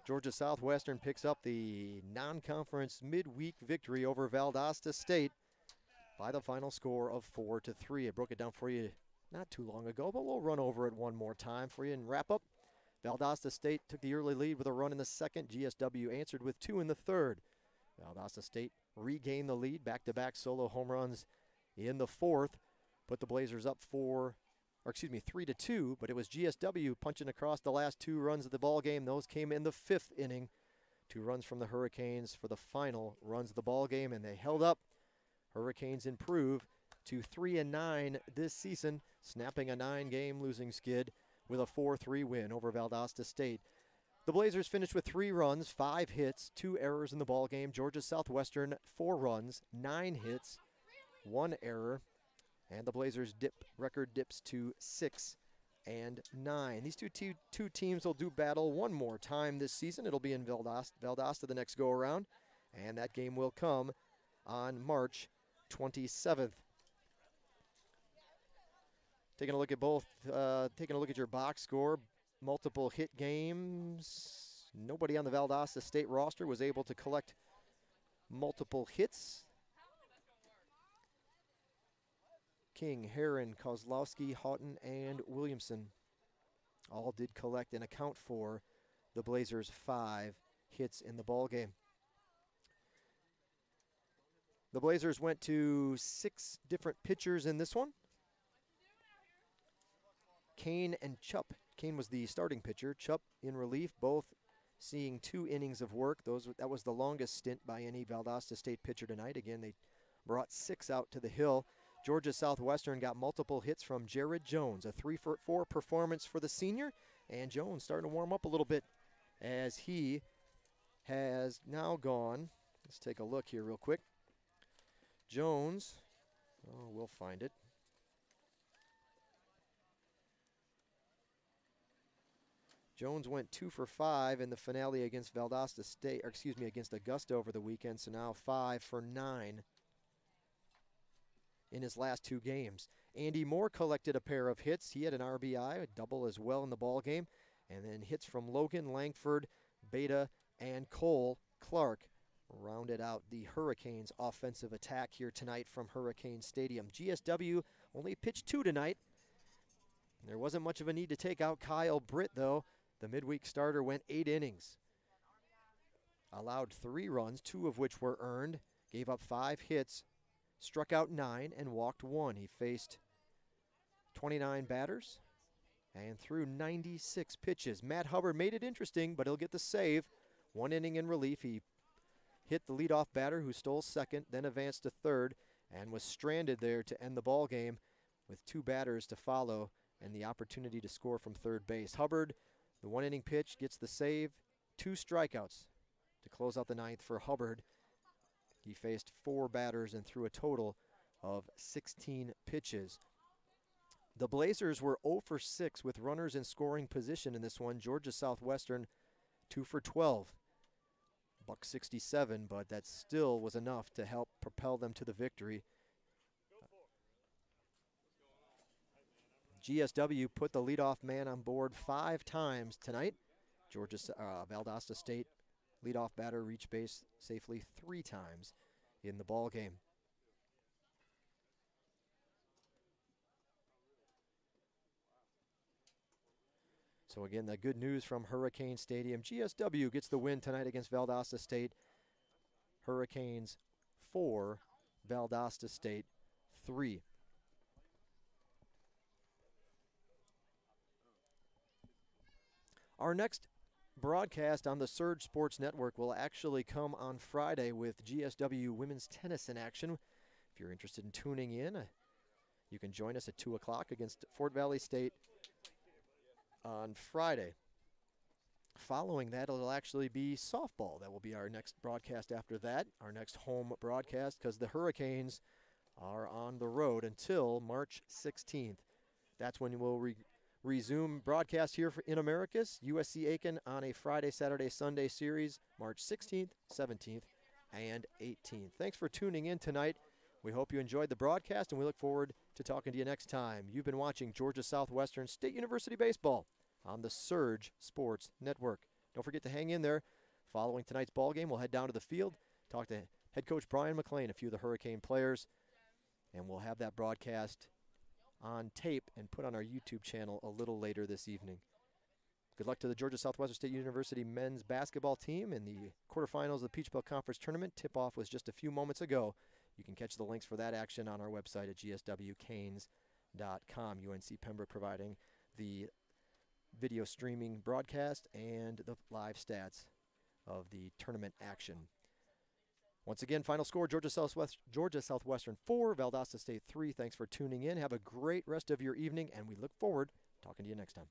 Georgia Southwestern picks up the non-conference midweek victory over Valdosta State by the final score of 4-3. I broke it down for you not too long ago, but we'll run over it one more time for you and wrap up. Valdosta State took the early lead with a run in the second. GSW answered with 2 in the third. Valdosta State regained the lead, back-to-back solo home runs in the fourth, put the Blazers up 3-2, but it was GSW punching across the last 2 runs of the ball game. Those came in the 5th inning. 2 runs from the Hurricanes for the final runs of the ball game, and they held up. Hurricanes improve to 3-9 this season, snapping a 9-game losing skid with a 4-3 win over Valdosta State. The Blazers finished with 3 runs, 5 hits, 2 errors in the ball game. Georgia Southwestern 4 runs, 9 hits, 1 error, and the Blazers record dips to 6-9. These two teams will do battle one more time this season. It'll be in Valdosta the next go around, and that game will come on March 27th. Taking a look at both, taking a look at your box score, multiple hit games. Nobody on the Valdosta State roster was able to collect multiple hits. King, Heron, Kozlowski, Houghton, and Williamson all did collect and account for the Blazers' 5 hits in the ball game. The Blazers went to 6 different pitchers in this one. Kane and Chupp. Kane was the starting pitcher. Chupp in relief, both seeing 2 innings of work. That was the longest stint by any Valdosta State pitcher tonight. Again, they brought 6 out to the hill. Georgia Southwestern got multiple hits from Jared Jones, a 3-for-4 performance for the senior. And Jones starting to warm up a little bit as he has now gone. Let's take a look here real quick. Jones, oh, we'll find it. Jones went 2 for 5 in the finale against Valdosta State, or excuse me, against Augusta over the weekend, so now 5 for 9 in his last 2 games. Andy Moore collected a pair of hits. He had an RBI, a double as well in the ball game, and then hits from Logan, Langford, Beta, and Cole Clark rounded out the Hurricanes' offensive attack here tonight from Hurricane Stadium. GSW only pitched 2 tonight. There wasn't much of a need to take out Kyle Britt, though. The midweek starter went 8 innings. Allowed 3 runs, 2 of which were earned. Gave up 5 hits, struck out 9, and walked 1. He faced 29 batters and threw 96 pitches. Matt Hubbard made it interesting, but he'll get the save. 1 inning in relief. He hit the leadoff batter, who stole second, then advanced to third, and was stranded there to end the ball game with 2 batters to follow and the opportunity to score from third base. Hubbard, the 1 inning pitch, gets the save. 2 strikeouts to close out the 9th for Hubbard. He faced 4 batters and threw a total of 16 pitches. The Blazers were 0 for 6 with runners in scoring position in this one. Georgia Southwestern 2 for 12. $167, but that still was enough to help propel them to the victory. GSW put the leadoff man on board 5 times tonight. Valdosta State leadoff batter reached base safely 3 times in the ball game. So again, the good news from Hurricane Stadium. GSW gets the win tonight against Valdosta State. Hurricanes 4, Valdosta State 3. Our next broadcast on the Surge Sports Network will actually come on Friday with GSW women's tennis in action. If you're interested in tuning in, you can join us at 2 o'clock against Fort Valley State on Friday. Following that, it'll actually be softball. That will be our next broadcast after that, our next home broadcast, because the Hurricanes are on the road until March 16th. That's when we'll resume broadcast here in Americus, USC Aiken on a Friday, Saturday, Sunday series, March 16th, 17th, and 18th. Thanks for tuning in tonight. We hope you enjoyed the broadcast, and we look forward to talking to you next time. You've been watching Georgia Southwestern State University Baseball on the Surge Sports Network. Don't forget to hang in there. Following tonight's ball game, we'll head down to the field, talk to head coach Brian McLean, a few of the Hurricane players, and we'll have that broadcast on tape and put on our YouTube channel a little later this evening. Good luck to the Georgia Southwestern State University men's basketball team in the quarterfinals of the Peach Belt Conference Tournament. Tip-off was just a few moments ago. You can catch the links for that action on our website at gswcanes.com. UNC Pembroke providing the video streaming broadcast and the live stats of the tournament action. Once again, final score, Georgia Southwestern 4, Valdosta State 3. Thanks for tuning in. Have a great rest of your evening, and we look forward to talking to you next time.